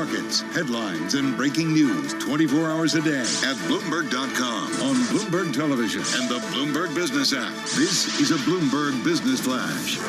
markets, headlines, and breaking news 24 hours a day at Bloomberg.com, on Bloomberg Television, and the Bloomberg Business app. This is a Bloomberg Business Flash.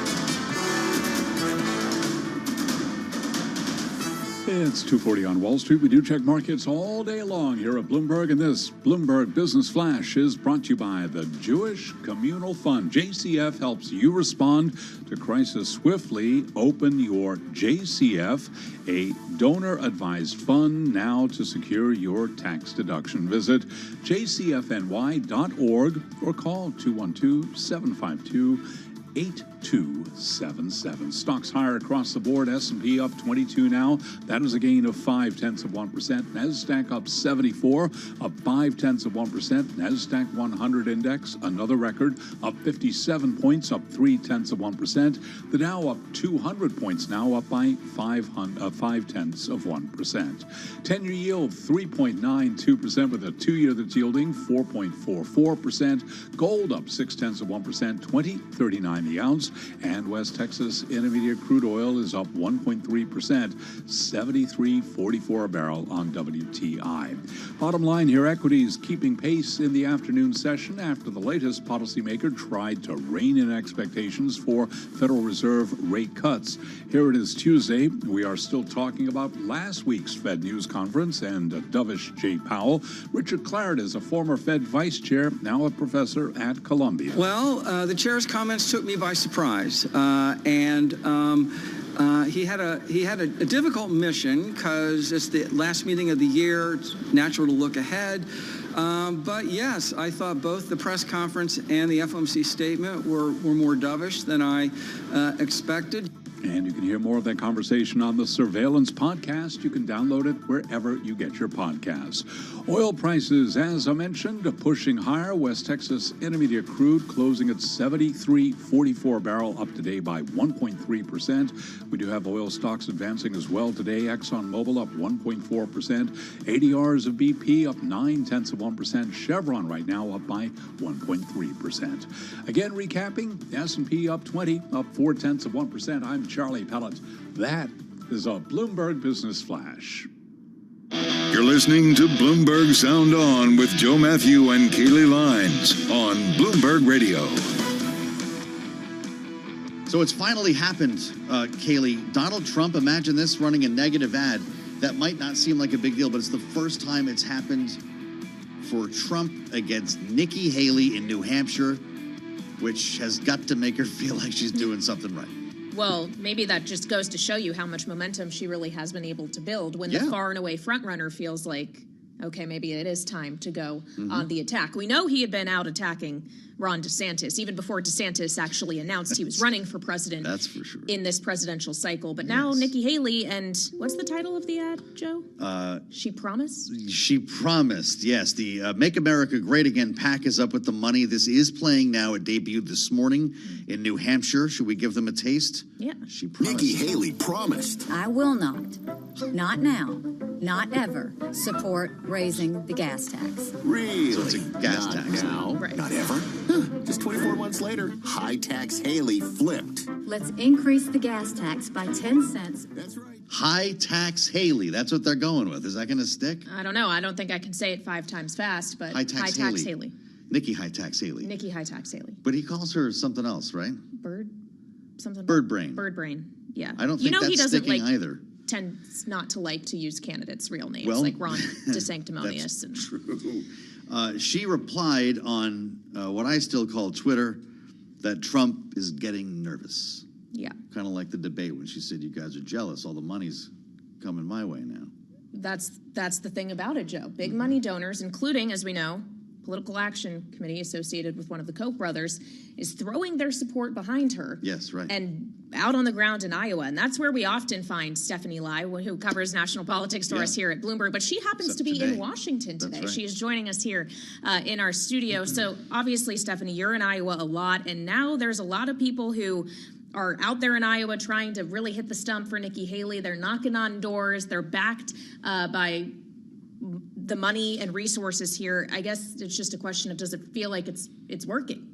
It's 2:40 on Wall Street. We do check markets all day long here at Bloomberg, and this Bloomberg Business Flash is brought to you by the Jewish Communal Fund. JCF helps you respond to crisis swiftly. Open your JCF, a donor-advised fund, now to secure your tax deduction. Visit jcfny.org or call 212-752-8277. Stocks higher across the board. S&P up 22 now. That is a gain of 0.5%. NASDAQ up 74, up 0.5%. NASDAQ 100 index, another record, up 57 points, up 0.3%. The Dow up 200 points now, up by 0.5%. 10-year yield 3.92% with a 2-year that's yielding 4.44%. Gold up 0.6%, 20.39 the ounce. And West Texas Intermediate crude oil is up 1.3%, 73.44 a barrel on WTI. Bottom line here, equities keeping pace in the afternoon session after the latest policymaker tried to rein in expectations for Federal Reserve rate cuts. Here it is Tuesday. We are still talking about last week's Fed News Conference and dovish Jay Powell. Richard Claret is a former Fed vice chair, now a professor at Columbia. Well, the chair's comments took me by surprise, he had a difficult mission because it's the last meeting of the year. It's natural to look ahead. But yes, I thought both the press conference and the FOMC statement were more dovish than I expected. And you can hear more of that conversation on the Surveillance podcast. You can download it wherever you get your podcasts. Oil prices, as I mentioned, pushing higher. West Texas Intermediate crude closing at 73.44 a barrel, up today by 1.3%. We do have oil stocks advancing as well today. ExxonMobil up 1.4%. ADRs of BP up 0.9%. Chevron right now up by 1.3%. Again, recapping, S&P up 20, up 0.4%. I'm Charlie Pellet. That is a Bloomberg Business Flash. You're listening to Bloomberg Sound On with Joe Matthew and Kaylee Lines on Bloomberg Radio. So it's finally happened, Kaylee. Donald Trump, imagine this, running a negative ad. That might not seem like a big deal, but it's the first time it's happened for Trump against Nikki Haley in New Hampshire, which has got to make her feel like she's doing something right. Well, maybe that just goes to show you how much momentum she really has been able to build when the far and away frontrunner feels like, okay, maybe it is time to go on the attack. We know he had been out attacking Ron DeSantis, even before DeSantis actually announced he was running for president. That's for sure. In this presidential cycle. But now Nikki Haley, and what's the title of the ad, Joe? She Promised? She Promised, yes. The Make America Great Again PAC is up with the money. This is playing now. It debuted this morning in New Hampshire. Should we give them a taste? Yeah. She promised. Nikki Haley promised. I will not now, not ever, support raising the gas tax. Really? So it's a gas not tax. Now, right. Not ever. Just 24 months later, high tax Haley flipped. Let's increase the gas tax by 10 cents. That's right. High tax Haley. That's what they're going with. Is that going to stick? I don't know. I don't think I can say it 5 times fast, but High tax Haley. Nikki High Tax Haley. Nikki High Tax Haley. But he calls her something else, right? Bird brain. Bird brain. Yeah. I don't think he that's doesn't sticking either. Tends not to like to use candidates' real names, Well, like Ron DeSanctimonious. That's true. She replied on what I still call Twitter that Trump is getting nervous. Yeah. Kind of like the debate when she said, you guys are jealous. All the money's coming my way now. That's the thing about it, Joe. Big money donors, including, as we know, Political Action Committee associated with one of the Koch brothers, is throwing their support behind her. Yes, right. And out on the ground in Iowa. And that's where we often find Stephanie Lai, who covers national politics for us here at Bloomberg. But she happens to be in Washington today. That's right. She is joining us here in our studio. So obviously, Stephanie, you're in Iowa a lot. And now there's a lot of people who are out there in Iowa trying to really hit the stump for Nikki Haley. They're knocking on doors. They're backed by the money and resources here. I guess it's just a question of, does it feel like it's working?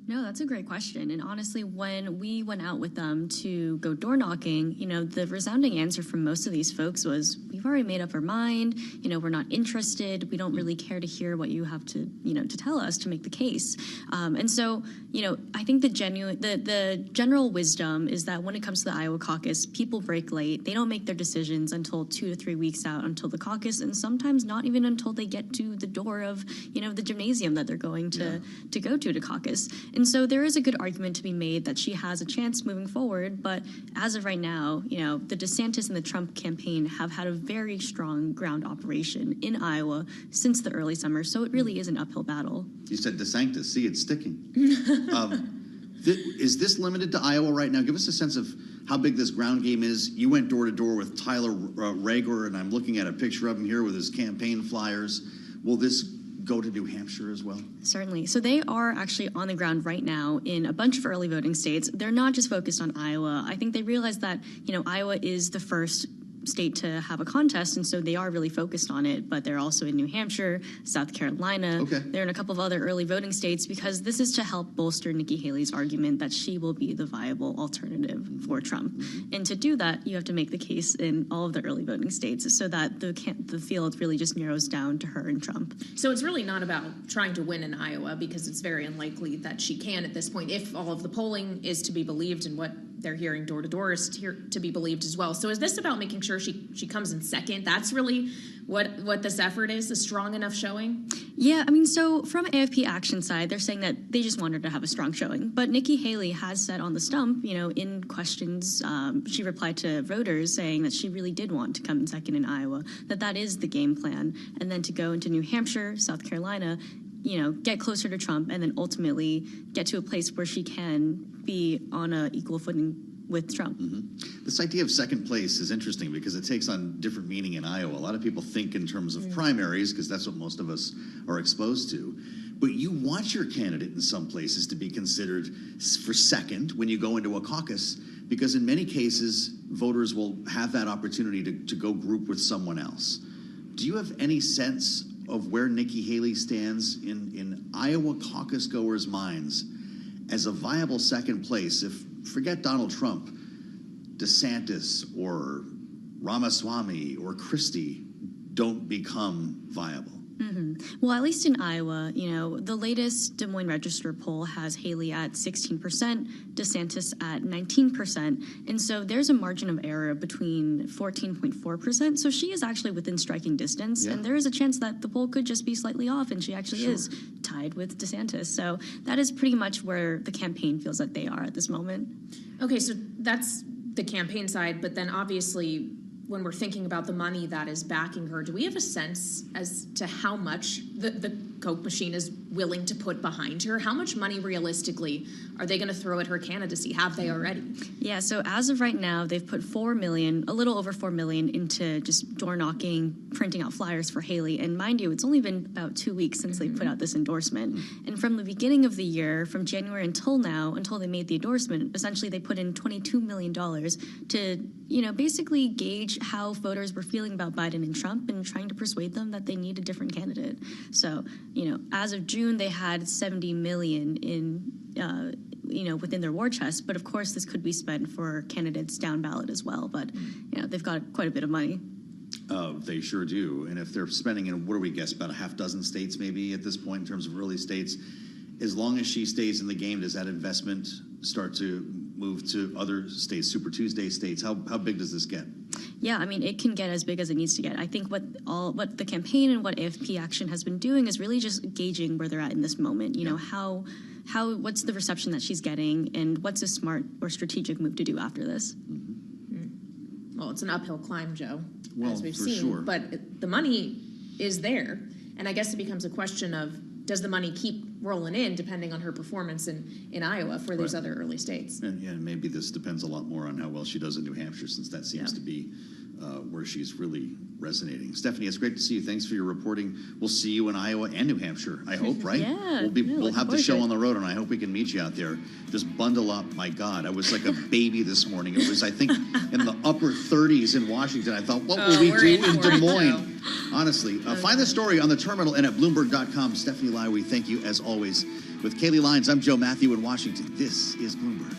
No, that's a great question. And honestly, when we went out with them to go door knocking, the resounding answer from most of these folks was, we've already made up our mind. We're not interested. We don't really care to hear what you have to, to tell us to make the case. And so, I think the general wisdom is that when it comes to the Iowa caucus, people break late. They don't make their decisions until 2 to 3 weeks out until the caucus, and sometimes not even until they get to the door of, the gymnasium that they're going to go to caucus. And so there is a good argument to be made that she has a chance moving forward. But as of right now, the DeSantis and the Trump campaign have had a very strong ground operation in Iowa since the early summer. So it really is an uphill battle. You said DeSantis. See, it's sticking. Is this limited to Iowa right now? Give us a sense of how big this ground game is. You went door to door with Tyler Rager, and I'm looking at a picture of him here with his campaign flyers. Will this go to New Hampshire as well? Certainly. So they are actually on the ground right now in a bunch of early voting states. They're not just focused on Iowa. I think they realize that, Iowa is the first state to have a contest, and so they are really focused on it, but they're also in New Hampshire, South Carolina. Okay. They're in a couple of other early voting states because this is to help bolster Nikki Haley's argument that she will be the viable alternative for Trump. And to do that, you have to make the case in all of the early voting states so that the field really just narrows down to her and Trump. So it's really not about trying to win in Iowa, because it's very unlikely that she can at this point, if all of the polling is to be believed and what they're hearing door to door is to be believed as well. So is this about making sure she comes in second? That's really what this effort is, a strong enough showing? Yeah, so from AFP Action side, they're saying that they just want her to have a strong showing. But Nikki Haley has said on the stump, in questions, she replied to voters saying that she really did want to come in second in Iowa, that is the game plan. And then to go into New Hampshire, South Carolina, get closer to Trump, and then ultimately get to a place where she can be on an equal footing with Trump. This idea of second place is interesting because it takes on different meaning in Iowa. A lot of people think in terms of primaries because that's what most of us are exposed to. But you want your candidate in some places to be considered for second when you go into a caucus, because in many cases, voters will have that opportunity to go group with someone else. Do you have any sense of where Nikki Haley stands in Iowa caucus goers' minds as a viable second place? If, forget Donald Trump, DeSantis or Ramaswamy or Christie don't become viable. Well, at least in Iowa, the latest Des Moines Register poll has Haley at 16%, DeSantis at 19%. And so there's a margin of error between 14.4%. So she is actually within striking distance. Yeah. And there is a chance that the poll could just be slightly off, and she actually is tied with DeSantis. So that is pretty much where the campaign feels that they are at this moment. Okay, so that's the campaign side. But then obviously, when we're thinking about the money that is backing her, do we have a sense as to how much the Coke machine is willing to put behind her? How much money realistically are they going to throw at her candidacy? Have they already? Yeah, so as of right now, they've put $4 million, a little over $4 million, into just door knocking, printing out flyers for Haley. And mind you, it's only been about 2 weeks since they put out this endorsement. And from the beginning of the year, from January until now, until they made the endorsement, essentially they put in $22 million to, basically gauge how voters were feeling about Biden and Trump and trying to persuade them that they need a different candidate. So, as of June, they had $70 million in, within their war chest. But of course, this could be spent for candidates down ballot as well. But, they've got quite a bit of money. They sure do. And if they're spending in, what do we guess, about a half dozen states maybe at this point in terms of early states, as long as she stays in the game, does that investment start to move to other states, Super Tuesday states? How big does this get? Yeah, it can get as big as it needs to get. I think what the campaign and what AFP Action has been doing is really just gauging where they're at in this moment. How what's the reception that she's getting, and what's a smart or strategic move to do after this? Well, it's an uphill climb, Joe, as we've seen. Sure. But the money is there, and I guess it becomes a question of, does the money keep rolling in depending on her performance in Iowa for those other early states? And maybe this depends a lot more on how well she does in New Hampshire, since that seems to be where she's really resonating. Stephanie, it's great to see you. Thanks for your reporting. We'll see you in Iowa and New Hampshire, I hope, right? We'll have the show on the road, and I hope we can meet you out there. Just bundle up. My God, I was like a baby this morning. It was, I think, in the upper 30s in Washington. I thought, what will we do in Des Moines? Honestly, find the story on the terminal and at Bloomberg.com. Stephanie Lai, we thank you as always. With Kaylee Lyons, I'm Joe Matthew in Washington. This is Bloomberg.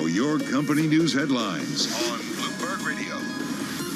Your company news headlines on Bloomberg Radio.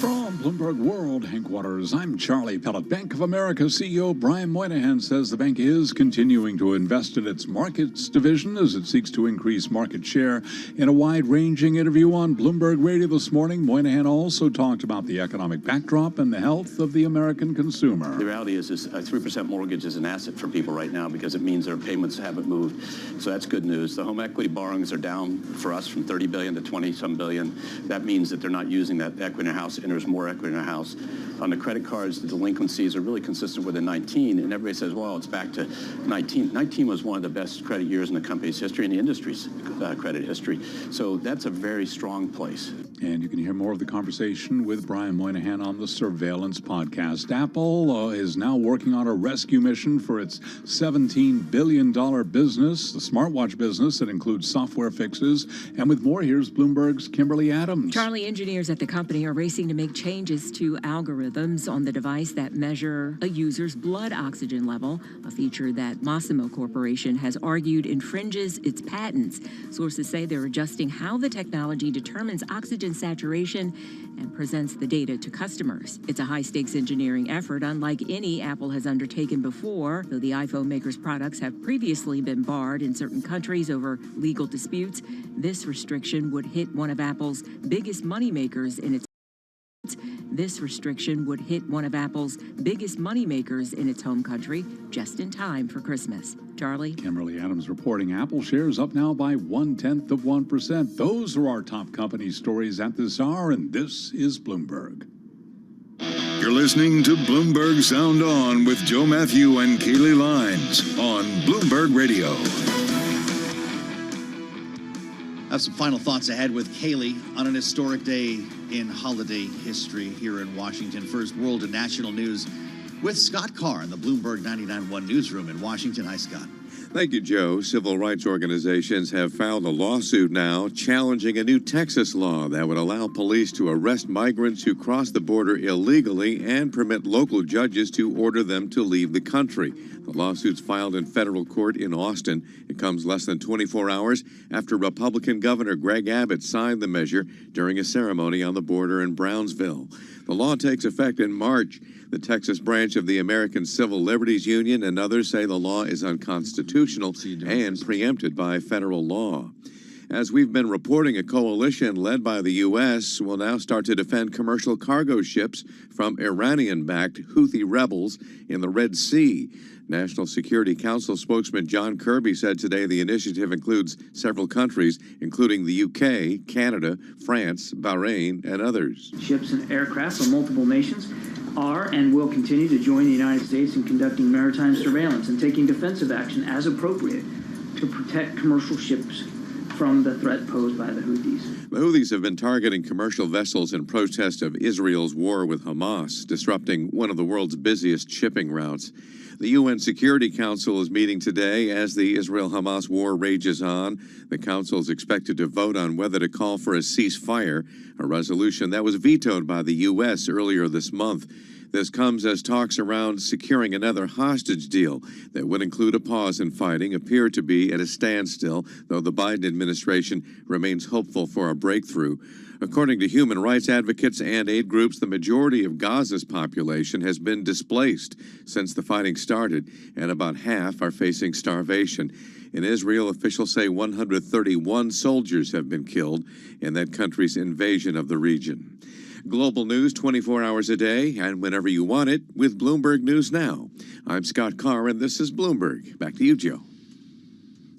From Bloomberg World Headquarters, I'm Charlie Pellet. Bank of America CEO Brian Moynihan says the bank is continuing to invest in its markets division as it seeks to increase market share. In a wide-ranging interview on Bloomberg Radio this morning, Moynihan also talked about the economic backdrop and the health of the American consumer. The reality is a 3% mortgage is an asset for people right now because it means their payments haven't moved. So that's good news. The home equity borrowings are down for us from 30 billion to 20-some billion. That means that they're not using that equity in their house, and there's more equity in their house. On the credit cards, the delinquencies are really consistent with the 19, and everybody says, well, it's back to 19. 19 was one of the best credit years in the company's history and the industry's credit history. So that's a very strong place. And you can hear more of the conversation with Brian Moynihan on the Surveillance podcast. Apple is now working on a rescue mission for its $17 billion business, the smartwatch business that includes software fixes. And with more, here's Bloomberg's Kimberly Adams. Charlie, engineers at the company are racing to make changes to algorithms on the device that measure a user's blood oxygen level, a feature that Massimo Corporation has argued infringes its patents. Sources say they're adjusting how the technology determines oxygen saturation and presents the data to customers. It's a high-stakes engineering effort unlike any Apple has undertaken before, though the iPhone maker's products have previously been barred in certain countries over legal disputes. This restriction would hit one of Apple's biggest moneymakers in its This restriction would hit one of Apple's biggest moneymakers in its home country just in time for Christmas. Charlie? Kimberly Adams reporting Apple shares up now by 0.1%. Those are our top company stories at this hour, and this is Bloomberg. You're listening to Bloomberg Sound On with Joe Matthew and Kaylee Lines on Bloomberg Radio. I have some final thoughts ahead with Kaylee on an historic day in holiday history here in Washington. First, world and national news with Scott Carr in the Bloomberg 99.1 newsroom in Washington. Hi, Scott. Thank you, Joe. Civil rights organizations have filed a lawsuit now challenging a new Texas law that would allow police to arrest migrants who cross the border illegally and permit local judges to order them to leave the country. The lawsuit's filed in federal court in Austin. It comes less than 24 hours after Republican Governor Greg Abbott signed the measure during a ceremony on the border in Brownsville. The law takes effect in March. The Texas branch of the American Civil Liberties Union and others say the law is unconstitutional and preempted by federal law. As we've been reporting, a coalition led by the U.S. will now start to defend commercial cargo ships from Iranian-backed Houthi rebels in the Red Sea. National Security Council spokesman John Kirby said today the initiative includes several countries, including the UK, Canada, France, Bahrain, and others. Ships and aircraft from multiple nations are and will continue to join the United States in conducting maritime surveillance and taking defensive action as appropriate to protect commercial ships from the threat posed by the Houthis. The Houthis have been targeting commercial vessels in protest of Israel's war with Hamas, disrupting one of the world's busiest shipping routes. The UN Security Council is meeting today as the Israel-Hamas war rages on. The council is expected to vote on whether to call for a ceasefire, a resolution that was vetoed by the U.S. earlier this month. This comes as talks around securing another hostage deal that would include a pause in fighting appear to be at a standstill, though the Biden administration remains hopeful for a breakthrough. According to human rights advocates and aid groups, the majority of Gaza's population has been displaced since the fighting started, and about half are facing starvation. In Israel, officials say 131 soldiers have been killed in that country's invasion of the region. Global news 24 hours a day and whenever you want it with Bloomberg News Now. I'm Scott Carr, and this is Bloomberg. Back to you, Joe.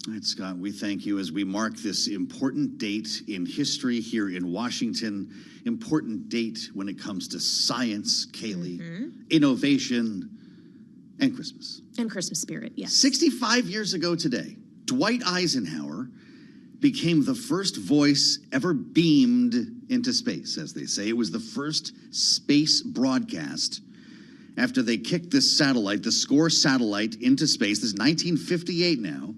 All right, Scott, we thank you as we mark this important date in history here in Washington. Important date when it comes to science, Kaylee, innovation, and Christmas. And Christmas spirit, yes. 65 years ago today, Dwight Eisenhower became the first voice ever beamed into space, as they say. It was the first space broadcast after they kicked this satellite, the SCORE satellite, into space. This is 1958 now.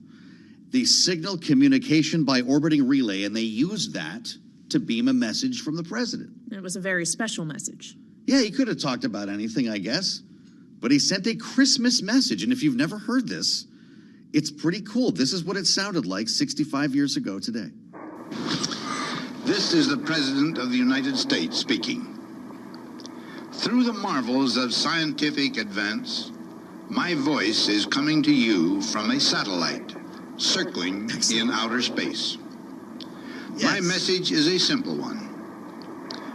The signal communication by orbiting relay, and they used that to beam a message from the president. It was a very special message. Yeah, he could have talked about anything, I guess, but he sent a Christmas message. And if you've never heard this, it's pretty cool. This is what it sounded like 65 years ago today. This is the President of the United States speaking. Through the marvels of scientific advance, my voice is coming to you from a satellite circling in outer space. Yes. My message is a simple one.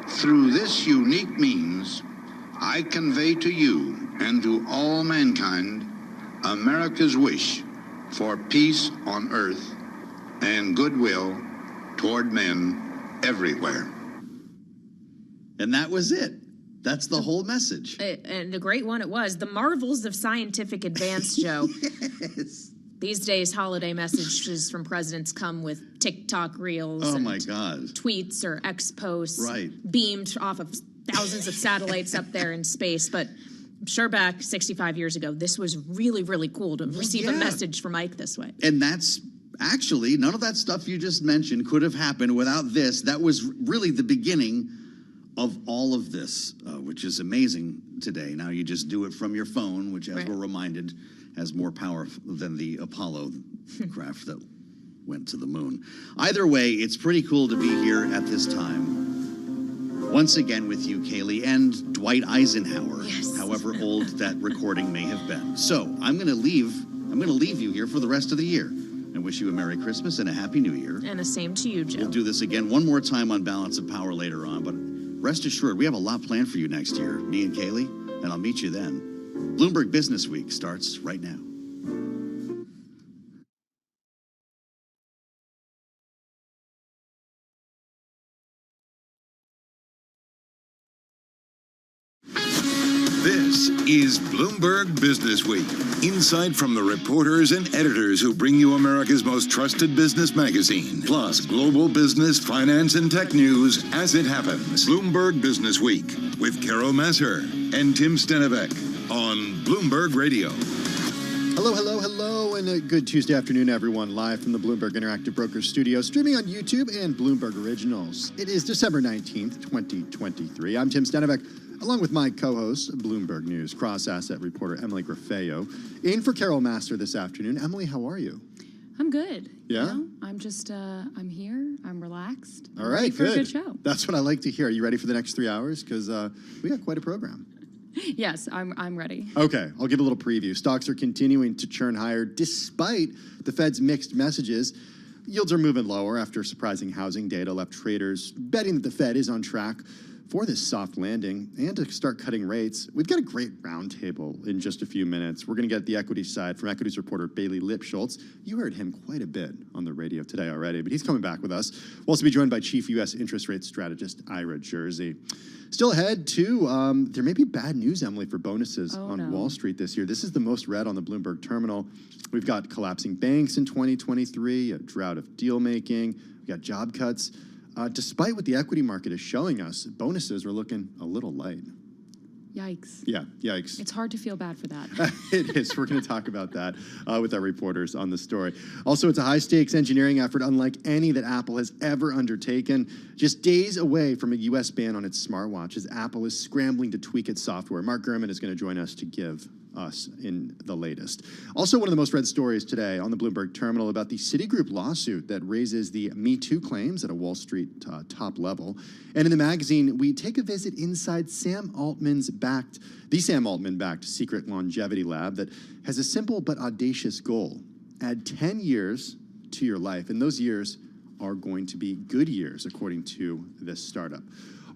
Through this unique means, I convey to you and to all mankind America's wish for peace on earth and goodwill toward men everywhere. And that was it. That's the whole message. And a great one it was. The marvels of scientific advance, Joe. Yes. These days, holiday messages from presidents come with TikTok reels and my God. Tweets or X posts right. beamed off of thousands of satellites up there in space. But I'm sure back 65 years ago, this was really, really cool to receive a message from Ike this way. And that's actually, none of that stuff you just mentioned could have happened without this. That was really the beginning of all of this, which is amazing today. Now you just do it from your phone, which, as we're reminded, has more power than the Apollo craft that went to the moon. Either way, it's pretty cool to be here at this time. Once again with you, Kaylee, and Dwight Eisenhower, however old that recording may have been. So I'm going to leave you here for the rest of the year and wish you a Merry Christmas and a Happy New Year. And the same to you, Joe. We'll do this again one more time on Balance of Power later on, but rest assured, we have a lot planned for you next year, me and Kaylee, and I'll meet you then. Bloomberg Business Week starts right now. This is Bloomberg Business Week. Insight from the reporters and editors who bring you America's most trusted business magazine. Plus, global business, finance, and tech news as it happens. Bloomberg Business Week with Carol Masser and Tim Stenovec on Bloomberg Radio. Hello, hello, hello, and a good Tuesday afternoon, everyone. Live from the Bloomberg Interactive Brokers studio, streaming on YouTube and Bloomberg Originals. It is December 19th, 2023. I'm Tim Stenovec, along with my co-host, Bloomberg News cross-asset reporter Emily Grafeo, in for Carol Master this afternoon. Emily, how are you? I'm good. Yeah? You know, I'm just, I'm here. I'm relaxed. All right, for good. a good show. That's what I like to hear. Are you ready for the next 3 hours? Because we got quite a program. Yes, I'm ready. Okay, I'll give a little preview. Stocks are continuing to churn higher despite the Fed's mixed messages. Yields are moving lower after surprising housing data left traders betting that the Fed is on track for this soft landing and to start cutting rates. We've got a great roundtable in just a few minutes. We're going to get the equity side from equities reporter Bailey Lipschultz. You heard him quite a bit on the radio today already, but he's coming back with us. We'll also be joined by Chief U.S. Interest Rate Strategist Ira Jersey. Still ahead, too, there may be bad news, Emily, for bonuses on Wall Street this year. This is the most read on the Bloomberg terminal. We've got collapsing banks in 2023, a drought of deal making, we've got job cuts. Despite what the equity market is showing us, bonuses are looking a little light. Yikes. Yeah, yikes. It's hard to feel bad for that. It is. We're going to talk about that with our reporters on the story. Also, it's a high-stakes engineering effort unlike any that Apple has ever undertaken. Just days away from a U.S. ban on its smartwatches, Apple is scrambling to tweak its software. Mark Gurman is going to join us to give us in the latest. Also, one of the most read stories today on the Bloomberg terminal about the Citigroup lawsuit that raises the Me Too claims at a Wall Street top level. And in the magazine, we take a visit inside the Sam Altman-backed secret longevity lab that has a simple but audacious goal. Add 10 years to your life, and those years are going to be good years, according to this startup.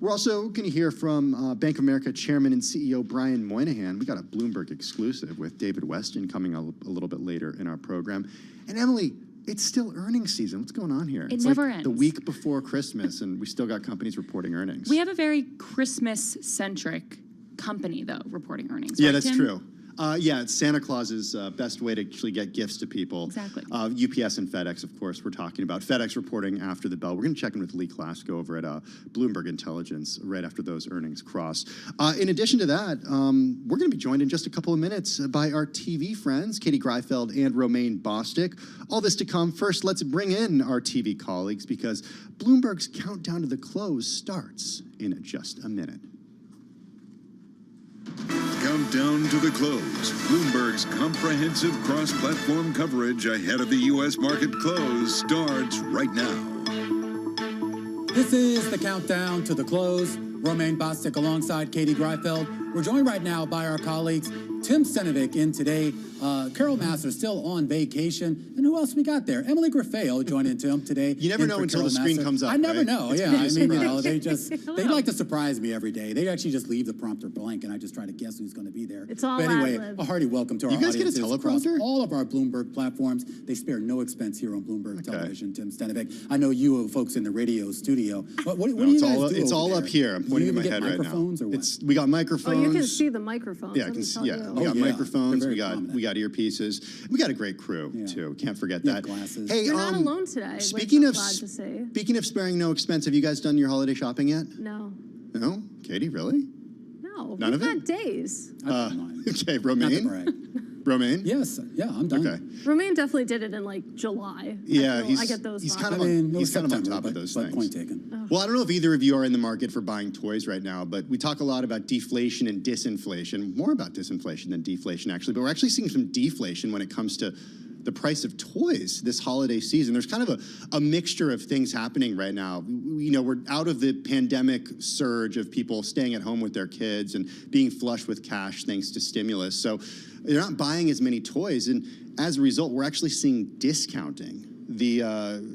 We're also going to hear from Bank of America Chairman and CEO Brian Moynihan. We got a Bloomberg exclusive with David Weston coming a little bit later in our program. And Emily, it's still earnings season. What's going on here? It never ends. The week before Christmas, and we still got companies reporting earnings. We have a very Christmas-centric company, though, reporting earnings. Yeah, right, that's Tim? true. Yeah, it's Santa Claus's best way to actually get gifts to people. Exactly. UPS and FedEx, of course, we're talking about. FedEx reporting after the bell. We're going to check in with Lee Klasko over at Bloomberg Intelligence right after those earnings cross. In addition to that, we're going to be joined in just a couple of minutes by our TV friends, Katie Greifeld and Romaine Bostick. All this to come. First, let's bring in our TV colleagues because Bloomberg's countdown to the close starts in just a minute. Countdown to the close. Bloomberg's comprehensive cross-platform coverage ahead of the U.S. market close starts right now. This is the countdown to the close. Romaine Bostick alongside Katie Greifeld. We're joined right now by our colleagues Tim Stenovec in today. Carol Master still on vacation. And who else we got there? Emily Grafeo joining Tim today. You never know until the screen comes up. I never right? know. It's Yeah, I mean, you know, they like to surprise me every day. They actually just leave the prompter blank, and I just try to guess who's going to be there. It's all But anyway, ad-lib. a hearty welcome to our You guys get a audiences across teleprompter? all of our Bloomberg platforms. They spare no expense here on Bloomberg Television. Tim Stenovec. I know you folks in the radio studio. What do you guys do? It's all over up here. I'm pointing Do in you my even head get right now. microphones or what? We got microphones. Oh, you can see the microphones. Yeah, let me tell you. we got microphones. They're We very got earpieces. We got a great crew too. Can't forget that. Glasses. Hey, You're not alone today. Speaking which of I'm glad to say. speaking of sparing no expense, have you guys done your holiday shopping yet? No. No, Katie, really? No. None We've of it? got days. Okay, Romaine. Romaine. Yes. Yeah, I'm done. Okay. Romaine definitely did it in like July. Yeah, I get those he's vibes. kind of on top of those things. Point taken. Well, I don't know if either of you are in the market for buying toys right now, but we talk a lot about deflation and disinflation, more about disinflation than deflation, actually. But we're actually seeing some deflation when it comes to the price of toys this holiday season. There's kind of a mixture of things happening right now. We're out of the pandemic surge of people staying at home with their kids and being flush with cash thanks to stimulus. So they're not buying as many toys. And as a result, we're actually seeing discounting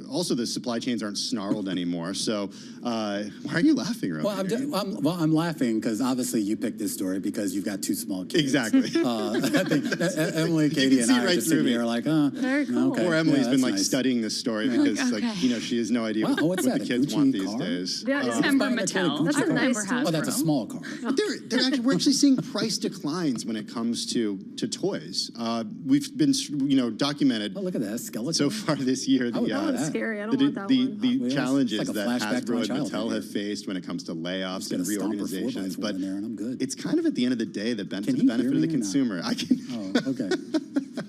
Also, the supply chains aren't snarled anymore. So, why are you laughing, Roman? I'm laughing because obviously you picked this story because you've got two small kids. Exactly. I think Emily, Katie, and I are just sitting here like, Very cool. Poor Emily's been like nice. studying this story because, she has no idea what the kids want these days. Yeah, I remember Mattel. That's I a remember nice Hasbro. Oh, that's a small car. We're actually seeing price declines when it comes to toys. We've been, documented. Oh, look at that skeleton. So far this year. That's scary. I don't want that one. The challenges like a that flashback to my Hasbro and Mattel childhood have faced when it comes to layoffs and Just gonna stomp her reorganizations, 4x4 but in there and I'm good. it's kind of at the end of the day the benefit Can he of hear the me or consumer. I can. Oh, okay.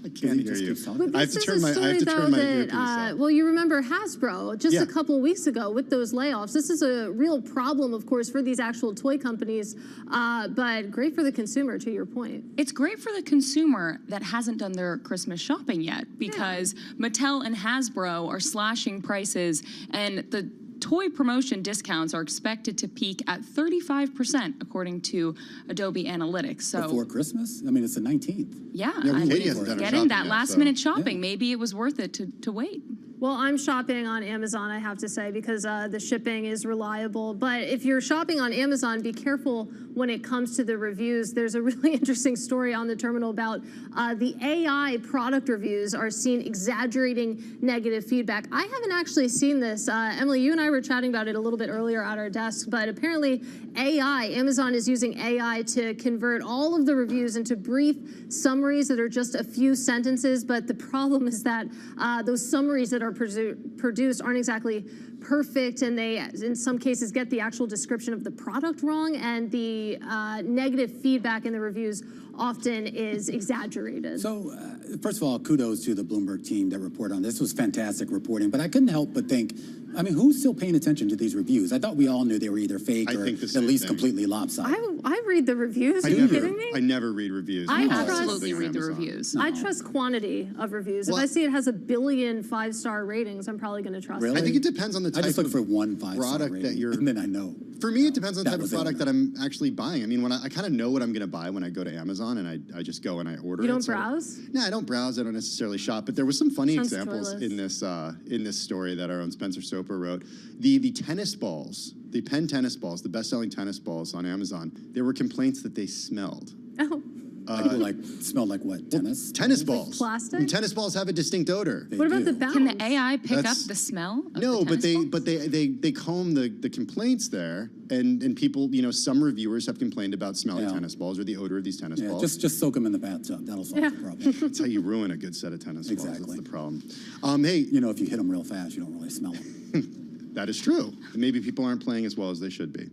I can't hear you. But I have this to is turn a story, though, my that, earpiece up. well, you remember Hasbro just Yeah. a couple of weeks ago with those layoffs. This is a real problem, of course, for these actual toy companies, but great for the consumer, to your point. It's great for the consumer that hasn't done their Christmas shopping yet because Mattel and Hasbro are slashing prices and the toy promotion discounts are expected to peak at 35% according to Adobe Analytics. So Before Christmas? I mean, it's the 19th. yeah, Katie hasn't done her get shopping in that yet, last so- minute shopping. Maybe it was worth it to wait. Well, I'm shopping on Amazon, I have to say, because the shipping is reliable. But if you're shopping on Amazon, be careful when it comes to the reviews. There's a really interesting story on the terminal about the AI product reviews are seen exaggerating negative feedback. I haven't actually seen this. Emily, you and I were chatting about it a little bit earlier at our desk, but apparently Amazon is using AI to convert all of the reviews into brief summaries that are just a few sentences. But the problem is that those summaries that are produced aren't exactly perfect, and they, in some cases, get the actual description of the product wrong, and the negative feedback in the reviews often is exaggerated. So, first of all, kudos to the Bloomberg team that reported on this. This was fantastic reporting, but I couldn't help but think, I mean, who's still paying attention to these reviews? I thought we all knew they were either fake or at least completely lopsided. I read the reviews. Are you kidding me? I never read reviews. I absolutely read the reviews. I trust quantity of reviews. If I see it has 1 billion 5-star ratings, I'm probably going to trust it. I think it depends on the type I just look of for one 5-star product rating, that you're. and then I know. For me, it depends on the type of was it. product that I'm actually buying. I mean, when I kind of know what I'm going to buy when I go to Amazon, and I just go and I order. You don't So- browse? No, I don't browse. I don't necessarily shop. But there was some funny Sounds examples joyless. in this story that our own Spencer Soper wrote. The tennis balls, the Penn tennis balls, the best-selling tennis balls on Amazon. There were complaints that they smelled. Oh. Like smelled like what? Tennis? Tennis balls. Plastic? And tennis balls have a distinct odor. What about the bounce? Can the AI pick up That's- the smell? Of No, the but tennis balls? they comb the complaints there, and people, some reviewers have complained about smelly tennis balls or the odor of these tennis balls. Just soak them in the bathtub. That'll solve the problem. That's how you ruin a good set of tennis balls. Exactly. That's the problem. Hey, if you hit them real fast, you don't really smell them. that is true. Maybe people aren't playing as well as they should be.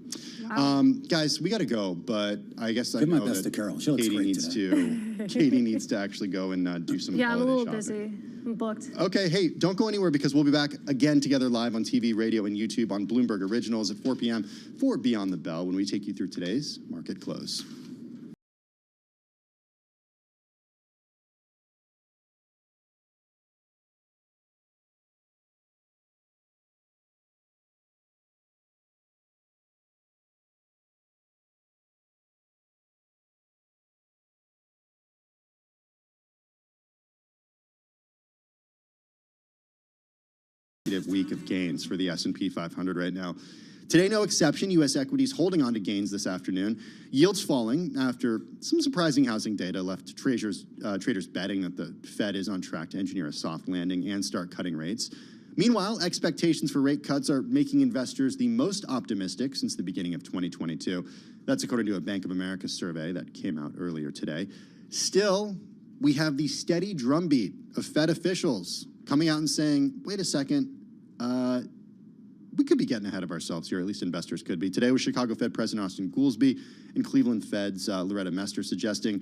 Guys, we got to go, but I guess Give I my know best that to Carol. She looks Katie great needs today. Katie needs to actually go and do some Yeah, I'm a holiday little shopping. busy. I'm booked. Okay, hey, don't go anywhere because we'll be back again together live on TV, radio, and YouTube on Bloomberg Originals at 4 p.m. for Beyond the Bell when we take you through today's market close. Week of gains for the S&P 500 right now. Today, no exception. U.S. equities holding on to gains this afternoon. Yields falling after some surprising housing data left traders betting that the Fed is on track to engineer a soft landing and start cutting rates. Meanwhile, expectations for rate cuts are making investors the most optimistic since the beginning of 2022. That's according to a Bank of America survey that came out earlier today. Still, we have the steady drumbeat of Fed officials coming out and saying, wait a second, we could be getting ahead of ourselves here, at least investors could be. Today was Chicago Fed President Austin Goolsbee and Cleveland Fed's Loretta Mester suggesting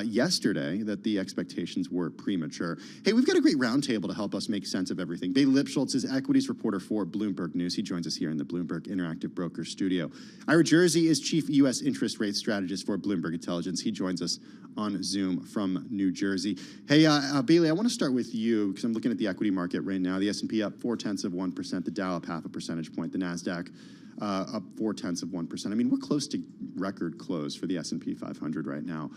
yesterday that the expectations were premature. Hey, we've got a great roundtable to help us make sense of everything. Bailey Lipschultz is equities reporter for Bloomberg News. He joins us here in the Bloomberg Interactive Broker studio. Ira Jersey is chief U.S. interest rate strategist for Bloomberg Intelligence. He joins us on Zoom from New Jersey. Hey, Bailey, I want to start with you because I'm looking at the equity market right now. The S&P up 0.4%, the Dow up 0.5 percentage point, the NASDAQ up 0.4%. I mean, we're close to record close for the S&P 500 right now.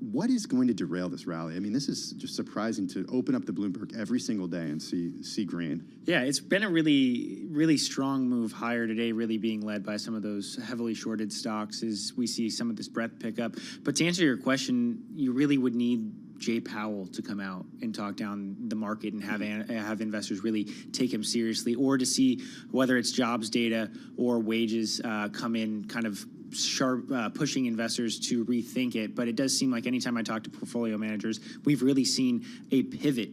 what is going to derail this rally? I mean, this is just surprising to open up the Bloomberg every single day and see green. Yeah, it's been a really, really strong move higher today, really being led by some of those heavily shorted stocks as we see some of this breadth pick up. But to answer your question, you really would need Jay Powell to come out and talk down the market and have investors really take him seriously, or to see whether it's jobs data or wages come in kind of sharp, pushing investors to rethink it. But it does seem like anytime I talk to portfolio managers, we've really seen a pivot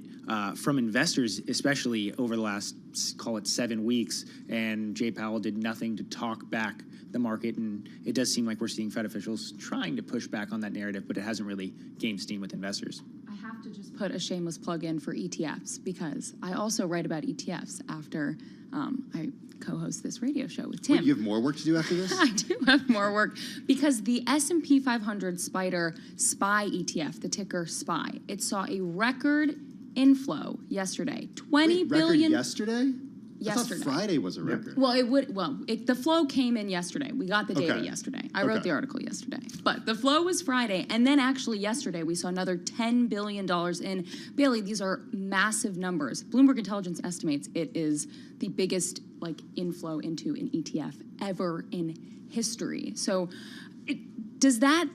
from investors, especially over the last, call it 7 weeks, and Jay Powell did nothing to talk back the market, and it does seem like we're seeing Fed officials trying to push back on that narrative, but it hasn't really gained steam with investors. I have to just put a shameless plug in for ETFs, because I also write about ETFs after I co-host this radio show with Tim. Wait, you have more work to do after this? I do have more work, because the S&P 500 Spider SPY ETF, the ticker SPY, it saw a record inflow yesterday. $20 billion. Yesterday? Yesterday. I thought Friday was a record. Well, the flow came in yesterday. We got the data yesterday. I wrote the article yesterday. But the flow was Friday, and then actually yesterday we saw another $10 billion in. Bailey, these are massive numbers. Bloomberg Intelligence estimates it is the biggest inflow into an ETF ever in history. So does that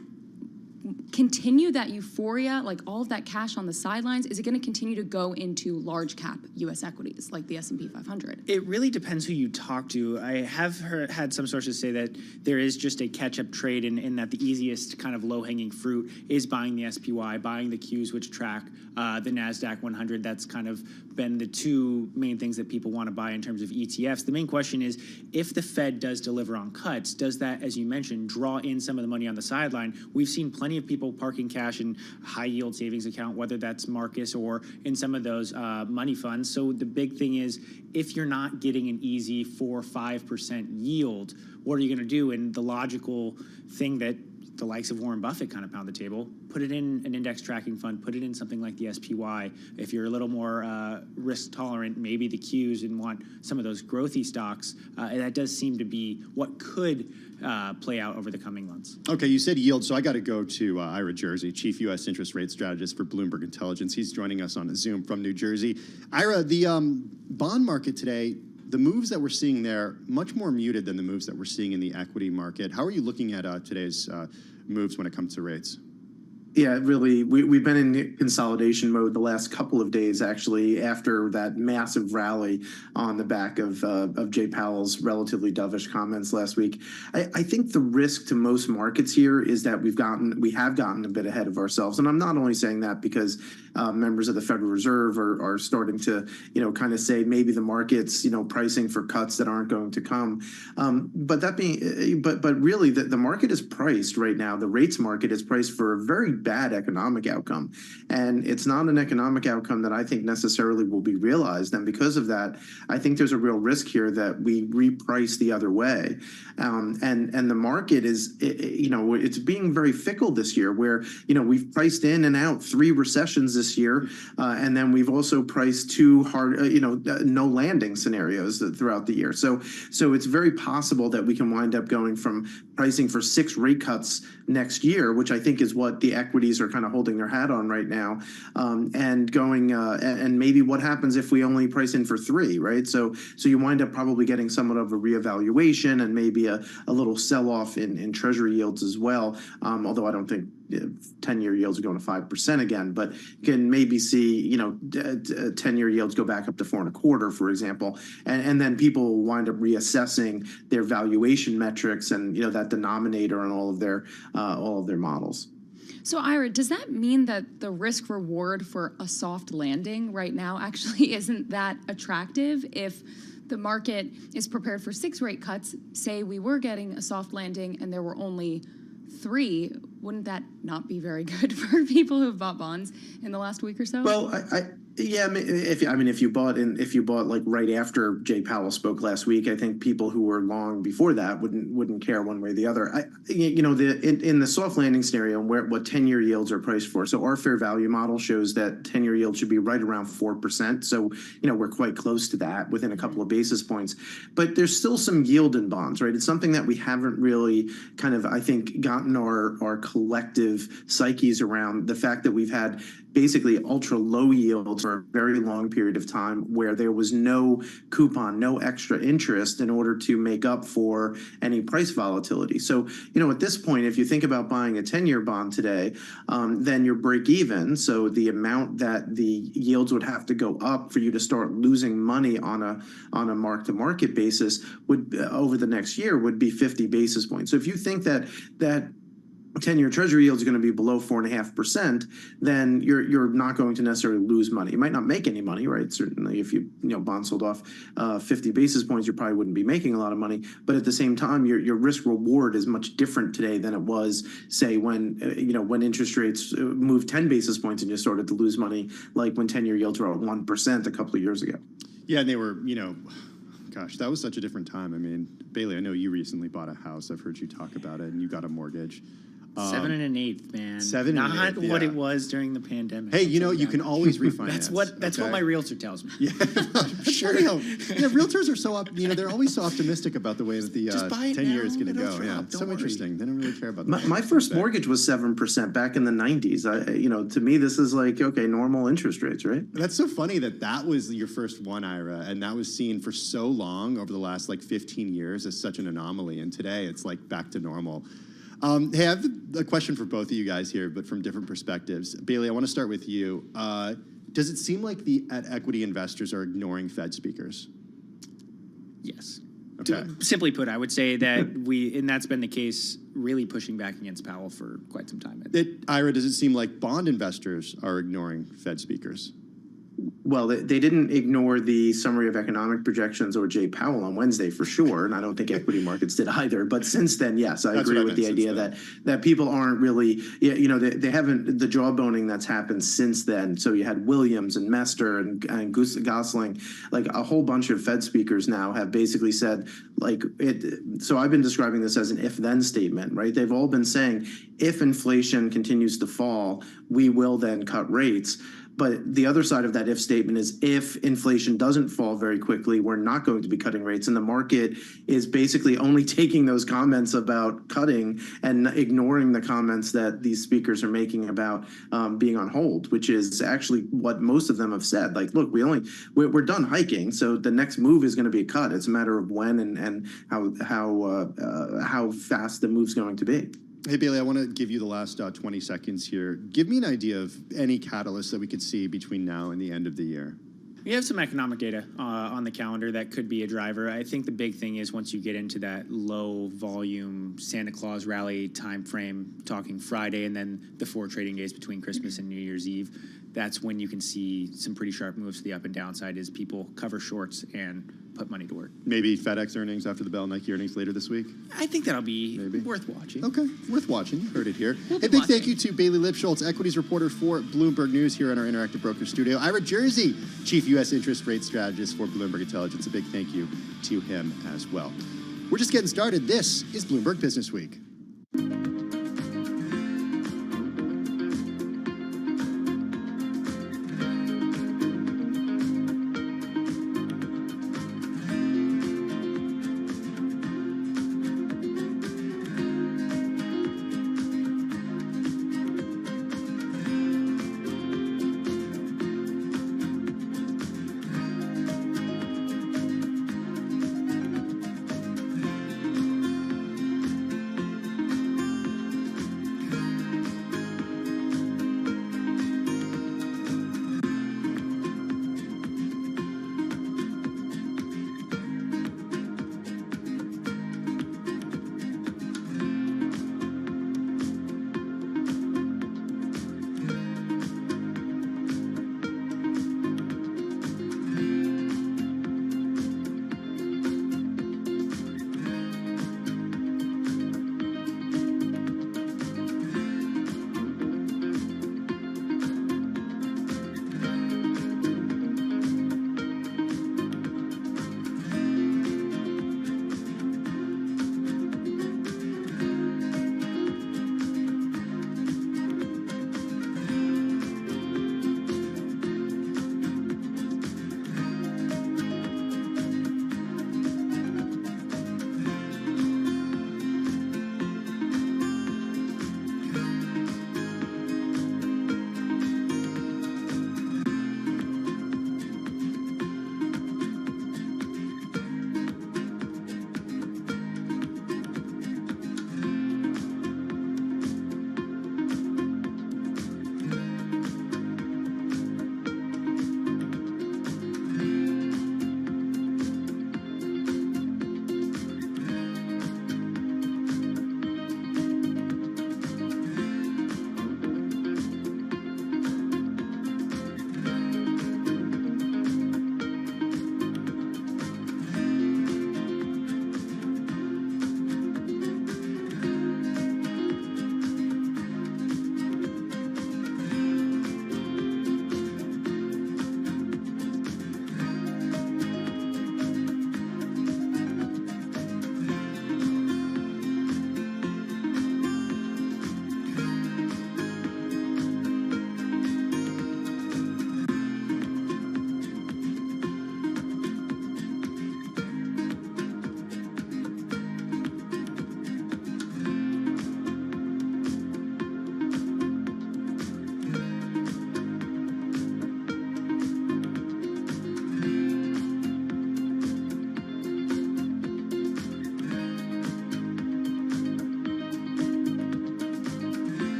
continue, that euphoria, all of that cash on the sidelines? Is it going to continue to go into large cap U.S. equities like the S&P 500? It really depends who you talk to. I have had some sources say that there is just a catch-up trade in that the easiest kind of low-hanging fruit is buying the SPY, buying the Qs, which track the NASDAQ 100. That's kind of been the two main things that people want to buy in terms of ETFs. The main question is, if the Fed does deliver on cuts, does that, as you mentioned, draw in some of the money on the sideline? We've seen plenty of people parking cash in high-yield savings account, whether that's Marcus or in some of those money funds. So the big thing is, if you're not getting an easy 4 or 5% yield, what are you going to do? And the logical thing that the likes of Warren Buffett kind of pound the table, put it in an index tracking fund, put it in something like the SPY. If you're a little more risk tolerant, maybe the Qs, and want some of those growthy stocks, that does seem to be what could play out over the coming months. Okay, you said yield, so I got to go to Ira Jersey, Chief U.S. Interest Rate Strategist for Bloomberg Intelligence. He's joining us on a Zoom from New Jersey. Ira, the bond market today, the moves that we're seeing there, much more muted than the moves that we're seeing in the equity market. How are you looking at today's moves when it comes to rates? Yeah, really, we've been in consolidation mode the last couple of days, actually, after that massive rally on the back of Jay Powell's relatively dovish comments last week. I think the risk to most markets here is that we have gotten a bit ahead of ourselves, and I'm not only saying that because members of the Federal Reserve are starting to, kind of say maybe the market's, pricing for cuts that aren't going to come. But really, the market is priced right now. The rates market is priced for a very bad economic outcome, and it's not an economic outcome that I think necessarily will be realized. And because of that, I think there's a real risk here that we reprice the other way. And the market is, it's being very fickle this year, where we've priced in and out 3 recessions this year, and then we've also priced 2 hard, no landing scenarios throughout the year. So it's very possible that we can wind up going from pricing for 6 rate cuts next year, which I think is what the equities are kind of holding their hat on right now, and going and maybe what happens if we only price in for 3, right? So you wind up probably getting somewhat of a reevaluation and maybe a little sell-off in treasury yields as well, although I don't think 10-year yields are going to 5% again, but you can maybe see 10-year yields go back up to 4.25%, for example, and then people wind up reassessing their valuation metrics and that denominator on all of their models. So Ira, does that mean that the risk reward for a soft landing right now actually isn't that attractive? If the market is prepared for 6 rate cuts, say we were getting a soft landing and there were only 3, wouldn't that not be very good for people who've bought bonds in the last week or so? Well, Yeah, if you bought like right after Jay Powell spoke last week, I think people who were long before that wouldn't care one way or the other. In the soft landing scenario, what 10-year yields are priced for. So our fair value model shows that 10-year yield should be right around 4%. So we're quite close to that, within a couple of basis points. But there's still some yield in bonds, right? It's something that we haven't really kind of, I think, gotten our collective psyches around, the fact that we've had basically ultra low yields for a very long period of time, where there was no coupon, no extra interest in order to make up for any price volatility. So, at this point, if you think about buying a 10-year bond today, then you're break even. So the amount that the yields would have to go up for you to start losing money on a mark-to-market basis would over the next year would be 50 basis points. So if you think that 10-year treasury yield is going to be below 4.5%, then you're not going to necessarily lose money. You might not make any money, right? Certainly, if bond sold off 50 basis points, you probably wouldn't be making a lot of money. But at the same time, your risk reward is much different today than it was, say, when interest rates moved 10 basis points and you started to lose money, like when 10-year yields were at 1% a couple of years ago. Yeah, and they were, gosh, that was such a different time. I mean, Bailey, I know you recently bought a house. I've heard you talk about it, and you got a mortgage. 7 1/8, man. 7 Not 1/8, what yeah. it was during the pandemic. Hey, you can always refinance. That's what my realtor tells me. Yeah, sure. Realtors are so they're always so optimistic about the way that the 10 years is going to go. Yeah, so interesting. They don't really care about that. My first mortgage was 7% back in the 90s. To me, this is like, okay, normal interest rates, right? That's so funny that was your first one, Ira, and that was seen for so long over the last 15 years as such an anomaly, and today it's like back to normal. Hey, I have a question for both of you guys here, but from different perspectives. Bailey, I want to start with you. Does it seem like the equity investors are ignoring Fed speakers? Yes. Okay. Simply put, I would say that and that's been the case, really pushing back against Powell for quite some time. Ira, does it seem like bond investors are ignoring Fed speakers? Well, they didn't ignore the summary of economic projections or Jay Powell on Wednesday for sure, and I don't think equity markets did either. But since then, yes, I agree with the idea that people aren't really, they haven't, the jawboning that's happened since then. So you had Williams and Mester and Gosling, like a whole bunch of Fed speakers now have basically said, so I've been describing this as an if-then statement, right? They've all been saying, if inflation continues to fall, we will then cut rates. But the other side of that if statement is, if inflation doesn't fall very quickly, we're not going to be cutting rates. And the market is basically only taking those comments about cutting and ignoring the comments that these speakers are making about being on hold, which is actually what most of them have said. Like, look, we're done hiking, so the next move is going to be a cut. It's a matter of when and how fast the move's going to be. Hey, Bailey, I want to give you the last 20 seconds here. Give me an idea of any catalyst that we could see between now and the end of the year. We have some economic data on the calendar that could be a driver. I think the big thing is once you get into that low volume Santa Claus rally time frame, talking Friday and then the 4 trading days between Christmas and New Year's Eve, that's when you can see some pretty sharp moves to the up and down side as people cover shorts and put money to work. Maybe FedEx earnings after the Bell, Nike earnings later this week? I think that'll be worth watching. Okay, worth watching. You heard it here. Hey, big thank you to Bailey Lipschultz, equities reporter for Bloomberg News here in our Interactive Broker studio. Ira Jersey, Chief U.S. Interest Rate Strategist for Bloomberg Intelligence. A big thank you to him as well. We're just getting started. This is Bloomberg Business Week.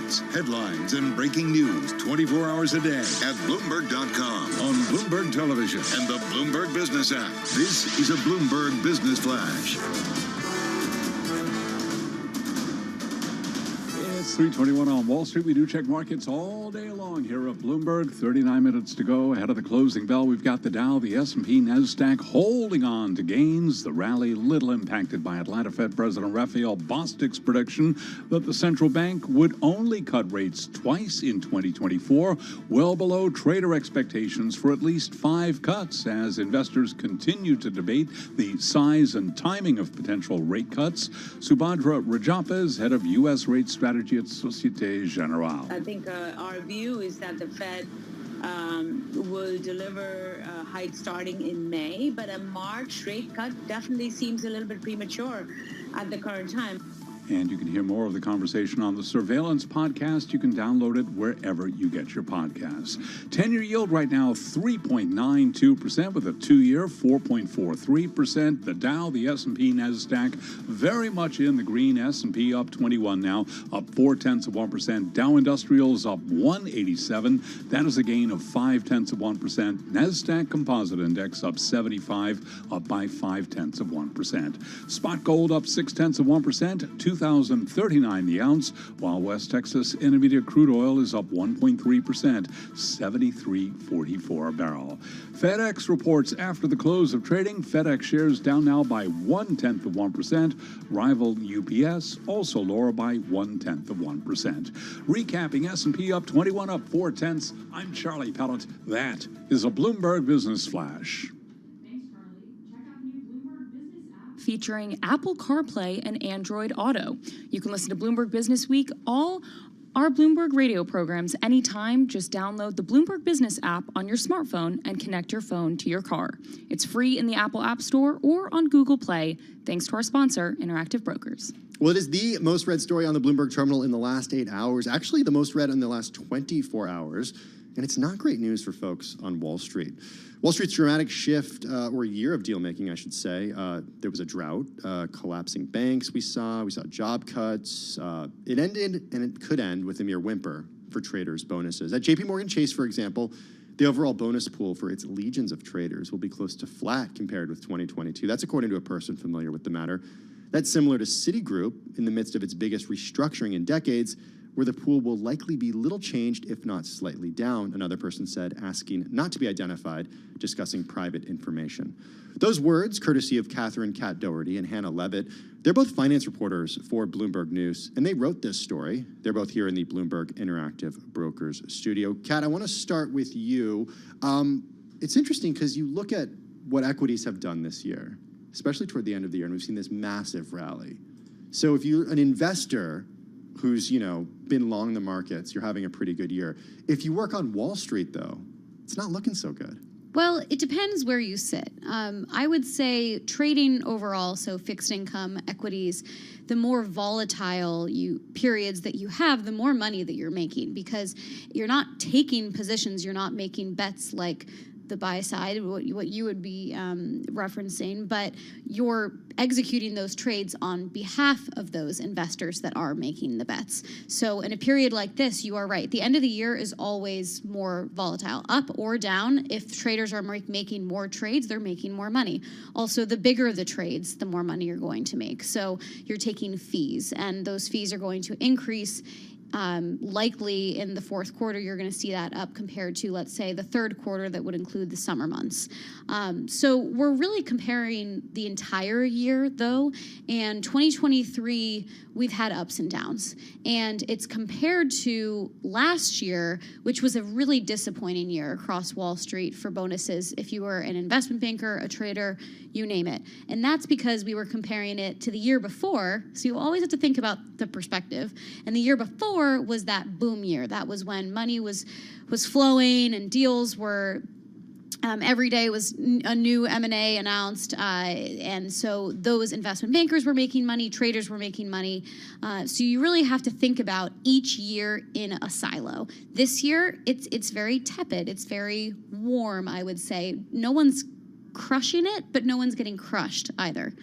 markets, headlines, and breaking news 24 hours a day at Bloomberg.com, on Bloomberg Television, and the Bloomberg Business app. This is a Bloomberg Business Flash. It's 3:21 on Wall Street. We do check markets all day long here at Bloomberg. 39 minutes to go ahead of the closing bell. We've got the Dow, the S&P, NASDAQ holding on to gains. The rally little impacted by Atlanta Fed President Raphael Bostic's prediction that the central bank would only cut rates twice in 2024, well below trader expectations for at least 5 cuts as investors continue to debate the size and timing of potential rate cuts. Subhadra Rajappa is head of U.S. rate strategy at Societe Generale. I think our view is that the Fed will deliver a hike starting in May, but a March rate cut definitely seems a little bit premature at the current time. And you can hear more of the conversation on the Surveillance podcast. You can download it wherever you get your podcasts. 10-year yield right now, 3.92% with a 2-year, 4.43%. The Dow, the S&P, NASDAQ, very much in the green. S&P up 21 now, up 0.4%. Dow Industrials up 187. That is a gain of 0.5%. NASDAQ Composite Index up 75, up by 0.5%. Spot gold up 0.6%. 2,039 the ounce, while West Texas Intermediate crude oil is up 1.3%, 73.44 a barrel. FedEx reports after the close of trading. FedEx shares down now by 0.1%. Rival UPS also lower by 0.1%. Recapping, S&P up 21, up 0.4. I'm Charlie Pellet. That is a Bloomberg Business Flash. Featuring Apple CarPlay and Android Auto. You can listen to Bloomberg Business Week, all our Bloomberg radio programs anytime. Just download the Bloomberg Business app on your smartphone and connect your phone to your car. It's free in the Apple App Store or on Google Play, thanks to our sponsor, Interactive Brokers. Well, it is the most read story on the Bloomberg terminal in the last 8 hours, actually the most read in the last 24 hours. And it's not great news for folks on Wall Street. Wall Street's dramatic shift, or year of deal-making, I should say. There was a drought, collapsing banks we saw job cuts. It ended, and it could end, with a mere whimper for traders' bonuses. At JP Morgan Chase, for example, the overall bonus pool for its legions of traders will be close to flat compared with 2022. That's according to a person familiar with the matter. That's similar to Citigroup in the midst of its biggest restructuring in decades, where the pool will likely be little changed, if not slightly down, another person said, asking not to be identified, discussing private information. Those words, courtesy of Catherine Cat Doherty and Hannah Levitt, they're both finance reporters for Bloomberg News, and they wrote this story. They're both here in the Bloomberg Interactive Brokers studio. Cat, I want to start with you. It's interesting because you look at what equities have done this year, especially toward the end of the year, and we've seen this massive rally. So if you're an investor who's, been long the markets, you're having a pretty good year. If you work on Wall Street, though, it's not looking so good. Well, it depends where you sit. I would say trading overall, so fixed income, equities, the more volatile periods that you have, the more money that you're making, because you're not taking positions, you're not making bets like the buy side, what you would be referencing, but you're executing those trades on behalf of those investors that are making the bets. So in a period like this, you are right. The end of the year is always more volatile, up or down. If traders are making more trades, they're making more money. Also, the bigger the trades, the more money you're going to make. So you're taking fees, and those fees are going to increase. Likely in the fourth quarter, you're going to see that up compared to, let's say, the third quarter that would include the summer months. So we're really comparing the entire year, though, and 2023, we've had ups and downs. And it's compared to last year, which was a really disappointing year across Wall Street for bonuses. If you were an investment banker, a trader, you name it. And that's because we were comparing it to the year before. So you always have to think about the perspective. And the year before was that boom year. That was when money was flowing and deals were, every day was a new M&A announced. And so those investment bankers were making money, traders were making money. So you really have to think about each year in a silo. This year, it's very tepid. It's very warm, I would say. No one's crushing it, but no one's getting crushed either.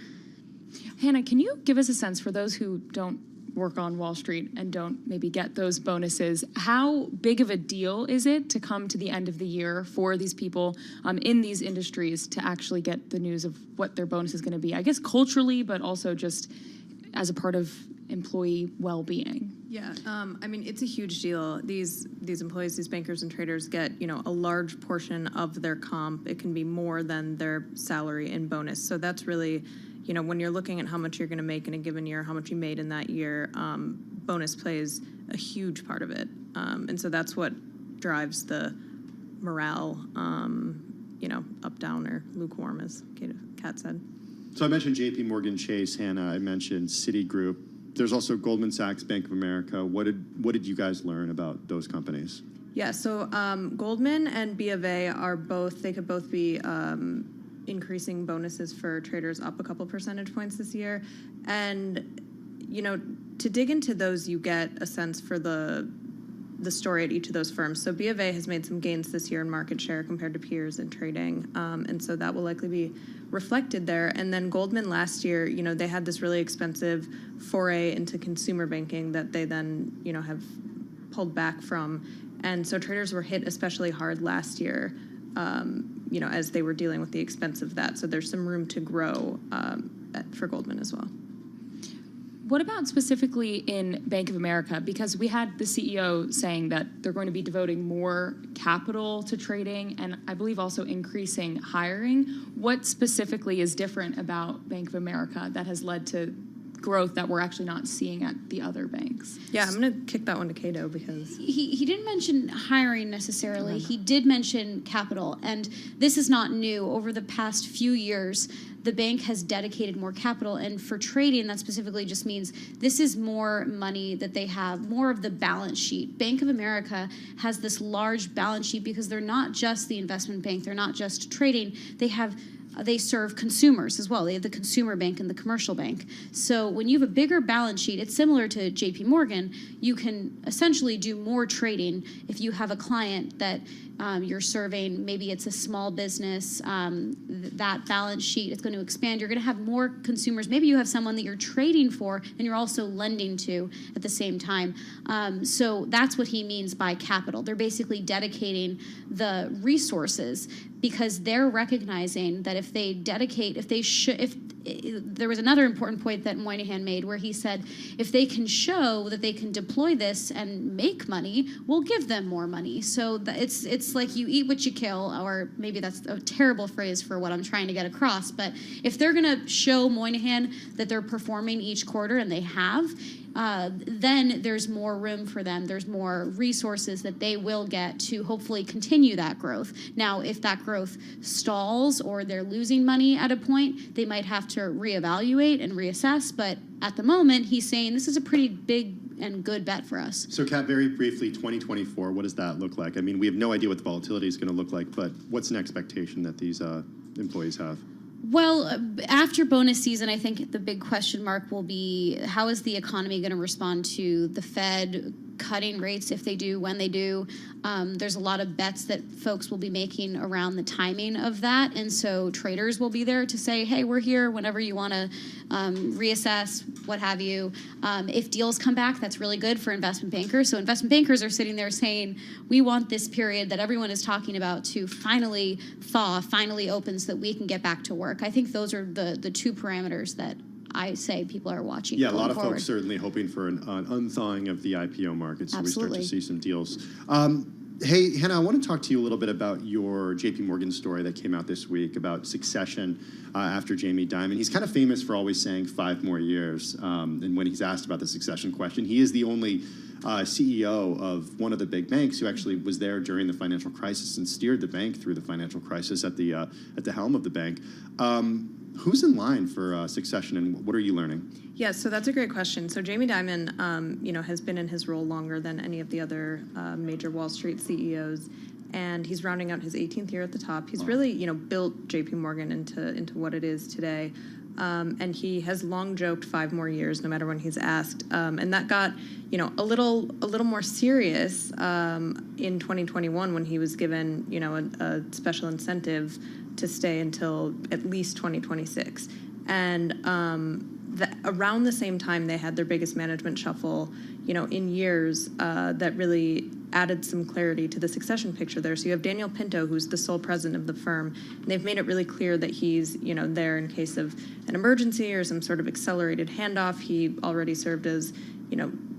Hannah, can you give us a sense for those who don't work on Wall Street and don't maybe get those bonuses. How big of a deal is it to come to the end of the year for these people in these industries to actually get the news of what their bonus is going to be? I guess culturally, but also just as a part of employee well-being. Yeah, I mean, it's a huge deal. These employees, these bankers and traders get, a large portion of their comp. It can be more than their salary and bonus. So that's really, when you're looking at how much you're going to make in a given year, how much you made in that year, bonus plays a huge part of it. And so that's what drives the morale, up, down, or lukewarm, as Kat said. So I mentioned J.P. Morgan Chase, Hannah. I mentioned Citigroup. There's also Goldman Sachs, Bank of America. What did you guys learn about those companies? Yeah, so Goldman and B of A they could both be increasing bonuses for traders up a couple percentage points this year. And, to dig into those, you get a sense for the story at each of those firms. So B of A has made some gains this year in market share compared to peers in trading. And so that will likely be reflected there. And then Goldman last year, they had this really expensive foray into consumer banking that they then, have pulled back from. And so traders were hit especially hard last year, as they were dealing with the expense of that. So there's some room to grow for Goldman as well. What about specifically in Bank of America? Because we had the CEO saying that they're going to be devoting more capital to trading and I believe also increasing hiring. What specifically is different about Bank of America that has led to growth that we're actually not seeing at the other banks? Yeah, I'm going to kick that one to Cato because... He didn't mention hiring necessarily. He did mention capital, and this is not new. Over the past few years, the bank has dedicated more capital, and for trading, that specifically just means this is more money that they have, more of the balance sheet. Bank of America has this large balance sheet because they're not just the investment bank, they're not just trading, they serve consumers as well. They have the consumer bank and the commercial bank. So when you have a bigger balance sheet, it's similar to JP Morgan. You can essentially do more trading if you have a client that you're serving. Maybe it's a small business. That balance sheet is going to expand. You're going to have more consumers. Maybe you have someone that you're trading for and you're also lending to at the same time. So that's what he means by capital. They're basically dedicating the resources because they're recognizing that if there was another important point that Moynihan made where he said, if they can show that they can deploy this and make money, we'll give them more money. So it's like you eat what you kill, or maybe that's a terrible phrase for what I'm trying to get across. But if they're going to show Moynihan that they're performing each quarter, and they have, then there's more room for them. There's more resources that they will get to hopefully continue that growth. Now, if that growth stalls or they're losing money at a point, they might have to reevaluate and reassess. But at the moment, he's saying this is a pretty big and good bet for us. So, Kat, very briefly, 2024, what does that look like? I mean, we have no idea what the volatility is going to look like, but what's an expectation that these employees have? Well, after bonus season, I think the big question mark will be how is the economy going to respond to the Fed cutting rates, if they do, when they do. There's a lot of bets that folks will be making around the timing of that. And so traders will be there to say, hey, we're here whenever you want to reassess, what have you. If deals come back, that's really good for investment bankers. So investment bankers are sitting there saying, we want this period that everyone is talking about to finally thaw, finally open so that we can get back to work. I think those are the two parameters that I say people are watching. Yeah, a lot of folks certainly hoping for an unthawing of the IPO market, so Absolutely. we start to see some deals. Hey, Hannah, I want to talk to you a little bit about your JP Morgan story that came out this week about succession after Jamie Dimon. He's kind of famous for always saying 5 more years. And when he's asked about the succession question, he is the only CEO of one of the big banks who actually was there during the financial crisis and steered the bank through the financial crisis at the helm of the bank. Who's in line for succession, and what are you learning? Yeah, so that's a great question. So Jamie Dimon, has been in his role longer than any of the other major Wall Street CEOs, and he's rounding out his 18th year at the top. He's really, built JP Morgan into what it is today. And he has long joked 5 more years, no matter when he's asked. And that got, a little more serious in 2021 when he was given, a special incentive to stay until at least 2026. And around the same time they had their biggest management shuffle, in years, that really added some clarity to the succession picture there. So you have Daniel Pinto, who's the sole president of the firm, and they've made it really clear that he's, there in case of an emergency or some sort of accelerated handoff. He already served as,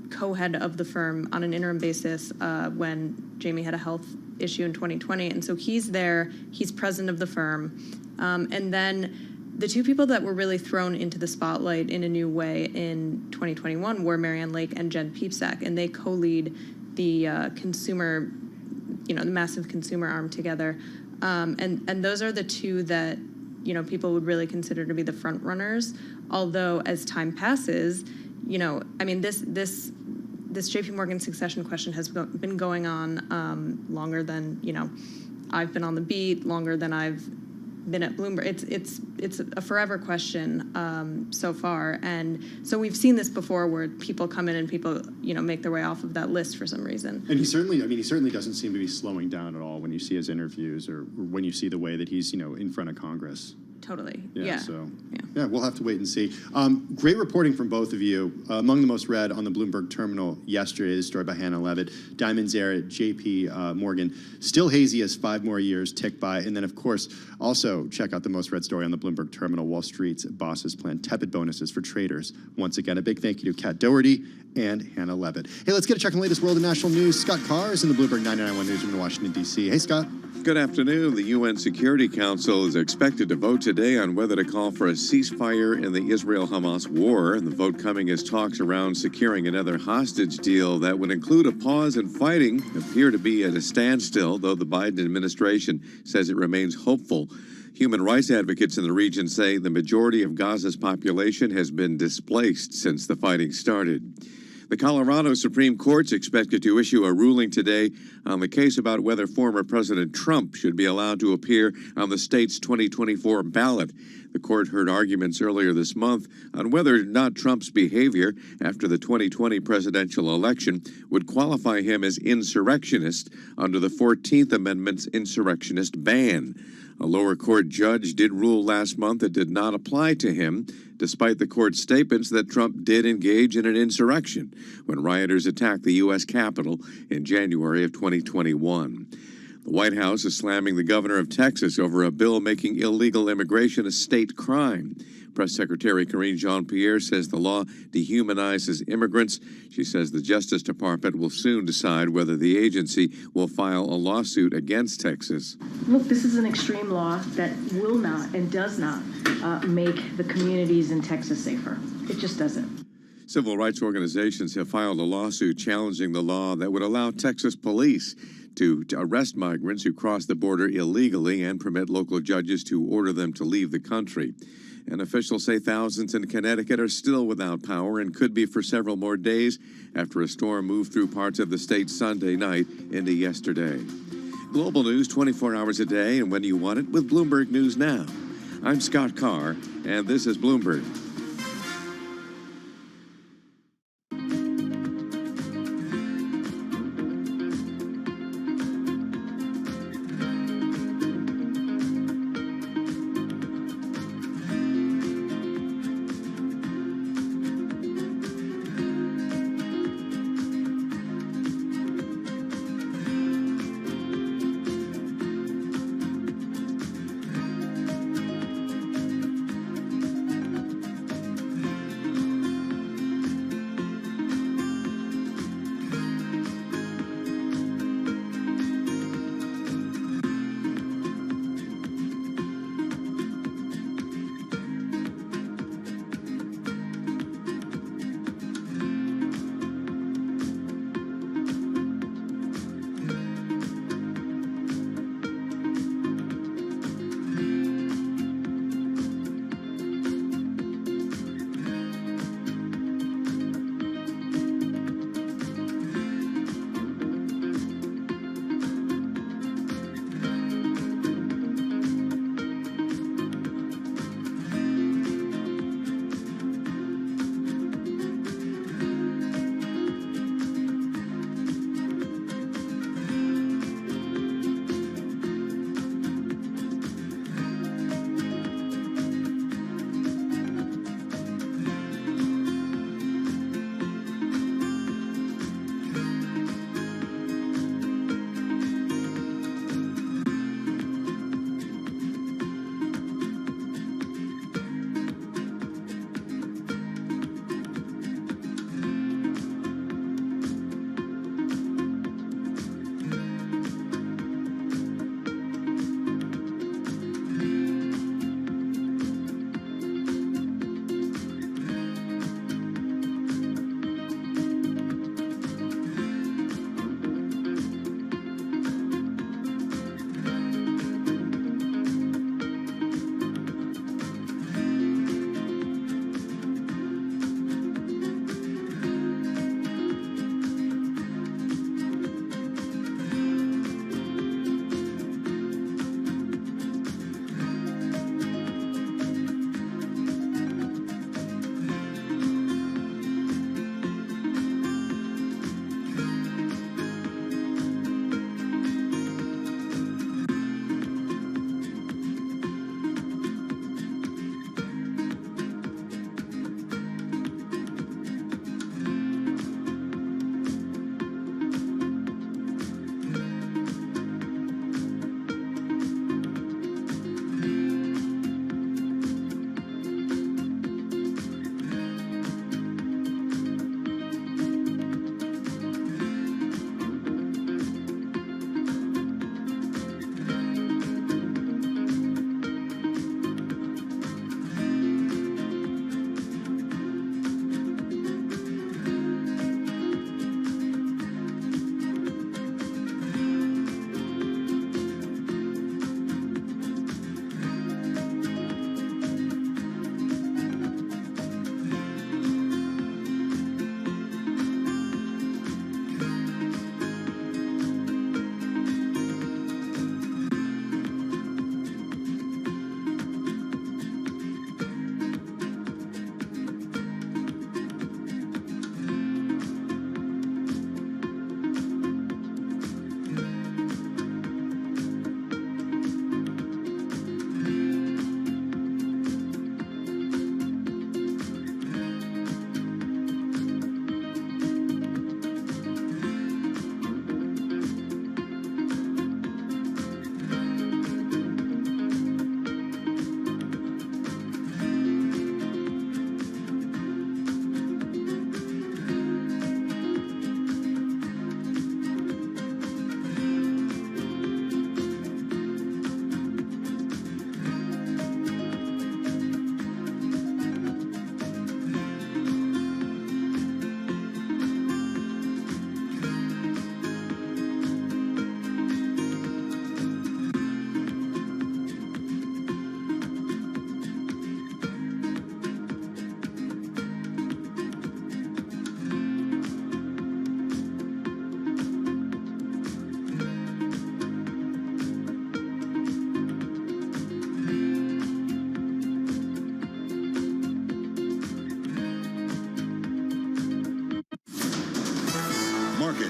co-head of the firm on an interim basis when Jamie had a health issue in 2020. And so he's there, he's president of the firm. And then the two people that were really thrown into the spotlight in a new way in 2021 were Marianne Lake and Jen Piepzak, and they co-lead the consumer, the massive consumer arm together. And those are the two that, people would really consider to be the front runners. Although as time passes, this JP Morgan succession question has been going on longer than, I've been on the beat, longer than I've been at Bloomberg. It's a forever question so far, and so we've seen this before where people come in and people make their way off of that list for some reason. And he certainly doesn't seem to be slowing down at all when you see his interviews or when you see the way that he's in front of Congress. Totally. Yeah. So we'll have to wait and see. Great reporting from both of you. Among the most read on the Bloomberg terminal yesterday is a story by Hannah Levitt. Diamond's heir at JP Morgan, still hazy as 5 more years tick by. And then, of course, also check out the most read story on the Bloomberg terminal. Wall Street's bosses plan tepid bonuses for traders. Once again, a big thank you to Kat Doherty and Hannah Levitt. Hey, let's get a check on the latest world and national news. Scott Carr is in the Bloomberg 99.1 newsroom in Washington, D.C. Hey, Scott. Good afternoon. The UN Security Council is expected to vote today on whether to call for a ceasefire in the Israel-Hamas war. And the vote coming as talks around securing another hostage deal that would include a pause in fighting appear to be at a standstill, though the Biden administration says it remains hopeful. Human rights advocates in the region say the majority of Gaza's population has been displaced since the fighting started. The Colorado Supreme Court's expected to issue a ruling today on the case about whether former President Trump should be allowed to appear on the state's 2024 ballot. The court heard arguments earlier this month on whether or not Trump's behavior after the 2020 presidential election would qualify him as insurrectionist under the 14th Amendment's insurrectionist ban. A lower court judge did rule last month it did not apply to him, despite the court's statements that Trump did engage in an insurrection when rioters attacked the U.S. Capitol in January of 2021. The White House is slamming the governor of Texas over a bill making illegal immigration a state crime. Press Secretary Karine Jean-Pierre says the law dehumanizes immigrants. She says the Justice Department will soon decide whether the agency will file a lawsuit against Texas. Look, this is an extreme law that will not and does not make the communities in Texas safer. It just doesn't. Civil rights organizations have filed a lawsuit challenging the law that would allow Texas police to arrest migrants who cross the border illegally and permit local judges to order them to leave the country. And officials say thousands in Connecticut are still without power and could be for several more days after a storm moved through parts of the state Sunday night into yesterday. Global news 24 hours a day and when you want it with Bloomberg News Now. I'm Scott Carr, and this is Bloomberg.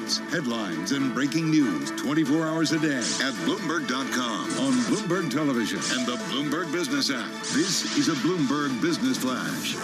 updates, headlines, and breaking news 24 hours a day at Bloomberg.com, on Bloomberg Television, and the Bloomberg Business app. This is a Bloomberg Business Flash.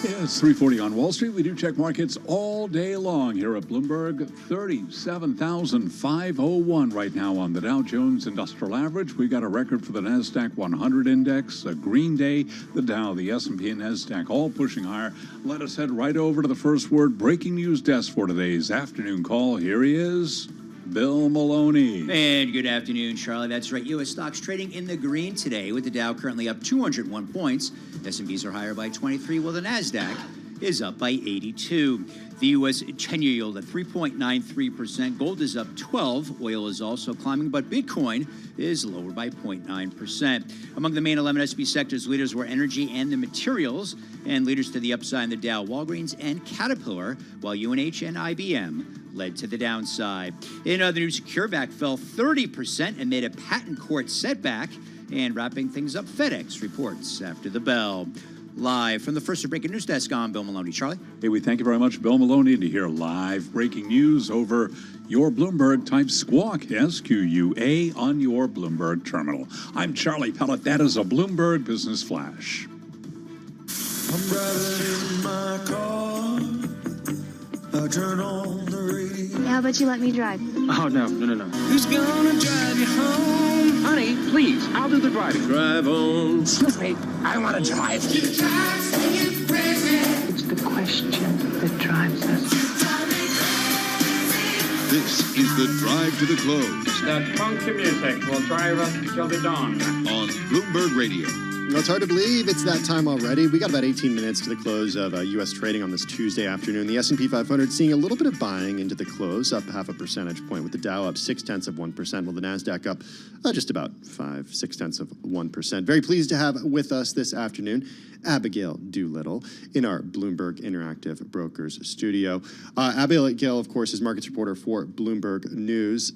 Yeah, it's 3:40 on Wall Street. We do check markets all day long here at Bloomberg. 37,501 right now on the Dow Jones Industrial Average. We got a record for the NASDAQ 100 index, a green day. The Dow, the S&P, and NASDAQ all pushing higher. Let us head right over to the first word breaking news desk for today's afternoon call. Here he is, Bill Maloney. And good afternoon, Charlie. That's right. U.S. stocks trading in the green today, with the Dow currently up 201 points. S&Ps are higher by 23, while the NASDAQ is up by 82. The U.S. 10-year yield at 3.93%. Gold is up 12. Oil is also climbing, but Bitcoin is lower by 0.9%. Among the main 11 S&P sectors, leaders were energy and the materials, and leaders to the upside in the Dow, Walgreens and Caterpillar, while UNH and IBM led to the downside. In other news, CureVac fell 30% amid a patent court setback. And wrapping things up, FedEx reports after the bell. Live from the first breaking news desk, I'm Bill Maloney. Charlie? Hey, we thank you very much, Bill Maloney, to hear live breaking news over your Bloomberg type squawk, SQUA, on your Bloomberg terminal. I'm Charlie Pellet. That is a Bloomberg Business Flash. I'm driving in my car. I turn on the radio. How about you let me drive? Oh, no. Who's gonna drive you home? Honey, please, I'll do the driving. Drive on. Excuse me, I want to drive. It's the question that drives us. This is the Drive to the Close. That funky music will drive us till the dawn. On Bloomberg Radio. Well, it's hard to believe it's that time already. We got about 18 minutes to the close of U.S. trading on this Tuesday afternoon. The S&P 500 seeing a little bit of buying into the close, up 0.5 percentage point, with the Dow up 0.6%, while the NASDAQ up just about 0.6%. Very pleased to have with us this afternoon Abigail Doolittle in our Bloomberg Interactive Brokers studio. Abigail, of course, is markets reporter for Bloomberg News.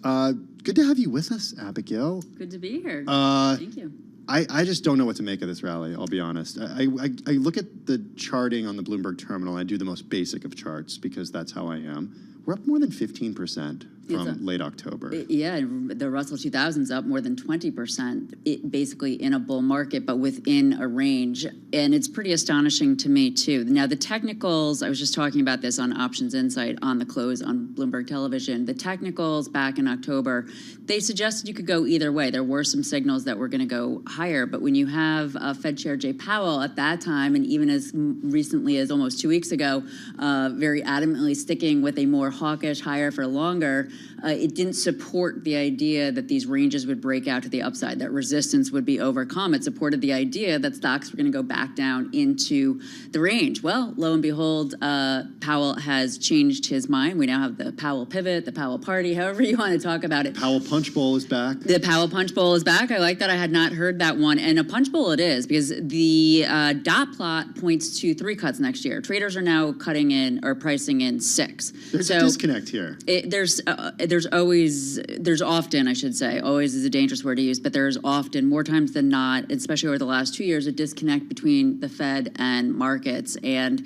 Good to have you with us, Abigail. Good to be here. Thank you. I just don't know what to make of this rally, I'll be honest. I look at the charting on the Bloomberg terminal. I do the most basic of charts because that's how I am. We're up more than 15% from late October. Yeah, the Russell 2000's up more than 20%, basically in a bull market, but within a range. And it's pretty astonishing to me, too. Now, the technicals, I was just talking about this on Options Insight on the close on Bloomberg Television. The technicals back in October, they suggested you could go either way. There were some signals that were going to go higher. But when you have Fed Chair Jay Powell at that time, and even as recently as almost 2 weeks ago, very adamantly sticking with a more hawkish higher for longer, it didn't support the idea that these ranges would break out to the upside, that resistance would be overcome. It supported the idea that stocks were going to go back down into the range. Well, lo and behold, Powell has changed his mind. We now have the Powell pivot, the Powell party, however you want to talk about it. Powell punch bowl is back. The Powell punch bowl is back. I like that. I had not heard that one. And a punch bowl it is, because the dot plot points to 3 cuts next year. Traders are now cutting in or pricing in 6. There's a disconnect here. There's often, I should say, always is a dangerous word to use, but there's often, more times than not, especially over the last 2 years, a disconnect between the Fed and markets. And,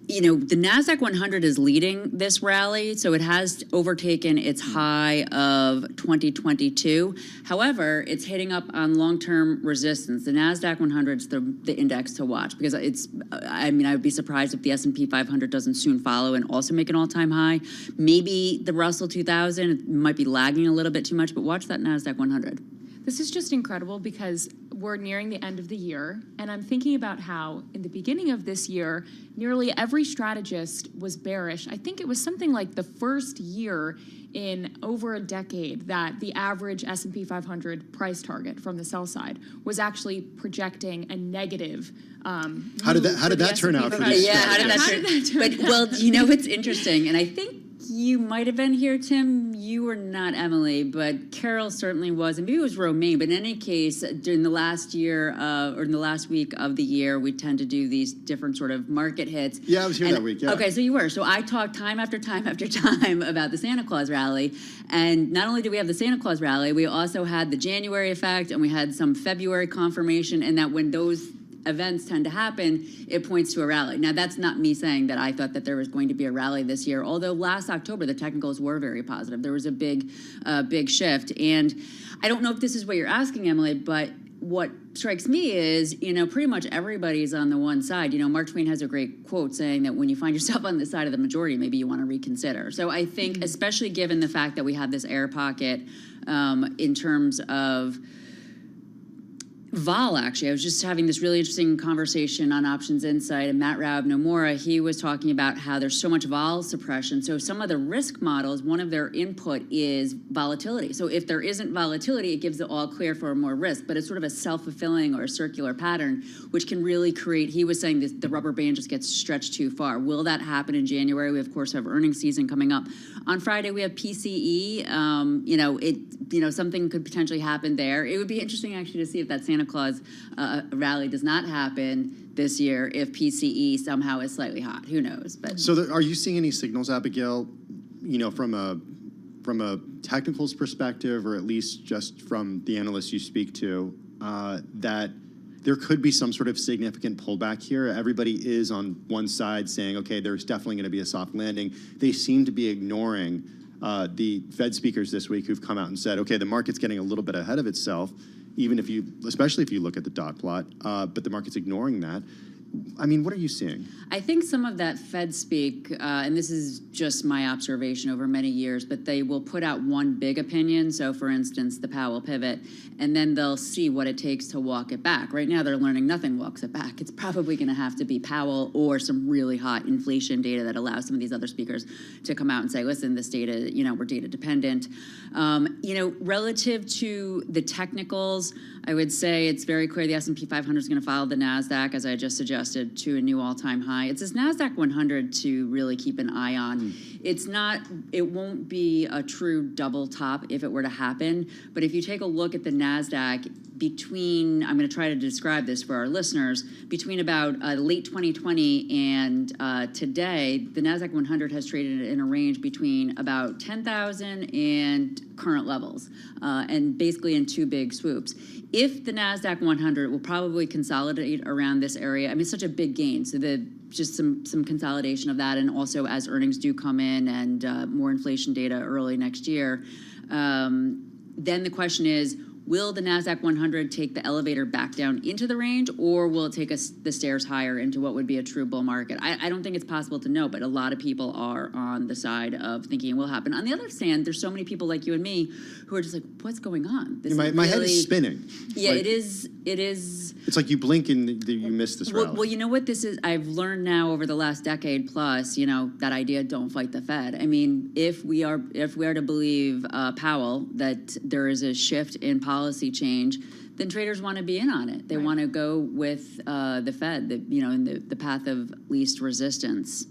you know, the NASDAQ 100 is leading this rally, so it has overtaken its high of 2022. However, it's hitting up on long-term resistance. The NASDAQ 100 is the index to watch, because I would be surprised if the S&P 500 doesn't soon follow and also make an all-time high. Maybe the Russell 2000 might be lagging a little bit too much, but watch that NASDAQ 100. This is just incredible because we're nearing the end of the year, and I'm thinking about how in the beginning of this year, nearly every strategist was bearish. I think it was something like the first year in over a decade that the average S&P 500 price target from the sell side was actually projecting a negative. How did that turn out for these? Yeah, how did that turn? But, well, you know, it's interesting, and I think you might have been here, Tim. You were not Emily, but Carol certainly was, and maybe it was Romaine. But in any case, during the last year or in the last week of the year, we tend to do these different sort of market hits. Yeah, I was here that week. Yeah. Okay, so you were. So I talked time after time after time about the Santa Claus rally, and not only did we have the Santa Claus rally, we also had the January effect, and we had some February confirmation, and that when those events tend to happen, it points to a rally. Now, that's not me saying that I thought that there was going to be a rally this year, although last October, the technicals were very positive. There was a big shift. And I don't know if this is what you're asking, Emily, but what strikes me is, pretty much everybody's on the one side. Mark Twain has a great quote saying that when you find yourself on the side of the majority, maybe you want to reconsider. So I think, especially given the fact that we have this air pocket in terms of vol, actually. I was just having this really interesting conversation on Options Insight, and Matt Raub Nomura, he was talking about how there's so much vol suppression. So some of the risk models, one of their input is volatility. So if there isn't volatility, it gives the all clear for more risk, but it's sort of a self-fulfilling or a circular pattern, which can really create, he was saying this, the rubber band just gets stretched too far. Will that happen in January? We, of course, have earnings season coming up. On Friday, we have PCE. Something could potentially happen there. It would be interesting, actually, to see if that Santa Claus rally does not happen this year, if PCE somehow is slightly hot. Who knows? But so, are you seeing any signals, Abigail? From a technicals perspective, or at least just from the analysts you speak to, that there could be some sort of significant pullback here. Everybody is on one side saying, okay, there's definitely going to be a soft landing. They seem to be ignoring the Fed speakers this week who've come out and said, okay, the market's getting a little bit ahead of itself, especially if you look at the dot plot, but the market's ignoring that. I mean, what are you seeing? I think some of that Fed speak, and this is just my observation over many years, but they will put out one big opinion. So, for instance, the Powell pivot, and then they'll see what it takes to walk it back. Right now, they're learning nothing walks it back. It's probably going to have to be Powell or some really hot inflation data that allows some of these other speakers to come out and say, listen, this data, we're data dependent. Relative to the technicals, I would say it's very clear the S&P 500 is going to follow the NASDAQ, as I just suggested, to a new all-time high. It's this NASDAQ 100 to really keep an eye on. It won't be a true double top if it were to happen, but if you take a look at the NASDAQ between, I'm going to try to describe this for our listeners, between about late 2020 and today, the NASDAQ 100 has traded in a range between about 10,000 and current levels, and basically in two big swoops. If the NASDAQ 100 will probably consolidate around this area, I mean, it's such a big gain, so just some consolidation of that, and also as earnings do come in and more inflation data early next year, then the question is, will the NASDAQ 100 take the elevator back down into the range, or will it take the stairs higher into what would be a true bull market? I don't think it's possible to know, but a lot of people are on the side of thinking it will happen. On the other hand, there's so many people like you and me who are just like, what's going on? My head is spinning. Yeah, like, it is. It's like you blink and you miss this rally. Well, you know what this is? I've learned now over the last decade plus, that idea, don't fight the Fed. I mean, if we are to believe Powell that there is a shift in policy change, then traders want to be in on it. They want to go with the Fed, in the path of least resistance.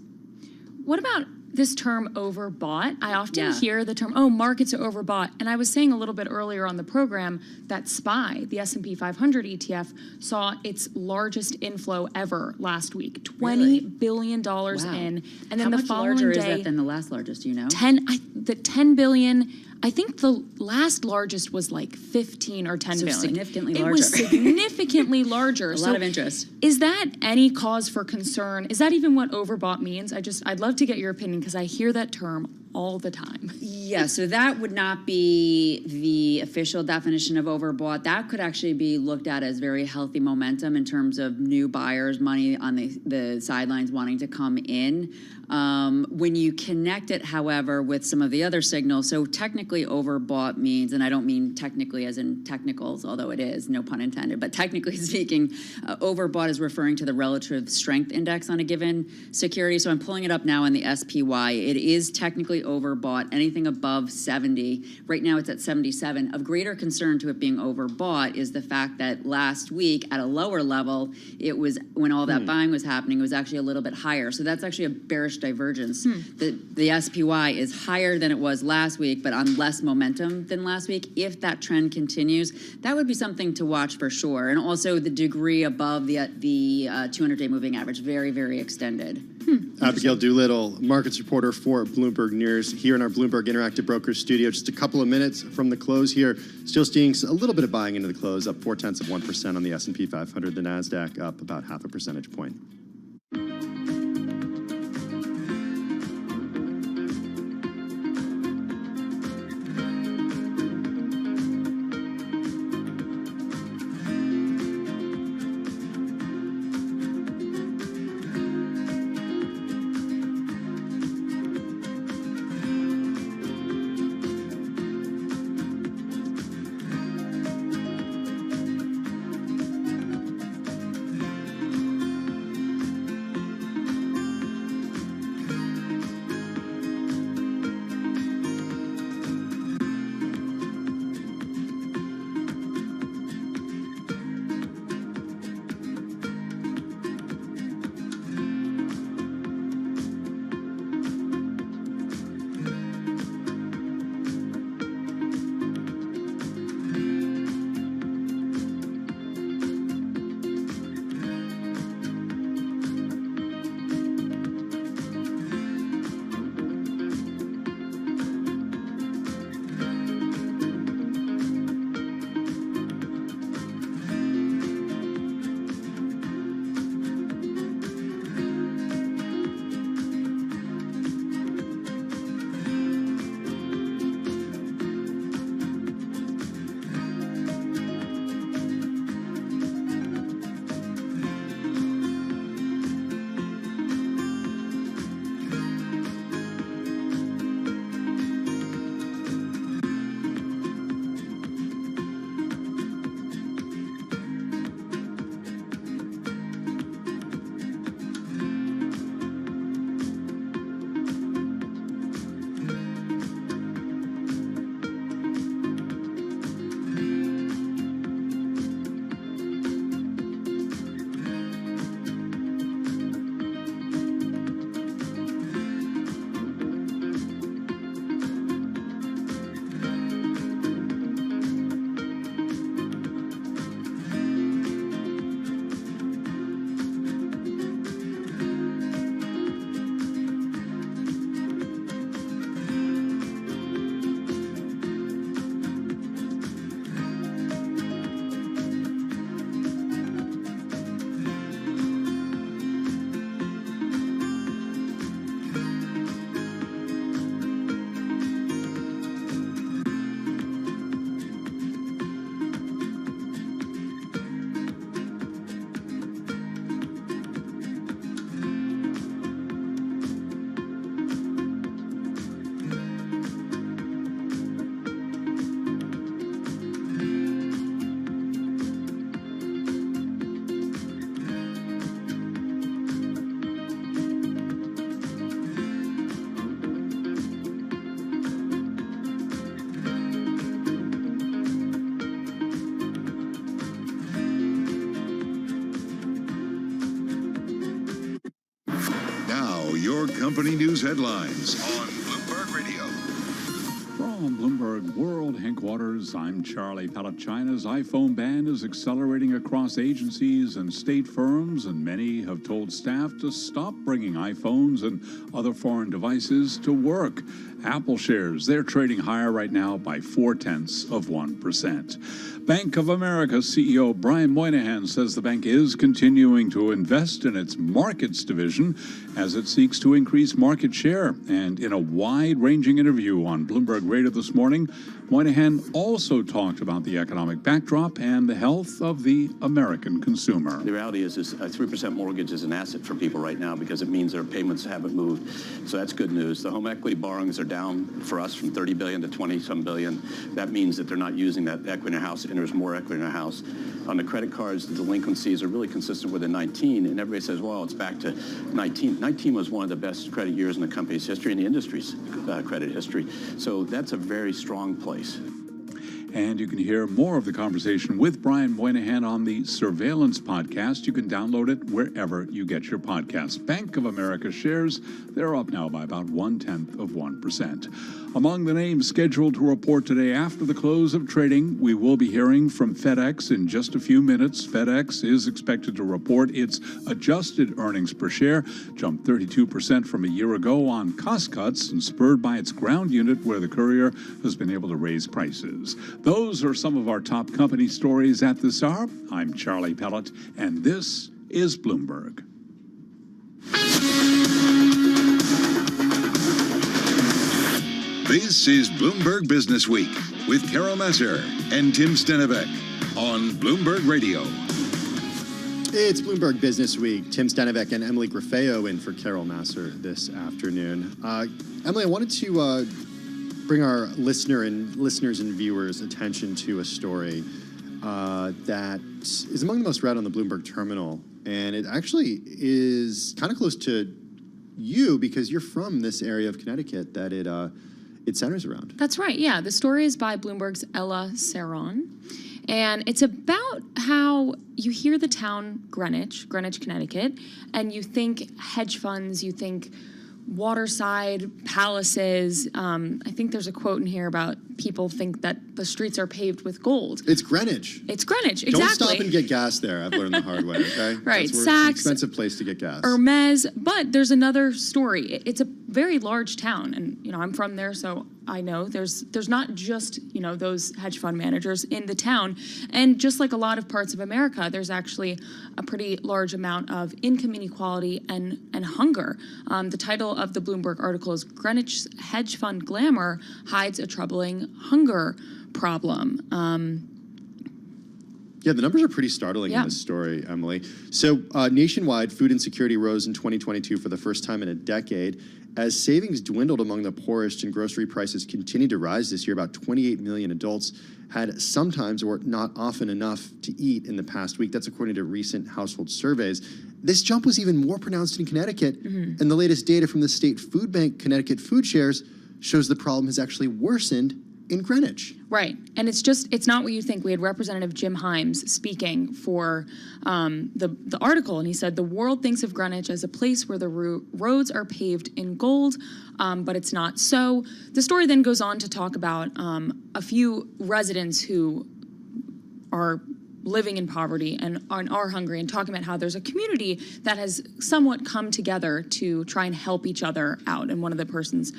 What about this term overbought? I often hear the term, markets are overbought. And I was saying a little bit earlier on the program that SPY, the S&P 500 ETF, saw its largest inflow ever last week, $20 billion in. And then How the much following larger day, is that than the last largest, you know? The 10 billion, I think the last largest was like 15 or 10 billion. Significantly larger. It was significantly larger. A lot of interest. Is that any cause for concern? Is that even what overbought means? I'd love to get your opinion because I hear that term all the time. Yeah, so that would not be the official definition of overbought. That could actually be looked at as very healthy momentum in terms of new buyers, money on the sidelines wanting to come in. When you connect it, however, with some of the other signals, so technically overbought means, and I don't mean technically as in technicals, although it is, no pun intended, but technically speaking, overbought is referring to the relative strength index on a given security. So I'm pulling it up now in the SPY. It is technically overbought, anything above 70. Right now it's at 77. Of greater concern to it being overbought is the fact that last week at a lower level, it was, when all that buying was happening, it was actually a little bit higher. So that's actually a bearish divergence. The SPY is higher than it was last week, but on less momentum than last week. If that trend continues, that would be something to watch for sure. And also the degree above the 200-day moving average, very, very extended. Abigail Doolittle, markets reporter for Bloomberg News, here in our Bloomberg Interactive Brokers studio. Just a couple of minutes from the close here. Still seeing a little bit of buying into the close, up 0.4% on the S&P 500. The NASDAQ up about 0.5 percentage point. Your company news headlines on Bloomberg Radio. From Bloomberg World Headquarters, I'm Charlie Pellet. China's iPhone ban is accelerating across agencies and state firms, and many have told staff to stop bringing iPhones and other foreign devices to work. Apple shares, they're trading higher right now by 0.4%. Bank of America CEO Brian Moynihan says the bank is continuing to invest in its markets division as it seeks to increase market share. And in a wide-ranging interview on Bloomberg Radio this morning, Moynihan also talked about the economic backdrop and the health of the American consumer. The reality is a 3% mortgage is an asset for people right now because it means their payments haven't moved. So that's good news. The home equity borrowings are down for us from 30 billion to 20-some billion. That means that they're not using that equity in their house, and there's more equity in their house. On the credit cards, the delinquencies are really consistent with the 19, and everybody says, well, it's back to 19. 19 was one of the best credit years in the company's history and the industry's credit history. So that's a very strong place. And you can hear more of the conversation with Brian Moynihan on the Surveillance podcast. You can download it wherever you get your podcasts. Bank of America shares, they're up now by about 0.1%. Among the names scheduled to report today after the close of trading, we will be hearing from FedEx in just a few minutes. FedEx is expected to report its adjusted earnings per share, jumped 32% from a year ago on cost cuts and spurred by its ground unit where the courier has been able to raise prices. Those are some of our top company stories at this hour. I'm Charlie Pellet, and this is Bloomberg. This is Bloomberg Business Week with Carol Messer and Tim Stenovec on Bloomberg Radio. It's Bloomberg Business Week. Tim Stenovec and Emily Grafeo in for Carol Messer this afternoon. Emily, I wanted to bring our listeners and viewers' attention to a story that is among the most read on the Bloomberg terminal, and it actually is kind of close to you because you're from this area of Connecticut that it centers around. That's right, yeah. The story is by Bloomberg's Ella Saron, and it's about how you hear the town Greenwich, Connecticut, and you think hedge funds, you think waterside palaces. I think there's a quote in here about people think that the streets are paved with gold. It's Greenwich. It's Greenwich, exactly. Don't stop and get gas there. I've learned the hard way, okay? Right, It's an Saks, expensive place to get gas. Hermes, but there's another story. It's a very large town, and I'm from there, so I know there's not just those hedge fund managers in the town, and just like a lot of parts of America, there's actually a pretty large amount of income inequality and hunger. The title of the Bloomberg article is "Greenwich's Hedge Fund Glamour Hides a Troubling Hunger Problem." Yeah, the numbers are pretty startling in this story, Emily. So nationwide, food insecurity rose in 2022 for the first time in a decade. As savings dwindled among the poorest and grocery prices continued to rise this year, about 28 million adults had sometimes or not often enough to eat in the past week. That's according to recent household surveys. This jump was even more pronounced in Connecticut, and the latest data from the state food bank, Connecticut Food Shares, shows the problem has actually worsened in Greenwich. Right, and it's not what you think. We had Representative Jim Himes speaking for the article, and he said, the world thinks of Greenwich as a place where the roads are paved in gold, but it's not so. The story then goes on to talk about a few residents who are living in poverty and are hungry, and talking about how there's a community that has somewhat come together to try and help each other out. And one of the persons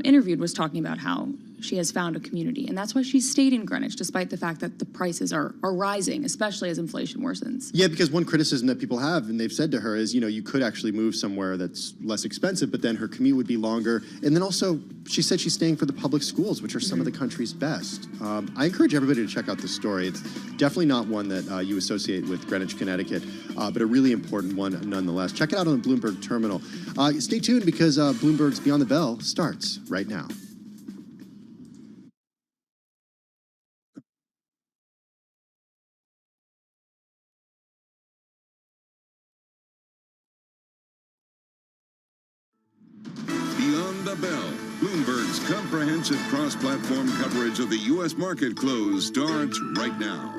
interviewed was talking about how she has found a community, and that's why she stayed in Greenwich, despite the fact that the prices are rising, especially as inflation worsens. Yeah, because one criticism that people have, and they've said to her, is, you could actually move somewhere that's less expensive, but then her commute would be longer. And then also, she said she's staying for the public schools, which are some of the country's best. I encourage everybody to check out this story. It's definitely not one that you associate with Greenwich, Connecticut, but a really important one nonetheless. Check it out on the Bloomberg terminal. Stay tuned because Bloomberg's Beyond the Bell starts right now. Beyond the Bell, Bloomberg's comprehensive cross-platform coverage of the U.S. market close starts right now.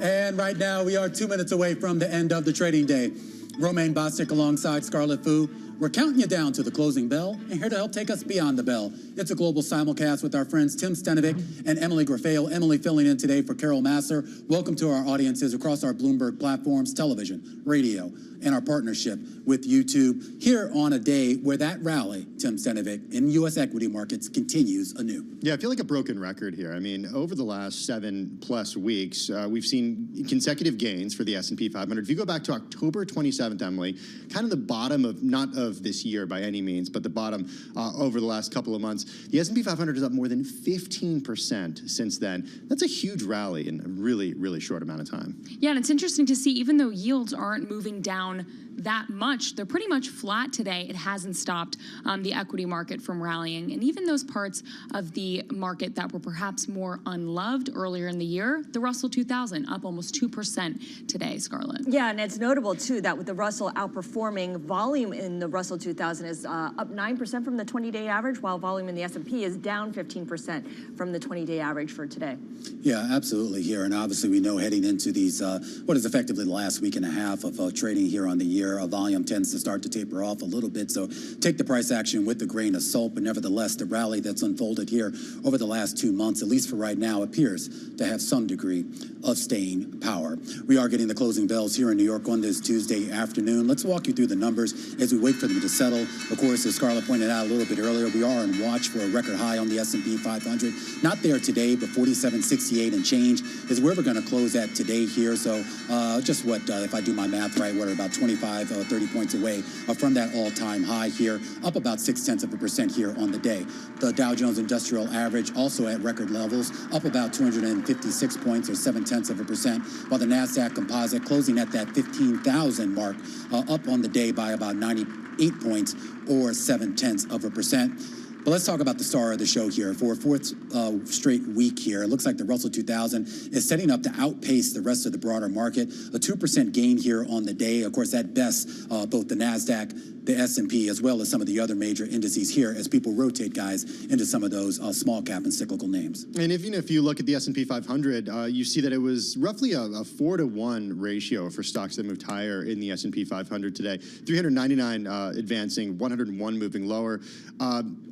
And right now, we are 2 minutes away from the end of the trading day. Romaine Bostic alongside Scarlett Fu. We're counting you down to the closing bell, and here to help take us beyond the bell. It's a global simulcast with our friends Tim Stenovec and Emily Grafeo. Emily filling in today for Carol Messer. Welcome to our audiences across our Bloomberg platforms, television, radio, and our partnership with YouTube here on a day where that rally, Tim Stenovec, in U.S. equity markets continues anew. Yeah, I feel like a broken record here. I mean, over the last 7+ weeks, we've seen consecutive gains for the S&P 500. If you go back to October 27th, Emily, kind of the bottom of, not of this year by any means, but the bottom over the last couple of months, the S&P 500 is up more than 15% since then. That's a huge rally in a really, really short amount of time. Yeah, and it's interesting to see, even though yields aren't moving down that much, they're pretty much flat today. It hasn't stopped the equity market from rallying. And even those parts of the market that were perhaps more unloved earlier in the year, the Russell 2000 up almost 2% today, Scarlett. Yeah, and it's notable, too, that with the Russell outperforming, volume in the Russell 2000 is up 9% from the 20-day average, while volume in the S&P is down 15% from the 20-day average for today. Yeah, absolutely here. And obviously we know heading into these, what is effectively the last week and a half of trading here on the year, volume tends to start to taper off a little bit. So take the price action with a grain of salt. But nevertheless, the rally that's unfolded here over the last 2 months, at least for right now, appears to have some degree of staying power. We are getting the closing bells here in New York on this Tuesday afternoon. Let's walk you through the numbers as we wait for them to settle. Of course, as Scarlett pointed out a little bit earlier, we are on watch for a record high on the S&P 500. Not there today, but 4768 and change is where we're going to close at today here. So just what, if I do my math right, we're about 25, 30 points away from that all-time high here, up about 0.6% here on the day. The Dow Jones Industrial Average also at record levels, up about 256 points or 0.7%, while the NASDAQ Composite closing at that 15,000 mark, up on the day by about 98 points or 0.7%. But let's talk about the star of the show here. For a fourth straight week here, it looks like the Russell 2000 is setting up to outpace the rest of the broader market. A 2% gain here on the day. Of course, that best both the NASDAQ, the S&P, as well as some of the other major indices here as people rotate, guys, into some of those small cap and cyclical names. And even if you look at the S&P 500, you see that it was roughly a 4-to-1 ratio for stocks that moved higher in the S&P 500 today. 399 advancing, 101 moving lower.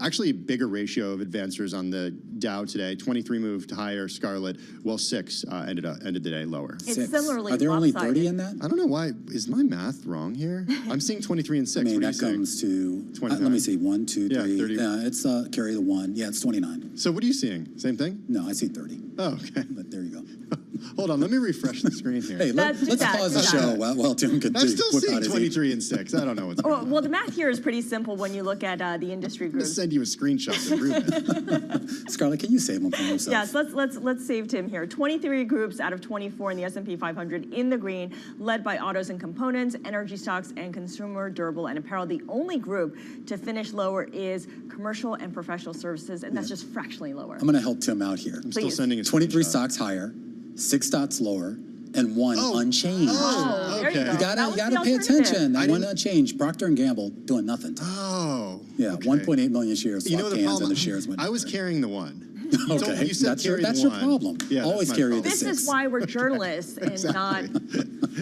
Actually, a bigger ratio of advancers on the Dow today. 23 moved higher, Scarlett, while 6 ended the day lower. It's similarly Are there only lopsided. 30 in that? I don't know why. Is my math wrong here? I'm seeing 23 and 6. I mean, that comes to, let me see, 1, 2, 3. Yeah, 30. It's carry the 1. Yeah, it's 29. So what are you seeing? Same thing? No, I see 30. Oh, okay. But there you go. Hold on, let me refresh the screen here. Hey, let's pause the show while Tim can I'm still seeing 23 and 6. I don't know what's going on. Well, the math here is pretty simple when you look at the industry I'm going to groups. send you a screenshot to prove it. Scarlett, can you save one for yourself? Yes, let's save Tim here. 23 groups out of 24 in the S&P 500 in the green, led by autos and components, energy stocks, and consumer durable and apparel. The only group to finish lower is commercial and professional services, and that's just fractionally lower. I'm going to help Tim out here. I'm still sending a 23 stocks higher, 6 dots lower, and 1 unchanged. Oh, there you go. You gotta pay attention. That one unchanged. Procter & Gamble doing nothing. Oh. Yeah, okay. 1.8 million shares. You know the problem? And the shares went I was carrying the 1. Okay, you said that's your problem. Yeah, always carry the 6. This is why we're journalists and not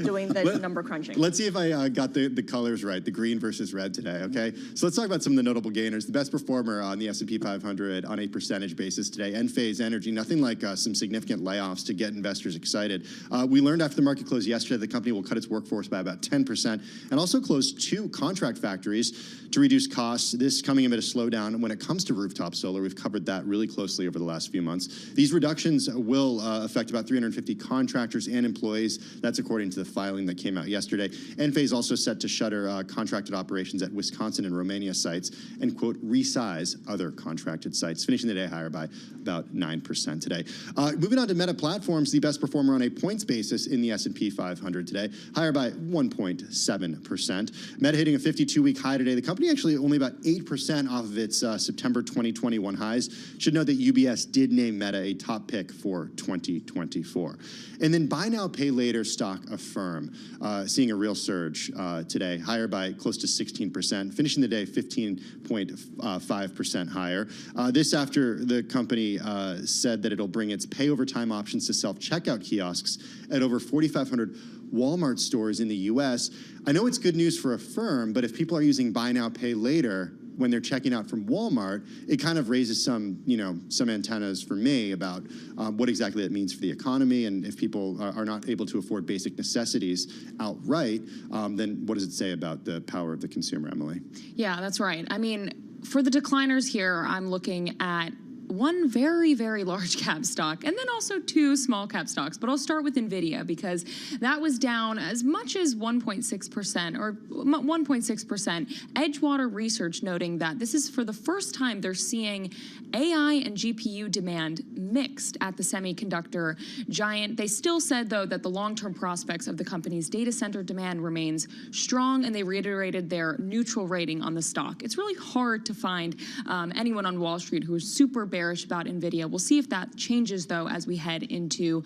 doing the number crunching. Let's see if I got the colors right, the green versus red today, okay? So let's talk about some of the notable gainers. The best performer on the S&P 500 on a percentage basis today, Enphase Energy, nothing like some significant layoffs to get investors excited. We learned after the market closed yesterday the company will cut its workforce by about 10% and also close 2 contract factories to reduce costs. This coming amid a slowdown when it comes to rooftop solar. We've covered that really closely over the last few months. These reductions will affect about 350 contractors and employees. That's according to the filing that came out yesterday. Enphase also set to shutter contracted operations at Wisconsin and Romania sites and, quote, resize other contracted sites, finishing the day higher by about 9% today. Moving on to Meta Platforms, the best performer on a points basis in the S&P 500 today, higher by 1.7%. Meta hitting a 52-week high today. The company actually only about 8% off of its September 2021 highs. Should note that UBS did name Meta a top pick for 2024. And then buy now, pay later stock Affirm, seeing a real surge today, higher by close to 16%, finishing the day 15.5% higher. This after the company said that it'll bring its pay over time options to self-checkout kiosks at over 4,500 Walmart stores in the U.S. I know it's good news for Affirm, but if people are using buy now, pay later when they're checking out from Walmart, it kind of raises some antennas for me about what exactly that means for the economy, and if people are not able to afford basic necessities outright, then what does it say about the power of the consumer, Emily? Yeah, that's right. I mean, for the decliners here, I'm looking at one very, very large cap stock, and then also 2 small cap stocks. But I'll start with NVIDIA because that was down as much as 1.6% or 1.6%. Edgewater Research noting that this is for the first time they're seeing AI and GPU demand mixed at the semiconductor giant. They still said, though, that the long-term prospects of the company's data center demand remains strong, and they reiterated their neutral rating on the stock. It's really hard to find anyone on Wall Street who is super bearish bearish about NVIDIA. We'll see if that changes, though, as we head into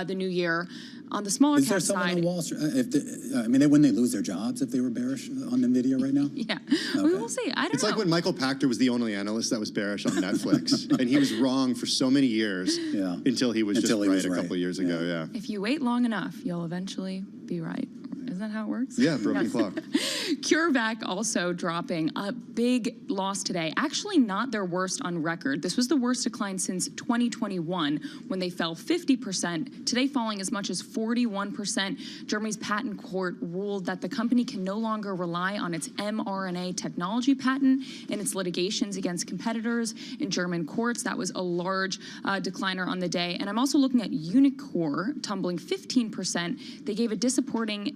the new year. On the smaller Is there cap someone side, on Wall Street? Wouldn't they lose their jobs if they were bearish on NVIDIA right now? Yeah, Okay. we will see. I don't It's know. like when Michael Pachter was the only analyst that was bearish on Netflix, and he was wrong for so many years until he was just right a couple of years ago. Yeah. If you wait long enough, you'll eventually be right. Isn't that how it works? Yeah, broken clock. CureVac also dropping a big loss today. Actually, not their worst on record. This was the worst decline since 2021 when they fell 50%. Today, falling as much as 41%. Germany's patent court ruled that the company can no longer rely on its mRNA technology patent in its litigations against competitors in German courts. That was a large decliner on the day. And I'm also looking at Unicor tumbling 15%. They gave a disappointing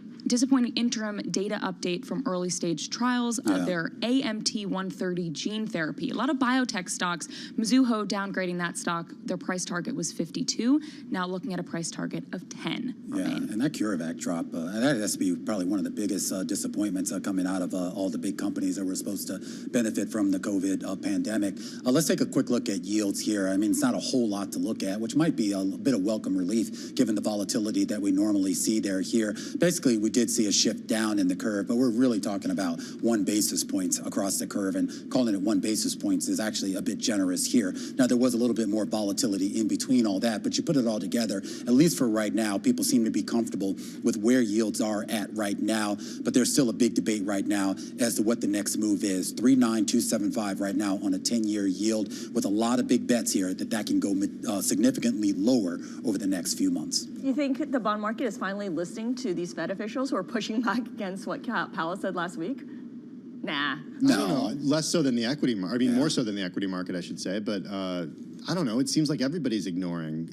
interim data update from early stage trials of their AMT-130 gene therapy. A lot of biotech stocks. Mizuho downgrading that stock. Their price target was 52. Now looking at a price target of 10. Yeah, and that CureVac drop, that has to be probably one of the biggest disappointments coming out of all the big companies that were supposed to benefit from the COVID pandemic. Let's take a quick look at yields here. I mean, it's not a whole lot to look at, which might be a bit of welcome relief given the volatility that we normally see there here. Basically, we did see a shift down in the curve, but we're really talking about 1 basis points across the curve, and calling it 1 basis points is actually a bit generous here. Now, there was a little bit more volatility in between all that, but you put it all together, at least for right now, people seem to be comfortable with where yields are at right now, but there's still a big debate right now as to what the next move is. 3.9275 right now on a 10-year yield, with a lot of big bets here that can go significantly lower over the next few months. You think the bond market is finally listening to these Fed officials who are pushing back against what Powell said last week? Nah. No, less so than the equity market. I mean, more so than the equity market, I should say. But I don't know. It seems like everybody's ignoring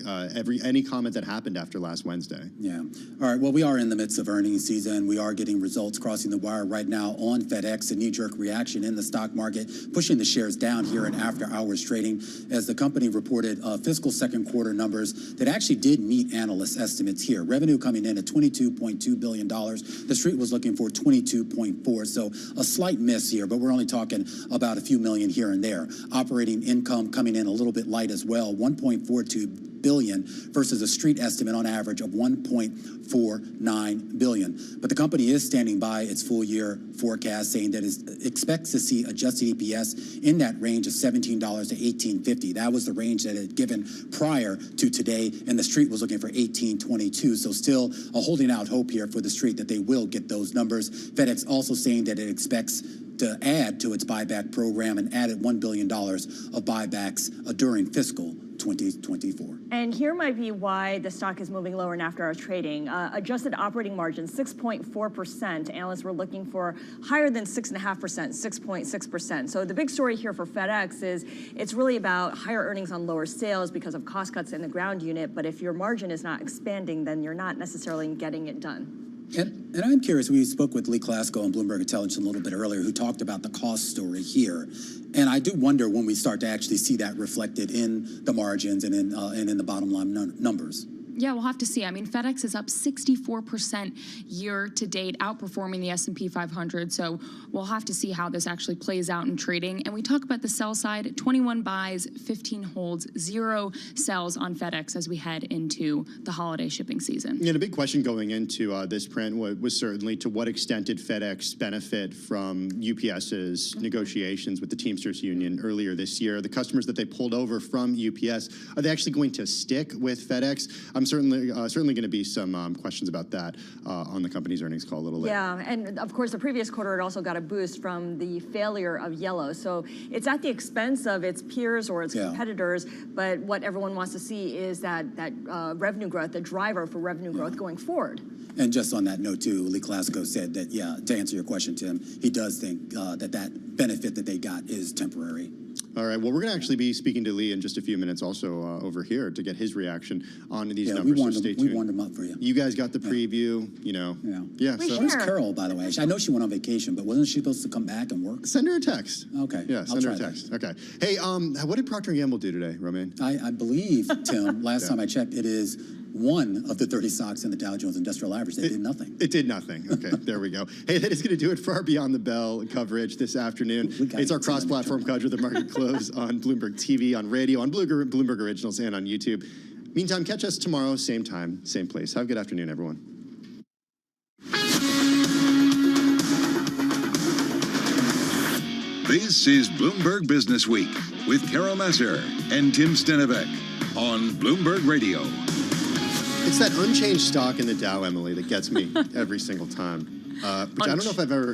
any comment that happened after last Wednesday. Yeah. All right. Well, we are in the midst of earnings season. We are getting results crossing the wire right now on FedEx. A knee-jerk reaction in the stock market, pushing the shares down here in after-hours trading as the company reported fiscal second quarter numbers that actually did meet analyst estimates here. Revenue coming in at $22.2 billion. The street was looking for 22.4, so a slight miss here, but we're only talking about a few million here and there. Operating income coming in a little bit light as well, 1.42 billion versus a street estimate on average of 1.49 billion. But the company is standing by its full year forecast, saying that it expects to see adjusted EPS in that range of $17 to $18.50. That was the range that it had given prior to today, and the street was looking for $18.22. So still holding out hope here for the street that they will get those numbers. FedEx also saying that it expects to add to its buyback program and added $1 billion of buybacks during fiscal 2024. And here might be why the stock is moving lower in after-hours trading. Adjusted operating margin, 6.4%. Analysts were looking for higher than 6.5%, 6.6%. So the big story here for FedEx is it's really about higher earnings on lower sales because of cost cuts in the ground unit. But if your margin is not expanding, then you're not necessarily getting it done. And I'm curious, we spoke with Lee Klasko on Bloomberg Intelligence a little bit earlier, who talked about the cost story here. And I do wonder when we start to actually see that reflected in the margins and in the bottom line numbers. Yeah, we'll have to see. I mean, FedEx is up 64% year to date, outperforming the S&P 500. So we'll have to see how this actually plays out in trading. And we talk about the sell side, 21 buys, 15 holds, 0 sells on FedEx as we head into the holiday shipping season. Yeah, the big question going into this print was certainly to what extent did FedEx benefit from UPS's negotiations with the Teamsters Union earlier this year? The customers that they pulled over from UPS, are they actually going to stick with FedEx? I'm certainly going to be some questions about that on the company's earnings call a little later. Yeah, and of course, the previous quarter, it also got a boost from the failure of Yellow. So it's at the expense of its peers or its competitors, but what everyone wants to see is that revenue growth, the driver for revenue growth going forward. And just on that note, too, Lee Klasko said that, to answer your question, Tim, he does think that benefit that they got is temporary. All right. Well, we're going to actually be speaking to Lee in just a few minutes also over here to get his reaction on these numbers. So stay tuned. We warmed him up for you. You guys got the preview, you know. Yeah. So where's Carol, by the way? I know she went on vacation, but wasn't she supposed to come back and work? Send her a text. Okay. Yeah, send her a text. Okay. Hey, what did Procter & Gamble do today, Romaine? I believe, Tim, last time I checked, it is one of the 30 stocks in the Dow Jones Industrial Average that did nothing. It did nothing. Okay, there we go. Hey, that is going to do it for our Beyond the Bell coverage this afternoon. It's our cross-platform coverage of the market close on Bloomberg TV, on radio, on Bloomberg Originals, and on YouTube. Meantime, catch us tomorrow, same time, same place. Have a good afternoon, everyone. This is Bloomberg Business Week with Carol Massar and Tim Stenivek on Bloomberg Radio. It's that unchanged stock in the Dow, Emily, that gets me every single time. Which I don't know if I've ever,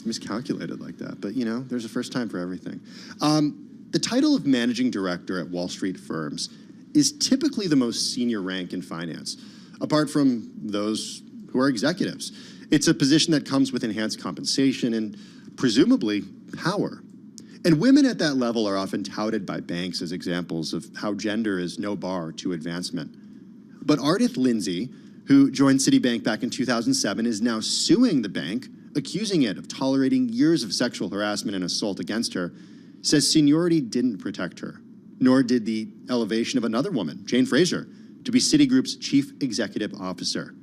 miscalculated like that. But, there's a first time for everything. The title of managing director at Wall Street firms is typically the most senior rank in finance, apart from those who are executives. It's a position that comes with enhanced compensation and presumably power. And women at that level are often touted by banks as examples of how gender is no bar to advancement. But Ardith Lindsay, who joined Citibank back in 2007, is now suing the bank, accusing it of tolerating years of sexual harassment and assault against her, says seniority didn't protect her, nor did the elevation of another woman, Jane Fraser, to be Citigroup's chief executive officer.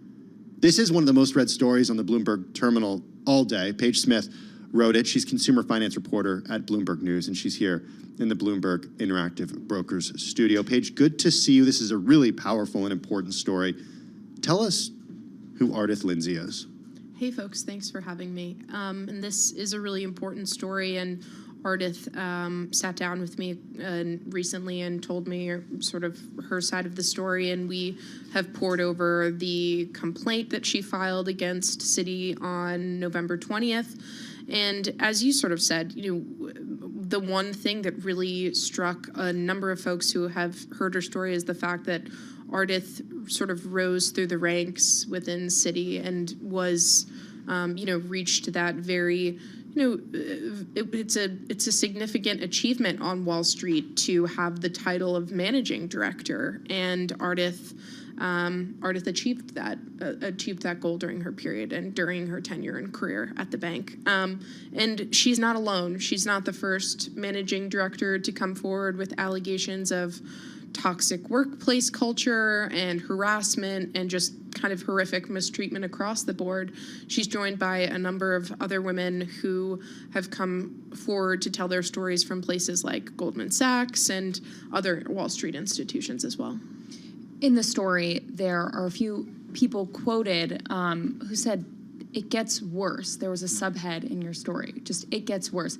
This is one of the most read stories on the Bloomberg terminal all day. Paige Smith wrote it. She's consumer finance reporter at Bloomberg News, and she's here in the Bloomberg Interactive Brokers studio. Paige, good to see you. This is a really powerful and important story. Tell us who Ardith Lindsay is. Hey, folks. Thanks for having me. And this is a really important story, and Ardith sat down with me recently and told me sort of her side of the story, and we have poured over the complaint that she filed against Citi on November 20th. And as you sort of said, the one thing that really struck a number of folks who have heard her story is the fact that Ardith sort of rose through the ranks within Citi and was, reached that very, it's a significant achievement on Wall Street to have the title of managing director, and Ardith achieved that goal during her period and during her tenure and career at the bank. And she's not alone. She's not the first managing director to come forward with allegations of toxic workplace culture and harassment and just kind of horrific mistreatment across the board. She's joined by a number of other women who have come forward to tell their stories from places like Goldman Sachs and other Wall Street institutions as well. In the story, there are a few people quoted who said, "It gets worse." There was a subhead in your story, just "it gets worse."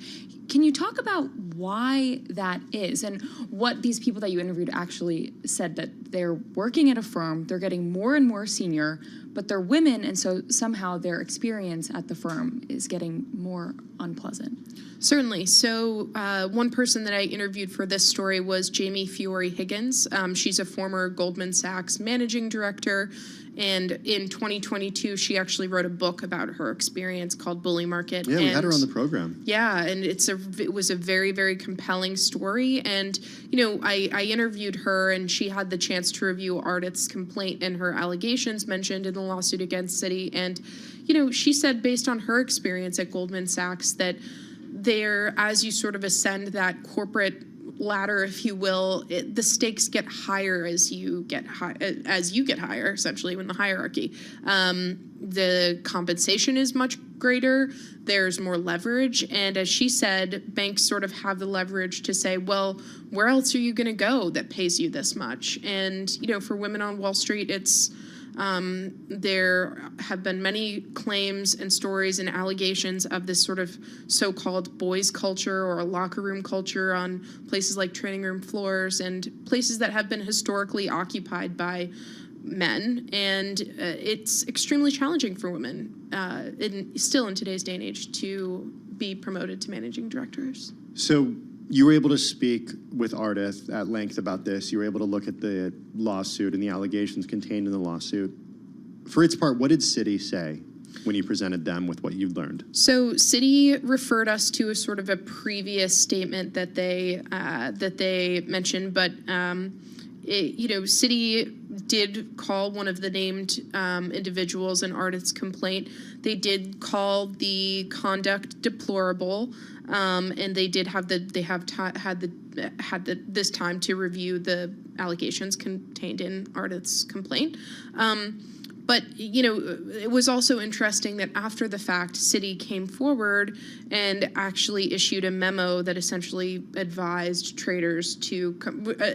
Can you talk about why that is and what these people that you interviewed actually said, that they're working at a firm, they're getting more and more senior, but they're women, and so somehow their experience at the firm is getting more unpleasant? Certainly. So one person that I interviewed for this story was Jamie Fiore Higgins. She's a former Goldman Sachs managing director. And in 2022, she actually wrote a book about her experience called Bully Market. Yeah, we had her on the program. Yeah, and it was a very, very compelling story. And, I interviewed her, and she had the chance to review Ardith's complaint and her allegations mentioned in the lawsuit against Citi. And, she said, based on her experience at Goldman Sachs, that as you sort of ascend that corporate ladder, if you will, the stakes get higher as you get higher, essentially, in the hierarchy. The compensation is much greater. There's more leverage. And as she said, banks sort of have the leverage to say, well, where else are you going to go that pays you this much? And, for women on Wall Street, it's there have been many claims and stories and allegations of this sort of so-called boys culture or a locker room culture on places like training room floors and places that have been historically occupied by men. And it's extremely challenging for women still in today's day and age to be promoted to managing directors. So you were able to speak with Ardith at length about this. You were able to look at the lawsuit and the allegations contained in the lawsuit. For its part, what did Citi say when you presented them with what you learned? So Citi referred us to a sort of a previous statement that they mentioned, but Citi did call one of the named individuals in Ardith's complaint. They did call the conduct deplorable. and they did have this time to review the allegations contained in Ardith's complaint. But, it was also interesting that after the fact, Citi came forward and actually issued a memo that essentially advised traders to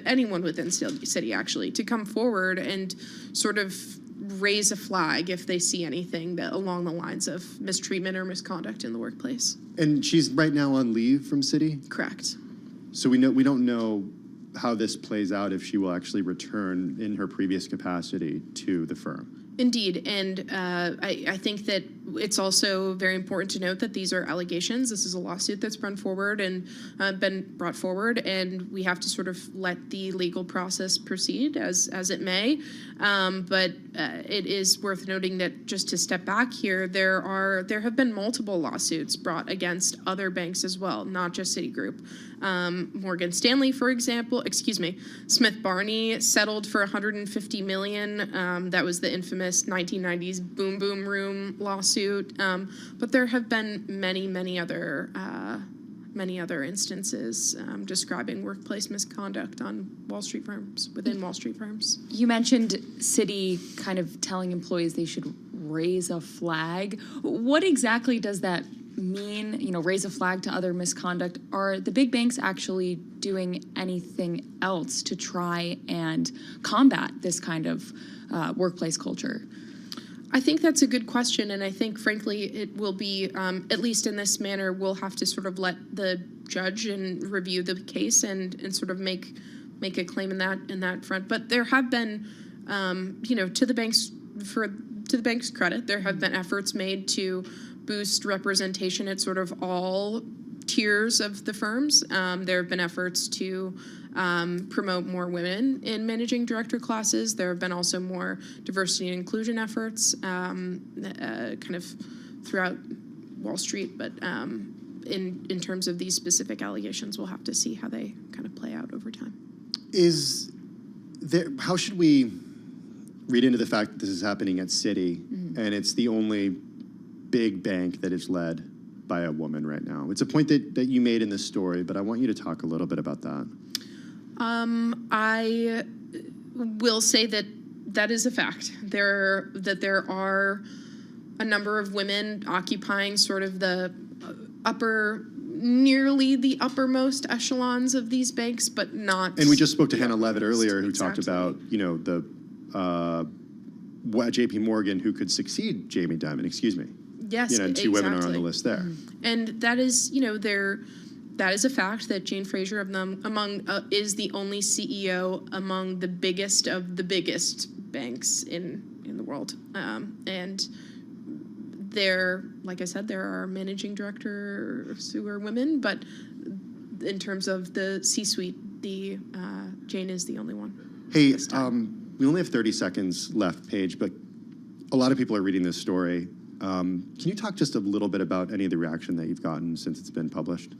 anyone within Citi actually, to come forward and sort of raise a flag if they see anything that along the lines of mistreatment or misconduct in the workplace. And she's right now on leave from Citi? Correct. So we don't know how this plays out, if she will actually return in her previous capacity to the firm. Indeed, and I think that it's also very important to note that these are allegations. This is a lawsuit that's been brought forward, and we have to sort of let the legal process proceed as it may. But it is worth noting that, just to step back here, there have been multiple lawsuits brought against other banks as well, not just Citigroup. Morgan Stanley, for example, Smith Barney settled for $150 million. That was the infamous 1990s Boom Boom Room lawsuit. But there have been many other instances describing workplace misconduct on Wall Street firms, within Wall Street firms. You mentioned Citi kind of telling employees they should raise a flag. What exactly does that mean, raise a flag to other misconduct? Are the big banks actually doing anything else to try and combat this kind of workplace culture? I think that's a good question, and I think, frankly, it will be, at least in this manner, we'll have to sort of let the judge and review the case and sort of make a claim in that front. But there have been, to the bank's credit, there have been efforts made to boost representation at sort of all tiers of the firms. There have been efforts to promote more women in managing director classes. There have been also more diversity and inclusion efforts kind of throughout Wall Street. But in terms of these specific allegations, we'll have to see how they kind of play out over time. How should we read into the fact that this is happening at Citi, and it's the only big bank that is led by a woman right now? It's a point that you made in this story, but I want you to talk a little bit about that. I will say that is a fact. There are a number of women occupying sort of the nearly the uppermost echelons of these banks, but not. And we just spoke to Hannah Levitt earlier, who talked about, J.P. Morgan, who could succeed Jamie Dimon. Yes, two women are on the list there. And that is, that is a fact that Jane Fraser is the only CEO among the biggest of the biggest banks in the world. And like I said, there are managing directors who are women, but in terms of the C-suite, Jane is the only one. Hey, we only have 30 seconds left, Paige, but a lot of people are reading this story. Can you talk just a little bit about any of the reaction that you've gotten since it's been published?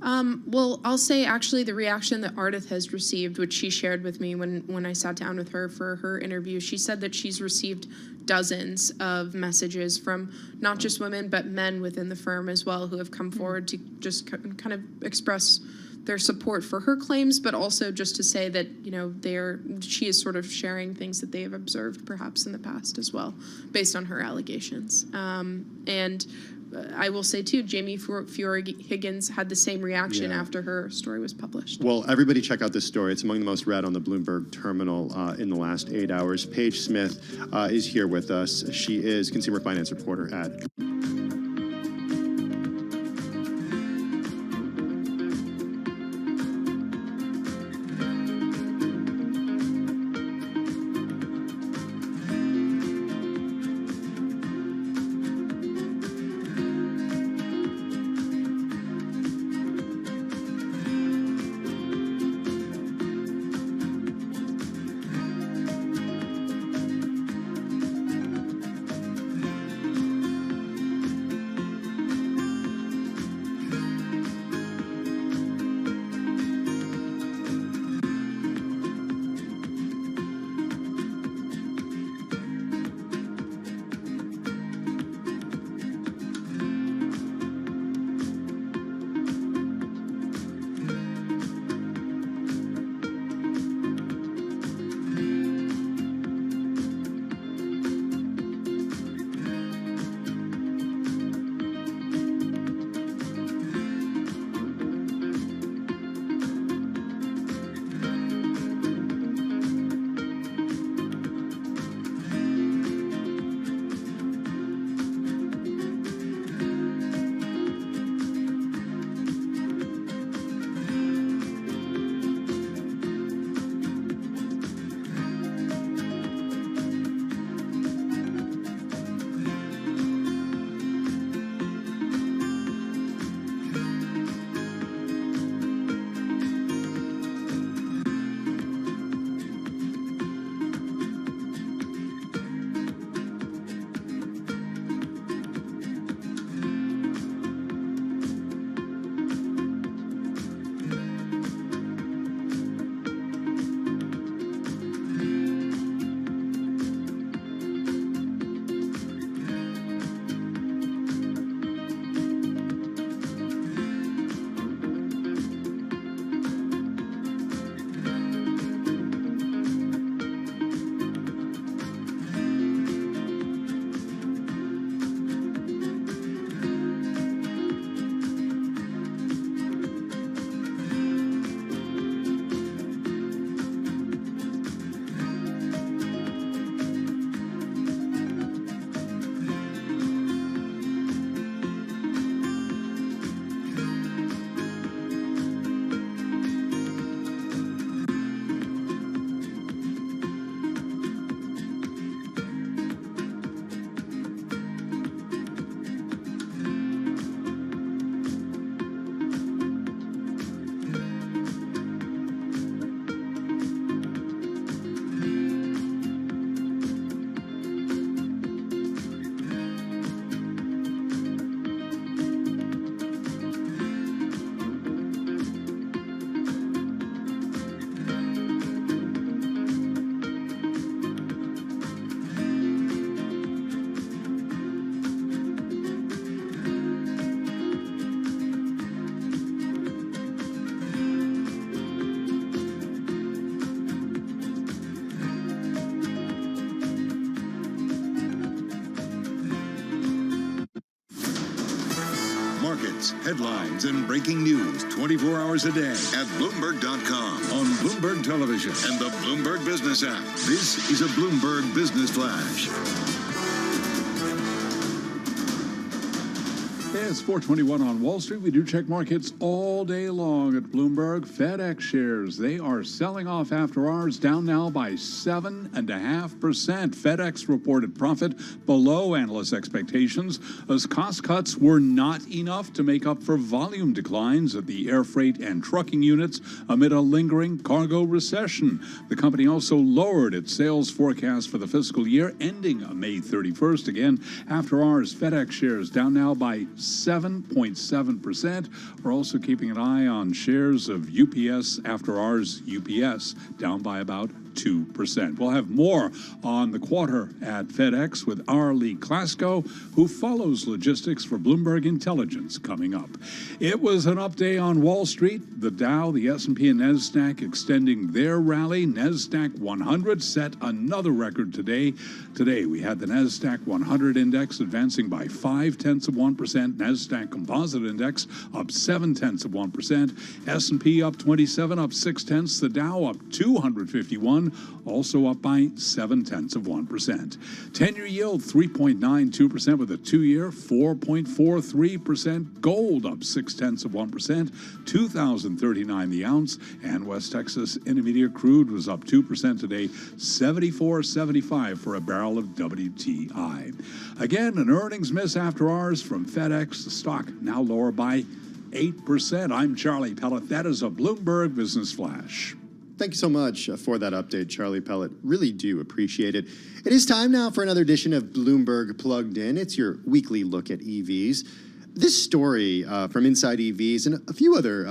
Well, I'll say actually the reaction that Ardith has received, which she shared with me when I sat down with her for her interview, she said that she's received dozens of messages from not just women, but men within the firm as well, who have come forward to just kind of express their support for her claims, but also just to say that, she is sort of sharing things that they have observed perhaps in the past as well, based on her allegations. And I will say, too, Jamie Fiore-Higgins had the same reaction after her story was published. Well, everybody check out this story. It's among the most read on the Bloomberg terminal in the last 8 hours. Paige Smith is here with us. She is consumer finance reporter at markets, headlines, and breaking news 24 hours a day at Bloomberg.com, on Bloomberg Television, and the Bloomberg Business app. This is a Bloomberg Business Flash. It's 4:21 on Wall Street. We do check markets all day long at Bloomberg. FedEx shares, they are selling off after hours, down now by 7.5%. FedEx reported profit below analyst expectations as cost cuts were not enough to make up for volume declines at the air freight and trucking units amid a lingering cargo recession. The company also lowered its sales forecast for the fiscal year ending May 31st. Again, after hours, FedEx shares down now by 7.7%. We're also keeping an eye on shares of UPS after hours. UPS down by about 2%. We'll have more on the quarter at FedEx with our Lee Klasko, who follows logistics for Bloomberg Intelligence, coming up. It was an up day on Wall Street. The Dow, the S&P, and NASDAQ extending their rally. NASDAQ 100 set another record today. Today, we had the NASDAQ 100 index advancing by 0.5%. NASDAQ Composite Index up 0.7%. S&P up 27, up 0.6. The Dow up 251. Also up by 0.7%. 10-year yield 3.92% with a 2-year 4.43%. Gold up 0.6%, $2,039 the ounce, and West Texas Intermediate crude was up 2% today, $74.75 for a barrel of WTI. Again, an earnings miss after hours from FedEx. The stock now lower by 8%. I'm Charlie Pellet. That is a Bloomberg Business Flash. Thank you so much for that update, Charlie Pellet. Really do appreciate it. It is time now for another edition of Bloomberg Plugged In. It's your weekly look at EVs. This story from Inside EVs and a few other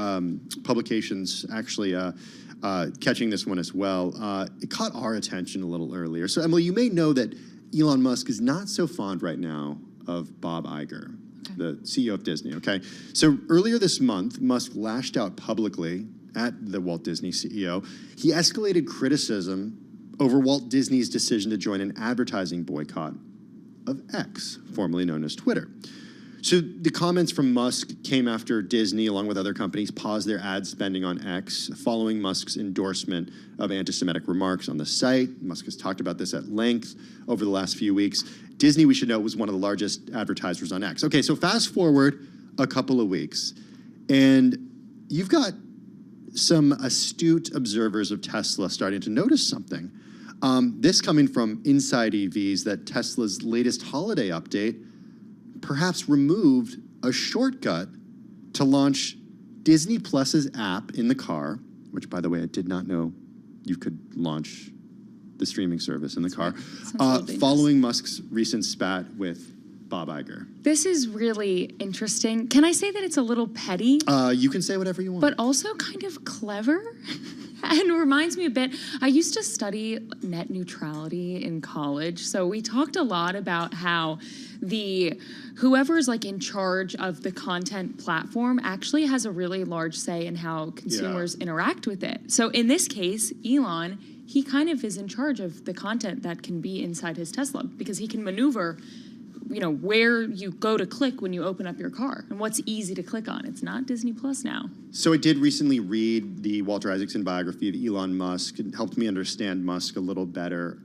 publications actually catching this one as well, it caught our attention a little earlier. So, Emily, you may know that Elon Musk is not so fond right now of Bob Iger, the CEO of Disney, okay? So earlier this month, Musk lashed out publicly at the Walt Disney CEO. He escalated criticism over Walt Disney's decision to join an advertising boycott of X, formerly known as Twitter. So the comments from Musk came after Disney, along with other companies, paused their ad spending on X following Musk's endorsement of anti-Semitic remarks on the site. Musk has talked about this at length over the last few weeks. Disney, we should know, was one of the largest advertisers on X. Okay, so fast forward a couple of weeks, and you've got some astute observers of Tesla starting to notice something. This coming from Inside EVs, that Tesla's latest holiday update perhaps removed a shortcut to launch Disney Plus's app in the car, which, by the way, I did not know you could launch the streaming service in the car, following Musk's recent spat with Bob Iger. This is really interesting. Can I say that it's a little petty? You can say whatever you want. But also kind of clever. And reminds me a bit, I used to study net neutrality in college. So we talked a lot about how whoever's like in charge of the content platform actually has a really large say in how consumers interact with it. So in this case, Elon, he kind of is in charge of the content that can be inside his Tesla because he can maneuver where you go to click when you open up your car and what's easy to click on. It's not Disney Plus now. So I did recently read the Walter Isaacson biography of Elon Musk. It helped me understand Musk a little better.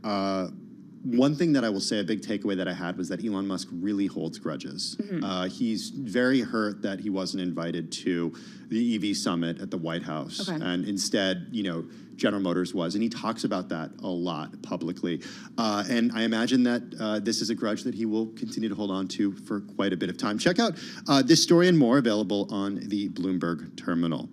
One thing that I will say, a big takeaway that I had, was that Elon Musk really holds grudges. Mm-hmm. He's very hurt that he wasn't invited to the EV summit at the White House. Okay. And instead, General Motors was. And he talks about that a lot publicly. And I imagine that this is a grudge that he will continue to hold on to for quite a bit of time. Check out this story and more available on the Bloomberg terminal.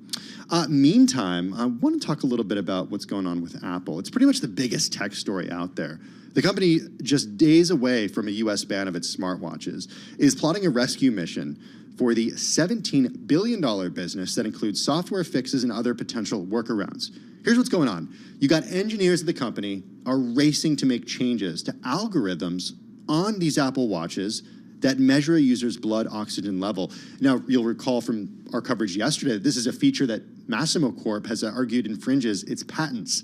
Meantime, I want to talk a little bit about what's going on with Apple. It's pretty much the biggest tech story out there. The company, just days away from a U.S. ban of its smartwatches, is plotting a rescue mission for the $17 billion business that includes software fixes and other potential workarounds. Here's what's going on. You got engineers at the company are racing to make changes to algorithms on these Apple Watches that measure a user's blood oxygen level. Now, you'll recall from our coverage yesterday that this is a feature that Massimo Corp has argued infringes its patents.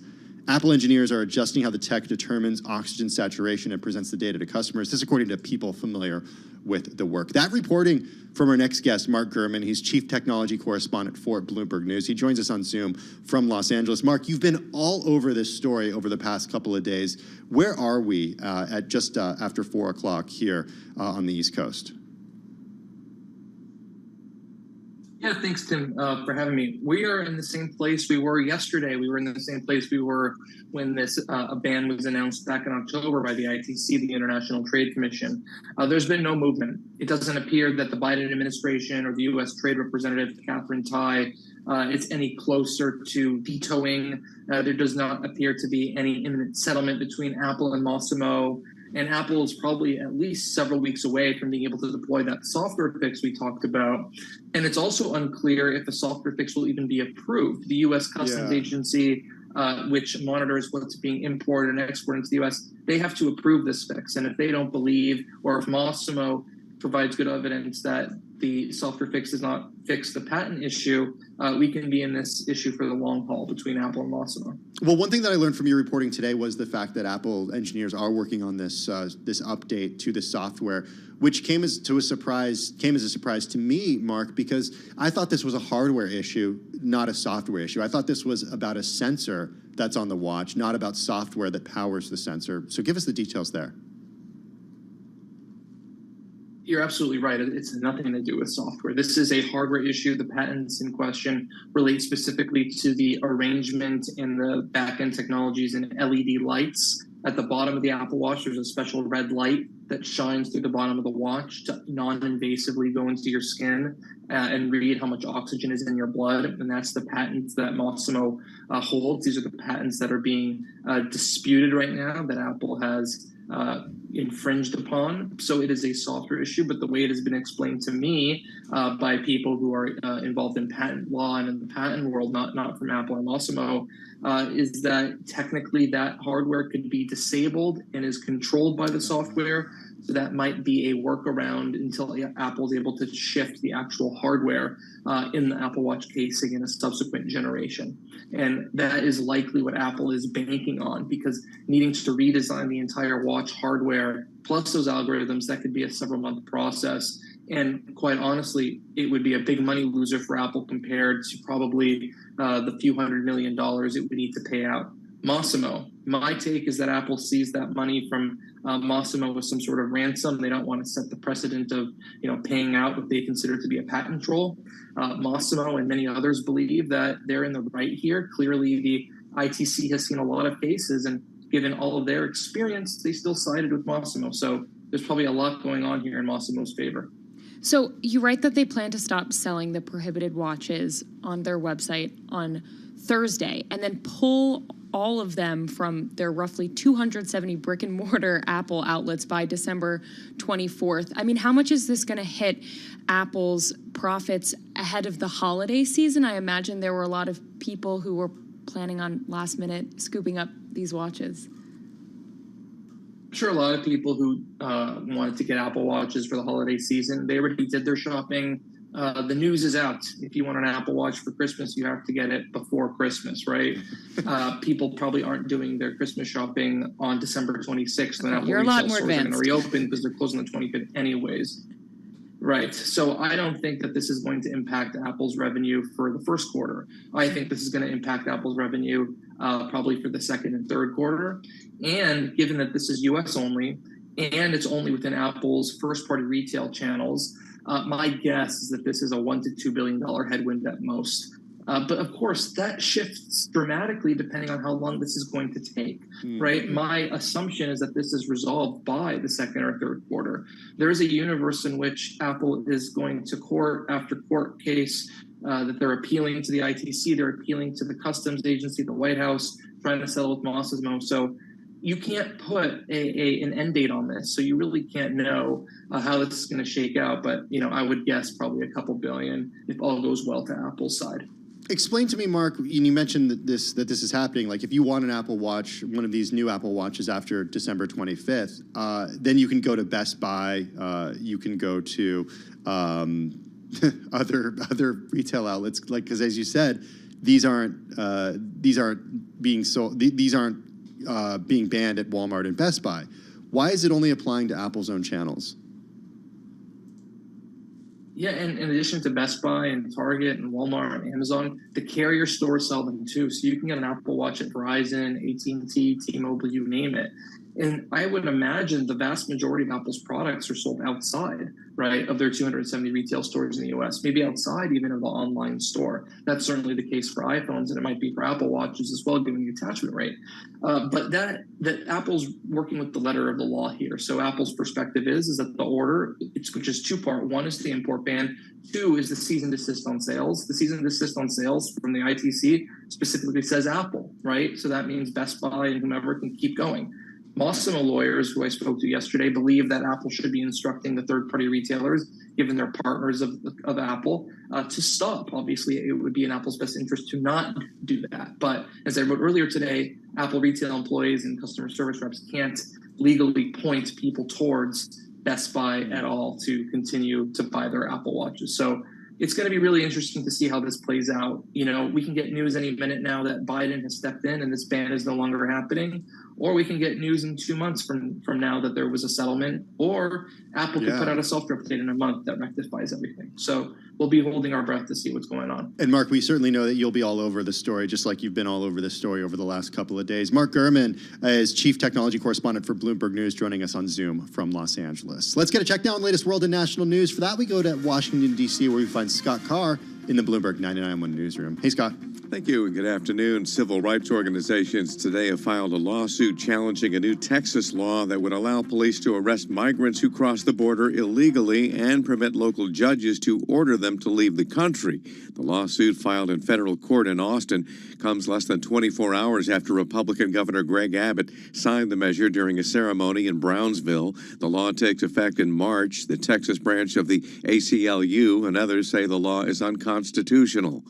Apple engineers are adjusting how the tech determines oxygen saturation and presents the data to customers. This according to people familiar with the work. That reporting from our next guest, Mark Gurman. He's Chief Technology Correspondent for Bloomberg News. He joins us on Zoom from Los Angeles. Mark, you've been all over this story over the past couple of days. Where are we at just after 4 o'clock here on the East Coast? Yeah, thanks, Tim, for having me. We are in the same place we were yesterday. We were in the same place we were when this a ban was announced back in October by the ITC, the International Trade Commission. There's been no movement. It doesn't appear that the Biden administration or the U.S. Trade Representative, Catherine Tai, is any closer to vetoing. There does not appear to be any imminent settlement between Apple and Massimo. And Apple is probably at least several weeks away from being able to deploy that software fix we talked about. And it's also unclear if a software fix will even be approved. The U.S. Customs Agency, which monitors what's being imported and exported into the U.S., they have to approve this fix. And if they don't believe, or if Massimo provides good evidence that the software fix does not fix the patent issue, we can be in this issue for the long haul between Apple and Massimo. Well, one thing that I learned from your reporting today was the fact that Apple engineers are working on this this update to the software, which came as a surprise to me, Mark, because I thought this was a hardware issue, not a software issue. I thought this was about a sensor that's on the watch, not about software that powers the sensor. So give us the details there. You're absolutely right. It's nothing to do with software. This is a hardware issue. The patents in question relate specifically to the arrangement in the back-end technologies and LED lights. At the bottom of the Apple Watch, there's a special red light that shines through the bottom of the watch to non-invasively go into your skin and read how much oxygen is in your blood. And that's the patents that Massimo holds. These are the patents that are being disputed right now that Apple has infringed upon. So it is a software issue, but the way it has been explained to me by people who are involved in patent law and in the patent world, not from Apple or Massimo, is that technically that hardware could be disabled and is controlled by the software. So that might be a workaround until Apple is able to shift the actual hardware in the Apple Watch casing in a subsequent generation. And that is likely what Apple is banking on, because needing to redesign the entire watch hardware plus those algorithms, that could be a several-month process. And quite honestly, it would be a big money loser for Apple compared to probably the few $100 million it would need to pay out Massimo. My take is that Apple sees that money from Massimo with some sort of ransom. They don't want to set the precedent of, paying out what they consider to be a patent troll. Massimo and many others believe that they're in the right here. Clearly, the ITC has seen a lot of cases, and given all of their experience, they still sided with Massimo. So there's probably a lot going on here in Massimo's favor. So you write that they plan to stop selling the prohibited watches on their website on Thursday and then pull all of them from their roughly 270 brick and mortar Apple outlets by December 24th. I mean, how much is this going to hit Apple's profits ahead of the holiday season? I imagine there were a lot of people who were planning on last minute scooping up these watches. I'm sure a lot of people who wanted to get Apple Watches for the holiday season, they already did their shopping. The news is out. If you want an Apple Watch for Christmas, you have to get it before Christmas, right? People probably aren't doing their Christmas shopping on December 26th. When Apple retail stores are going to reopen because they're closing the 25th anyways. Right. So I don't think that this is going to impact Apple's revenue for the first quarter. I think this is going to impact Apple's revenue probably for the second and third quarter. And given that this is US only, and it's only within Apple's first-party retail channels, my guess is that this is a $1 to $2 billion headwind at most. But of course, that shifts dramatically depending on how long this is going to take, right? My assumption is that this is resolved by the second or third quarter. There is a universe in which Apple is going to court after court case that they're appealing to the ITC, they're appealing to the Customs Agency, the White House, trying to settle with Massimo. So you can't put an end date on this, so you really can't know how this is going to shake out. But I would guess probably a couple billion if all goes well to Apple's side. Explain to me, Mark. You mentioned that this is happening. Like, if you want an Apple Watch, one of these new Apple Watches after December 25th, then you can go to Best Buy. You can go to other retail outlets. Like, because as you said, these aren't being sold. These aren't being banned at Walmart and Best Buy. Why is it only applying to Apple's own channels? Yeah, and in addition to Best Buy and Target and Walmart and Amazon, the carrier stores sell them too. So you can get an Apple Watch at Verizon, AT&T, T-Mobile, you name it. And I would imagine the vast majority of Apple's products are sold outside, right, of their 270 retail stores in the US, maybe outside even of the online store. That's certainly the case for iPhones, and it might be for Apple Watches as well, given the attachment rate. But that Apple's working with the letter of the law here. So Apple's perspective is that the order, which is two-part. One is the import ban. Two is the cease and desist on sales. The cease and desist on sales from the ITC specifically says Apple, right? So that means Best Buy and whomever can keep going. Massimo lawyers, who I spoke to yesterday, believe that Apple should be instructing the third-party retailers, given they're partners of Apple, to stop. Obviously, it would be in Apple's best interest to not do that. But as I wrote earlier today, Apple retail employees and customer service reps can't legally point people towards Best Buy at all to continue to buy their Apple Watches. So it's going to be really interesting to see how this plays out. You know, we can get news any minute now that Biden has stepped in and this ban is no longer happening, or we can get news in 2 months from now that there was a settlement, or Apple could put out a software update in a month that rectifies everything. So we'll be holding our breath to see what's going on. And Mark, we certainly know that you'll be all over the story, just like you've been all over the story over the last couple of days. Mark Gurman is Chief Technology Correspondent for Bloomberg News, joining us on Zoom from Los Angeles. Let's get a check down on the latest world and national news. For that, we go to Washington, D.C., where we find Scott Carr in the Bloomberg 99.1 newsroom. Hey, Scott. Thank you and good afternoon. Civil rights organizations today have filed a lawsuit challenging a new Texas law that would allow police to arrest migrants who cross the border illegally and permit local judges to order them to leave the country. The lawsuit, filed in federal court in Austin, comes less than 24 hours after Republican Governor Greg Abbott signed the measure during a ceremony in Brownsville. The law takes effect in March. The Texas branch of the ACLU and others say the law is unconstitutional.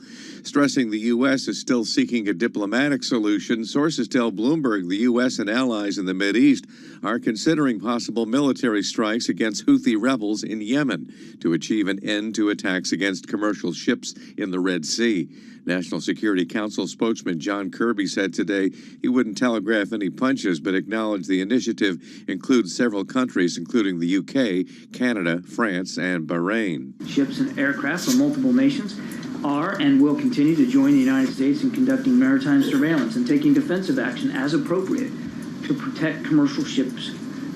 Stressing the U.S. is still seeking a diplomatic solution, sources tell Bloomberg the U.S. and allies in the Mideast are considering possible military strikes against Houthi rebels in Yemen to achieve an end to attacks against commercial ships in the Red Sea. National Security Council spokesman John Kirby said today he wouldn't telegraph any punches, but acknowledged the initiative includes several countries, including the UK, Canada, France, and Bahrain. Ships and aircraft from multiple nations are and will continue to join the United States in conducting maritime surveillance and taking defensive action as appropriate to protect commercial ships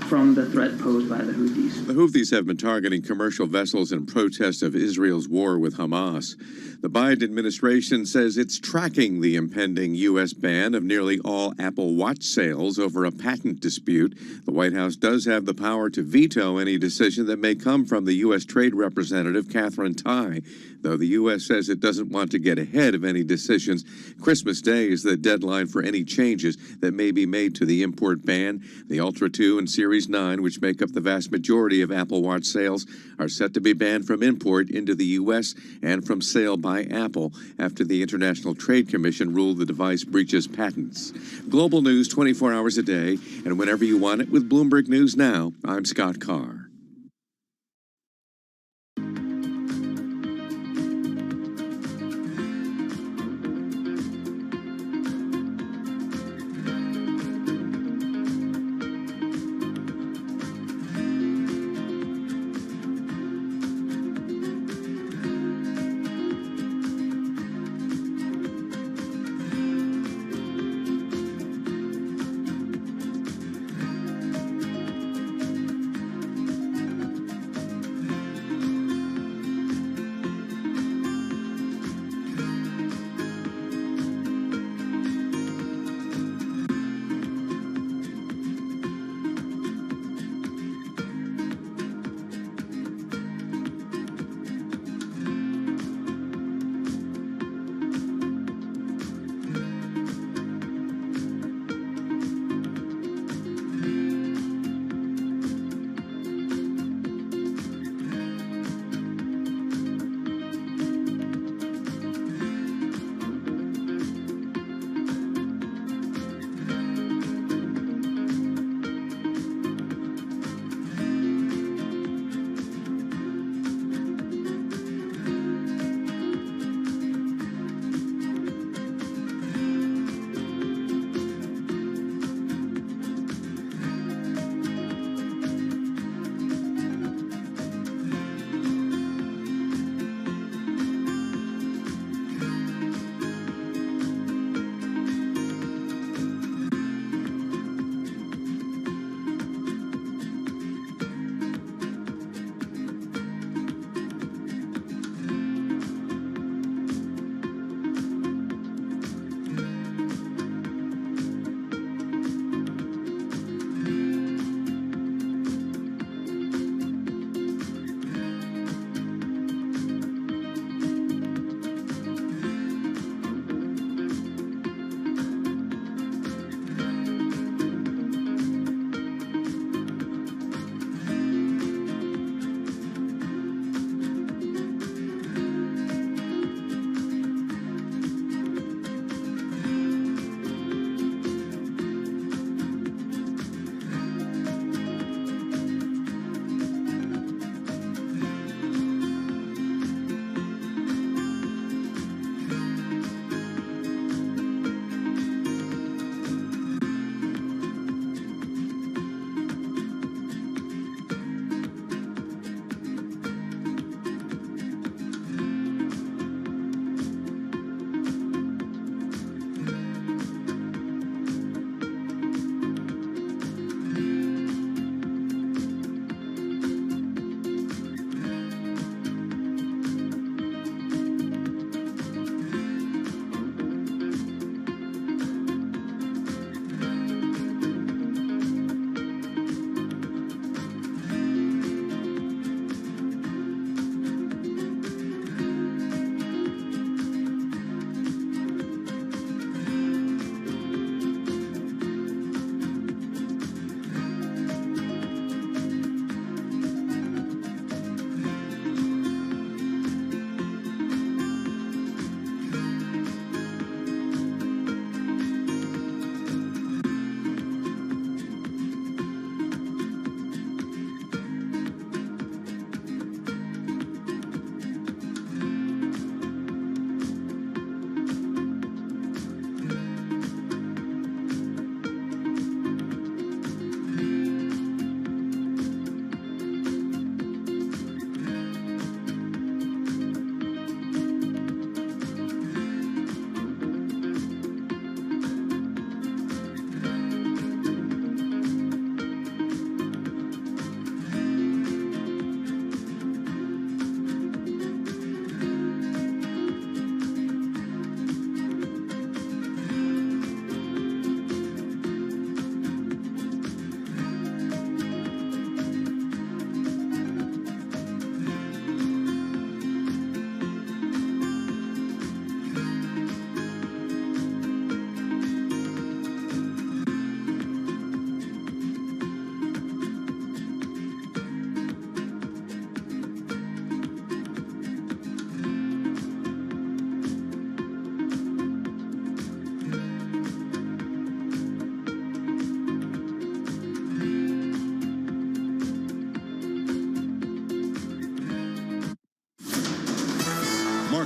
from the threat posed by the Houthis. The Houthis have been targeting commercial vessels in protest of Israel's war with Hamas. The Biden administration says it's tracking the impending U.S. ban of nearly all Apple Watch sales over a patent dispute. The White House does have the power to veto any decision that may come from the U.S. Trade Representative Catherine Tai, though the U.S. says it doesn't want to get ahead of any decisions. Christmas Day is the deadline for any changes that may be made to the import ban. The Ultra 2 and Series 9, which make up the vast majority of Apple Watch sales, are set to be banned from import into the U.S. and from sale by Apple after the International Trade Commission ruled the device breaches patents. Global news 24 hours a day and whenever you want it with Bloomberg News Now. I'm Scott Carr.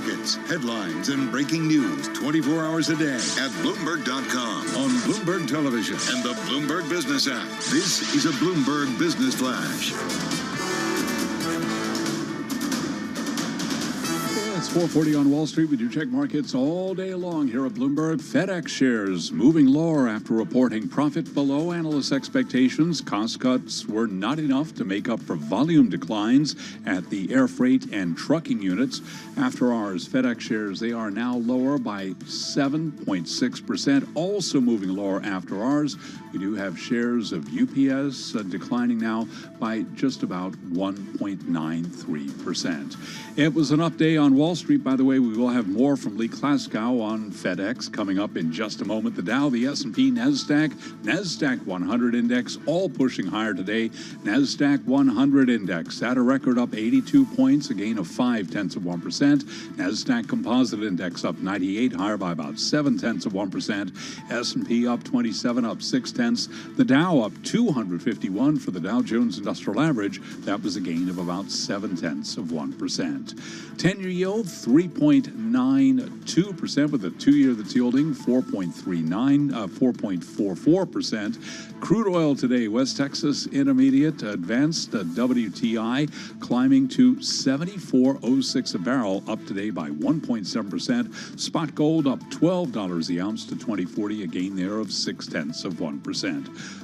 markets, headlines, and breaking news 24 hours a day at Bloomberg.com, on Bloomberg Television, and the Bloomberg Business app. This is a Bloomberg Business Flash. It's 4:40 on Wall Street. We do check markets all day long here at Bloomberg. FedEx shares moving lower after reporting profit below analyst expectations. Cost cuts were not enough to make up for volume declines at the air freight and trucking units. After hours, FedEx shares, they are now lower by 7.6%. Also moving lower after hours. We do have shares of UPS declining now by just about 1.93%. It was an up day on Wall Street. By the way, we will have more from Lee Klaskow on FedEx coming up in just a moment. The Dow, the S&P, NASDAQ 100 index, all pushing higher today. NASDAQ 100 index at a record up 82 points, a gain of 0.5%. NASDAQ Composite Index up 98, higher by about 0.7%. S&P up 27, up 0.6. The Dow up 251 for the Dow Jones Industrial Average. That was a gain of about 0.7%. 10-year yield 3.92% with a 2-year that's yielding 4.44%. Crude oil today, West Texas Intermediate Advanced WTI climbing to 74.06 a barrel, up today by 1.7%. Spot gold up $12 the ounce to 20.40, a gain there of 0.6%.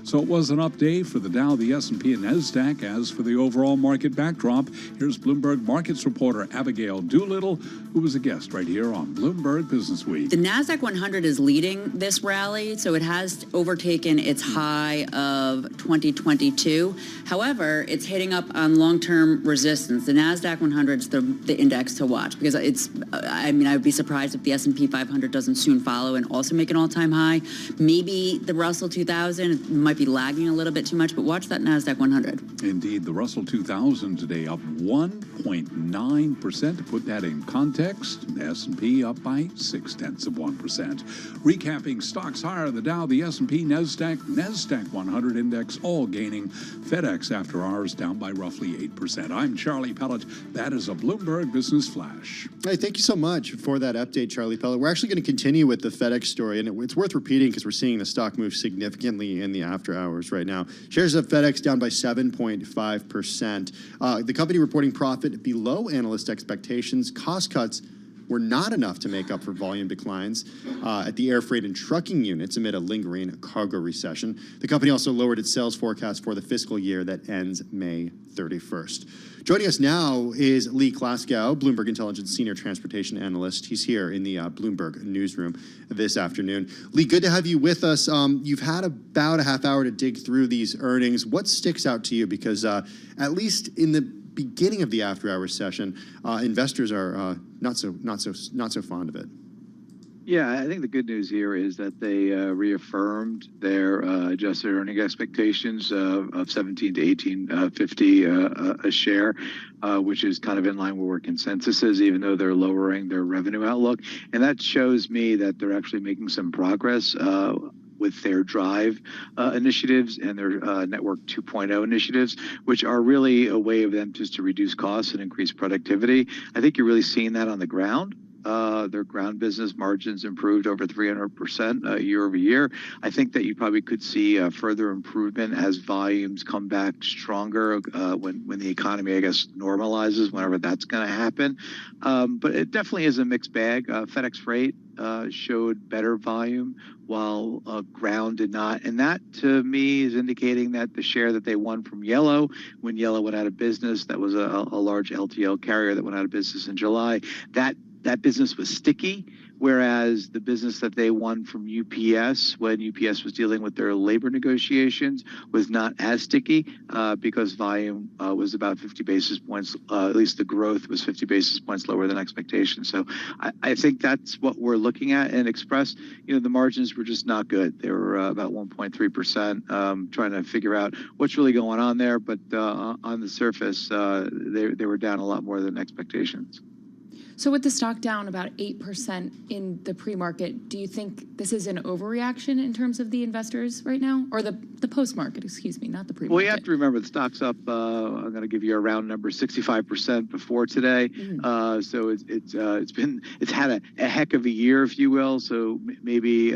So it was an up day for the Dow, the S&P, and NASDAQ. As for the overall market backdrop, here's Bloomberg Markets reporter Abigail Doolittle, who was a guest right here on Bloomberg Business Week. The NASDAQ 100 is leading this rally, so it has overtaken its high of 2022. However, it's hitting up on long-term resistance. The NASDAQ 100 is the index to watch because it's, I would be surprised if the S&P 500 doesn't soon follow and also make an all-time high. Maybe the Russell 2000 might be lagging a little bit too much, but watch that NASDAQ 100. Indeed, the Russell 2000 today up 1.9%. To put that in context, S&P up by 0.6%. Recapping stocks higher, the Dow, the S&P, NASDAQ 100 index all gaining. FedEx after hours down by roughly 8%. I'm Charlie Pellet. That is a Bloomberg Business Flash. Hey, thank you so much for that update, Charlie Pellet. We're actually going to continue with the FedEx story, and it's worth repeating because we're seeing the stock move significantly in the after hours right now. Shares of FedEx down by 7.5%. The company reporting profit below analyst expectations. Cost cuts were not enough to make up for volume declines at the air freight and trucking units amid a lingering cargo recession. The company also lowered its sales forecast for the fiscal year that ends May 31st. Joining us now is Lee Klaskow, Bloomberg Intelligence Senior Transportation Analyst. He's here in the Bloomberg newsroom this afternoon. Lee, good to have you with us. You've had about a half hour to dig through these earnings. What sticks out to you? Because at least in the beginning of the after-hours session, investors are not so fond of it. Yeah, I think the good news here is that they reaffirmed their adjusted earning expectations of 17 to 18.50 a share, which is kind of in line with where consensus is, even though they're lowering their revenue outlook. And that shows me that they're actually making some progress with their drive initiatives and their Network 2.0 initiatives, which are really a way of them just to reduce costs and increase productivity. I think you're really seeing that on the ground. Their ground business margins improved over 300% year over year. I think that you probably could see further improvement as volumes come back stronger when the economy, I guess, normalizes, whenever that's going to happen. But it definitely is a mixed bag. FedEx Freight showed better volume while ground did not. And that, to me, is indicating that the share that they won from Yellow, when Yellow went out of business, that was a large LTL carrier that went out of business in July, that business was sticky, whereas the business that they won from UPS, when UPS was dealing with their labor negotiations, was not as sticky because volume was about 50 basis points, at least the growth was 50 basis points lower than expectations. So I think that's what we're looking at. And Express, the margins were just not good. They were about 1.3%, trying to figure out what's really going on there. But on the surface, they were down a lot more than expectations. So with the stock down about 8% in the pre-market, do you think this is an overreaction in terms of the investors right now? Or the post-market, excuse me, not the pre-market? Well, you have to remember the stock's up, I'm going to give you a round number, 65% before today. So it's had a heck of a year, if you will. So maybe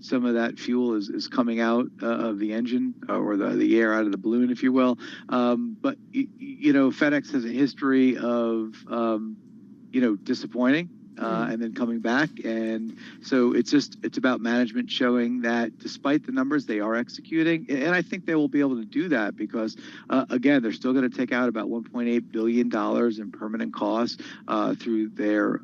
some of that fuel is coming out of the engine or the air out of the balloon, if you will. But, FedEx has a history of, disappointing and then coming back. And so it's about management showing that despite the numbers, they are executing. And I think they will be able to do that because, again, they're still going to take out about $1.8 billion in permanent costs through their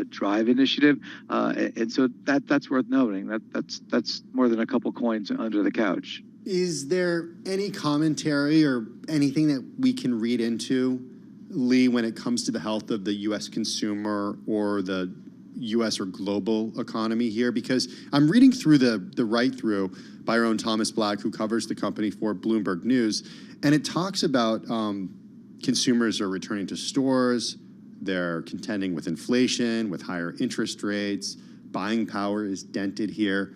Drive initiative. And so that's worth noting. That's more than a couple coins under the couch. Is there any commentary or anything that we can read into, Lee, when it comes to the health of the U.S. consumer or the U.S. or global economy here? Because I'm reading through the write-through by our own Thomas Black, who covers the company for Bloomberg News, and it talks about consumers are returning to stores, they're contending with inflation, with higher interest rates, buying power is dented here.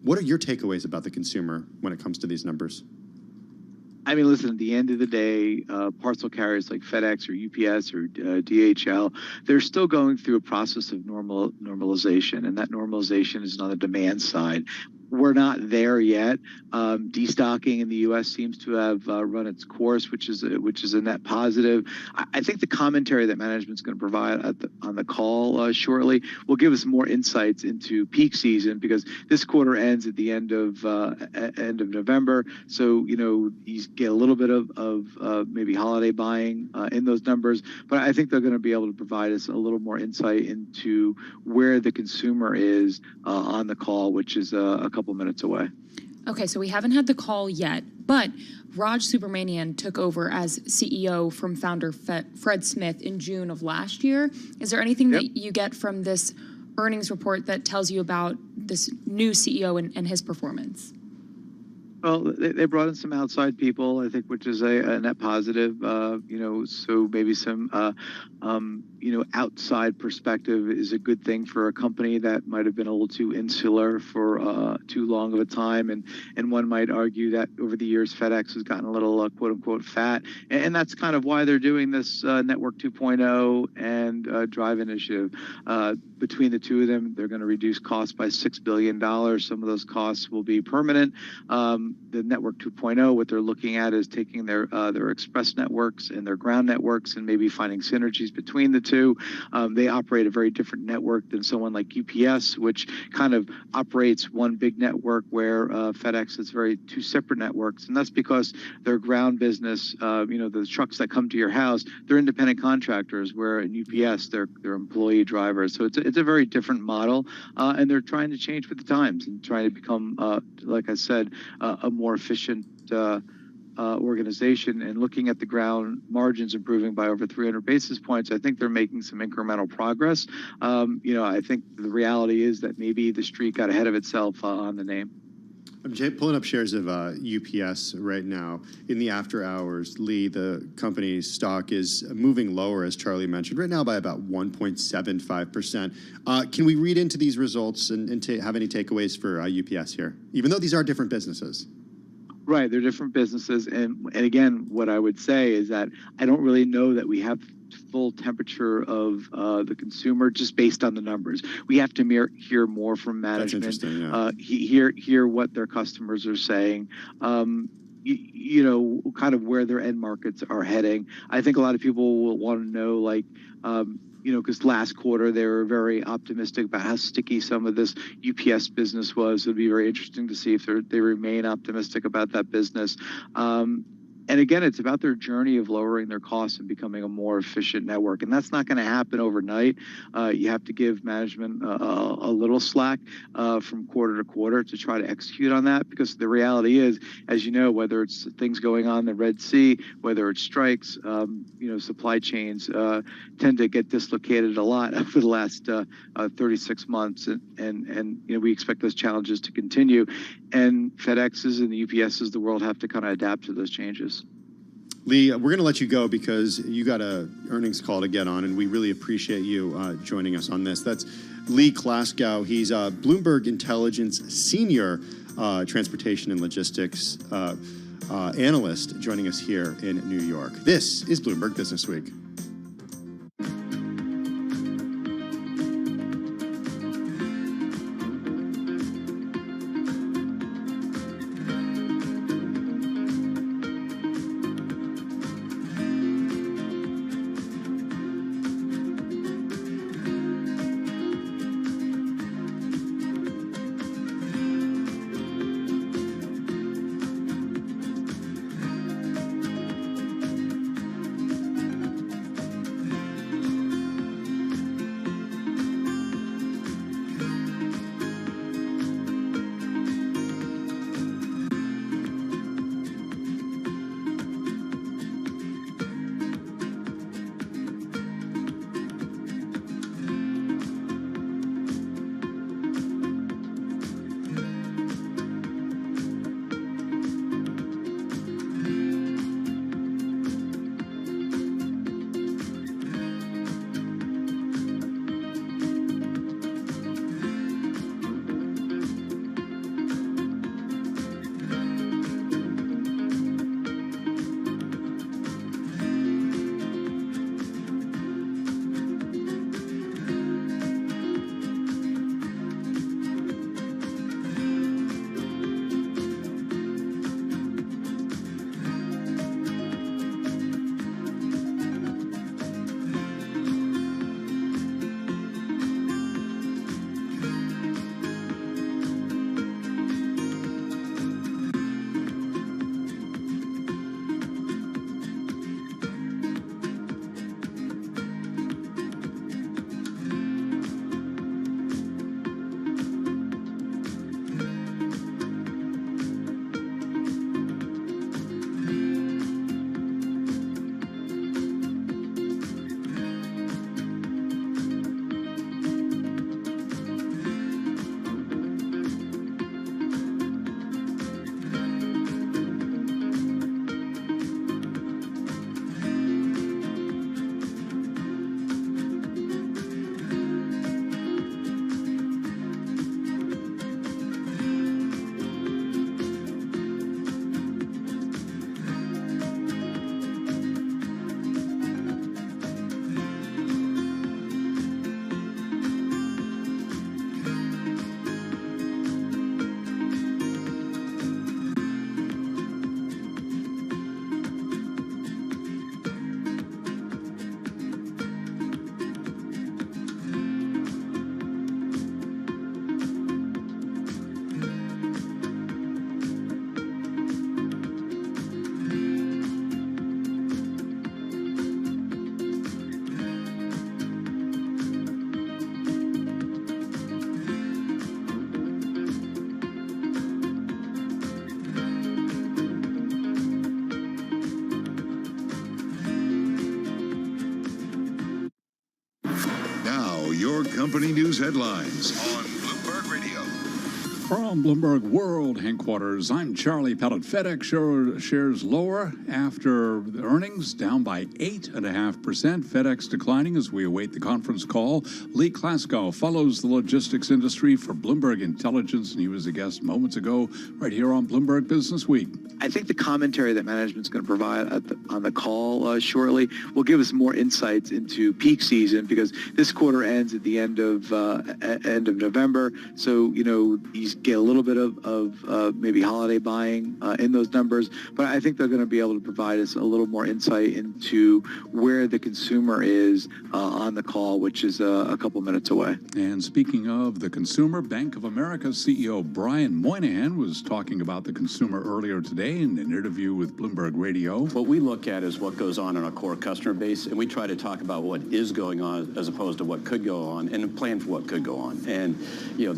What are your takeaways about the consumer when it comes to these numbers? I mean, listen, at the end of the day, parcel carriers like FedEx or UPS or DHL, they're still going through a process of normalization, and that normalization is on the demand side. We're not there yet. Destocking in the U.S. seems to have run its course, which is a net positive. I think the commentary that management's going to provide on the call shortly will give us more insights into peak season, because this quarter ends at the end of November. So you get a little bit of maybe holiday buying in those numbers, but I think they're going to be able to provide us a little more insight into where the consumer is on the call, which is a couple minutes away. Okay, so we haven't had the call yet, but Raj Subramanian took over as CEO from founder Fred Smith in June of last year. Is there anything that you get from this earnings report that tells you about this new CEO and his performance? Well, they brought in some outside people, I think, which is a net positive. So maybe some, outside perspective is a good thing for a company that might have been a little too insular for too long of a time. And one might argue that over the years, FedEx has gotten a little, quote unquote, fat. And that's kind of why they're doing this Network 2.0 and Drive initiative. Between the two of them, they're going to reduce costs by $6 billion. Some of those costs will be permanent. The Network 2.0, what they're looking at is taking their express networks and their ground networks and maybe finding synergies between the two. They operate a very different network than someone like UPS, which kind of operates one big network, where FedEx has two separate networks. And that's because their ground business, the trucks that come to your house, they're independent contractors, where in UPS, they're employee drivers. So it's a very different model. And they're trying to change with the times and trying to become, like I said, a more efficient organization. And looking at the ground margins improving by over 300 basis points, I think they're making some incremental progress. I think the reality is that maybe the street got ahead of itself on the name. I'm pulling up shares of UPS right now. In the after hours, Lee, the company's stock is moving lower, as Charlie mentioned, right now by about 1.75%. Can we read into these results and have any takeaways for UPS here, even though these are different businesses? Right, they're different businesses. And again, what I would say is that I don't really know that we have full temperature of the consumer just based on the numbers. We have to hear more from management. That's interesting, yeah. Hear what their customers are saying. Kind of where their end markets are heading. I think a lot of people will want to know, because last quarter they were very optimistic about how sticky some of this UPS business was. It'd be very interesting to see if they remain optimistic about that business. And again, it's about their journey of lowering their costs and becoming a more efficient network. And that's not going to happen overnight. You have to give management a little slack from quarter to quarter to try to execute on that. Because the reality is, as you know, whether it's things going on in the Red Sea, whether it's strikes, supply chains tend to get dislocated a lot over the last 36 months. And we expect those challenges to continue. And FedEx's and the UPS's of the world have to kind of adapt to those changes. Lee, we're going to let you go because you got a earnings call to get on, and we really appreciate you joining us on this. That's Lee Klaskow. He's Bloomberg Intelligence Senior Transportation and Logistics analyst joining us here in New York. This is Bloomberg Business Week. Your company news headlines on Bloomberg Radio. From Bloomberg World headquarters, I'm Charlie Pellet. FedEx shares lower after the earnings, down by 8.5%. FedEx declining as we await the conference call. Lee Klaskow follows the logistics industry for Bloomberg Intelligence, and he was a guest moments ago right here on Bloomberg Business Week. I think the commentary that management's going to provide on the call shortly will give us more insights into peak season, because this quarter ends at the end of November. So, you get a little bit of maybe holiday buying in those numbers. But I think they're going to be able to provide us a little more insight into where the consumer is on the call, which is a couple minutes away. And speaking of the consumer, Bank of America CEO Brian Moynihan was talking about the consumer earlier today in an interview with Bloomberg Radio. What we look at is what goes on in our core customer base, and we try to talk about what is going on as opposed to what could go on, and plan for what could go on. And,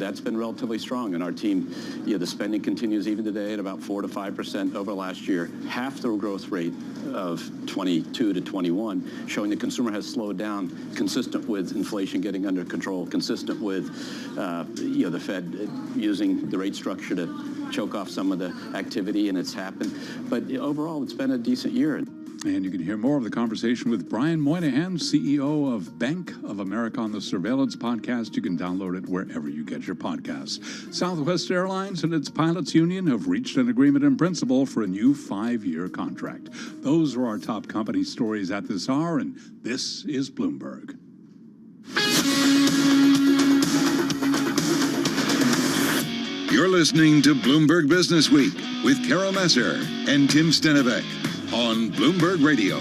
that's been relatively strong. And our team, the spending continues even today at about 4 to 5% over last year, half the growth rate of 22 to 21, showing the consumer has slowed down, consistent with inflation getting under control, consistent with, the Fed using the rate structure to choke off some of the activity, and it's happened. But overall, it's been a decent year. And you can hear more of the conversation with Brian Moynihan, CEO of Bank of America, on the Surveillance podcast. You can download it wherever you get your podcasts. Southwest Airlines and its pilots union have reached an agreement in principle for a new 5-year contract. Those are our top company stories at this hour, and this is Bloomberg. You're listening to Bloomberg Business Week with Carol Messer and Tim Stenivek on Bloomberg Radio.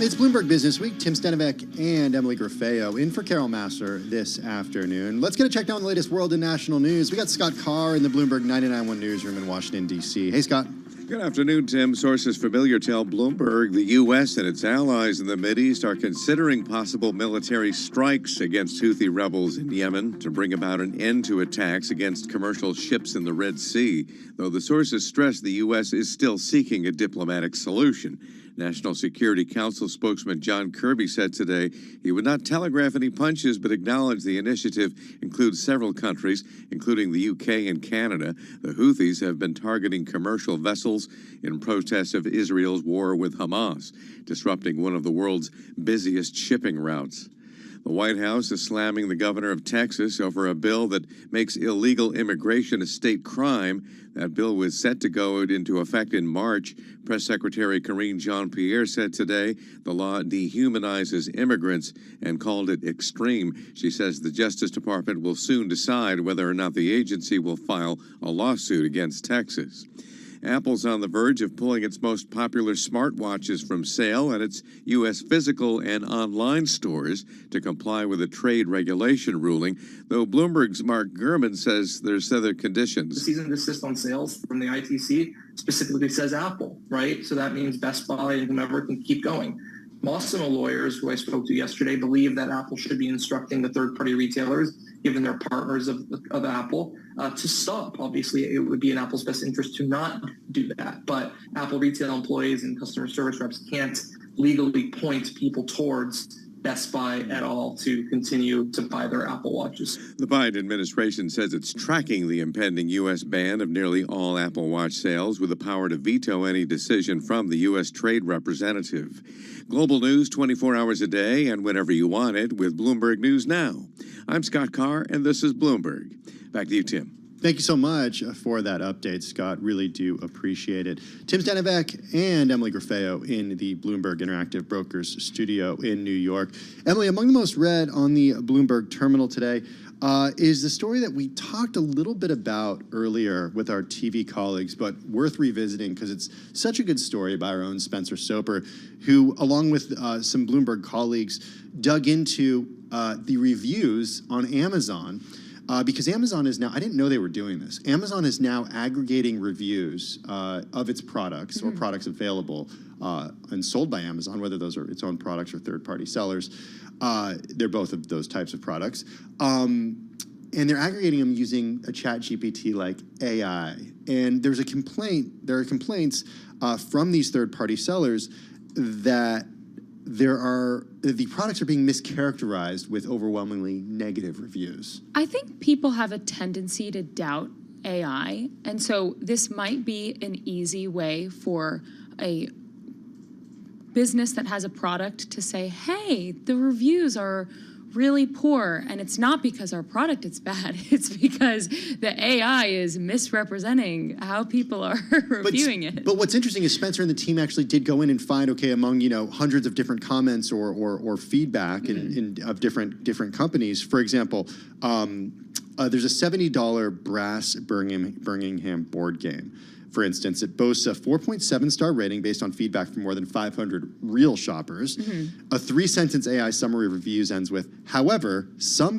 It's Bloomberg Business Week. Tim Stenivek and Emily Graffeo in for Carol Masser this afternoon. Let's get a check down on the latest world and national news. We got Scott Carr in the Bloomberg 99.1 newsroom in Washington, D.C. Hey, Scott. Good afternoon, Tim. Sources familiar tell Bloomberg the U.S. and its allies in the Mideast are considering possible military strikes against Houthi rebels in Yemen to bring about an end to attacks against commercial ships in the Red Sea, though the sources stress the U.S. is still seeking a diplomatic solution. National Security Council spokesman John Kirby said today he would not telegraph any punches, but acknowledged the initiative includes several countries, including the UK and Canada. The Houthis have been targeting commercial vessels in protest of Israel's war with Hamas, disrupting one of the world's busiest shipping routes. The White House is slamming the governor of Texas over a bill that makes illegal immigration a state crime. That bill was set to go into effect in March. Press Secretary Karine Jean-Pierre said today the law dehumanizes immigrants and called it extreme. She says the Justice Department will soon decide whether or not the agency will file a lawsuit against Texas. Apple's on the verge of pulling its most popular smartwatches from sale at its U.S. physical and online stores to comply with a trade regulation ruling, though Bloomberg's Mark Gurman says there's other conditions. The cease and desist on sales from the ITC specifically says Apple, right? So that means Best Buy and whomever can keep going. Massimo lawyers, who I spoke to yesterday, believe that Apple should be instructing the third-party retailers, given they're partners of Apple, to stop. Obviously, it would be in Apple's best interest to not do that. But Apple retail employees and customer service reps can't legally point people towards Best Buy at all to continue to buy their Apple Watches. The Biden administration says it's tracking the impending U.S. ban of nearly all Apple Watch sales with the power to veto any decision from the U.S. Trade Representative. Global news 24 hours a day and whenever you want it with Bloomberg News Now. I'm Scott Carr, and this is Bloomberg. Back to you, Tim. Thank you so much for that update, Scott. Really do appreciate it. Tim Stenivek and Emily Graffeo in the Bloomberg Interactive Brokers studio in New York. Emily, among the most read on the Bloomberg terminal today is the story that we talked a little bit about earlier with our TV colleagues, but worth revisiting because it's such a good story by our own Spencer Soper, who, along with some Bloomberg colleagues, dug into the reviews on Amazon. Because Amazon is now, I didn't know they were doing this. Amazon is now aggregating reviews of its products or products available and sold by Amazon, whether those are its own products or third-party sellers. They're both of those types of products. And they're aggregating them using a chat GPT-like AI. And there are complaints from these third-party sellers that the products are being mischaracterized with overwhelmingly negative reviews. I think people have a tendency to doubt AI, and so this might be an easy way for a business that has a product to say, hey, the reviews are really poor, and it's not because our product is bad, it's because the AI is misrepresenting how people are reviewing it. But what's interesting is Spencer and the team actually did go in and find, okay, among hundreds of different comments or feedback of different companies. For example, there's a $70 brass Birmingham board game. For instance, it boasts a 4.7-star rating based on feedback from more than 500 real shoppers. A 3-sentence AI summary of reviews ends with, however, some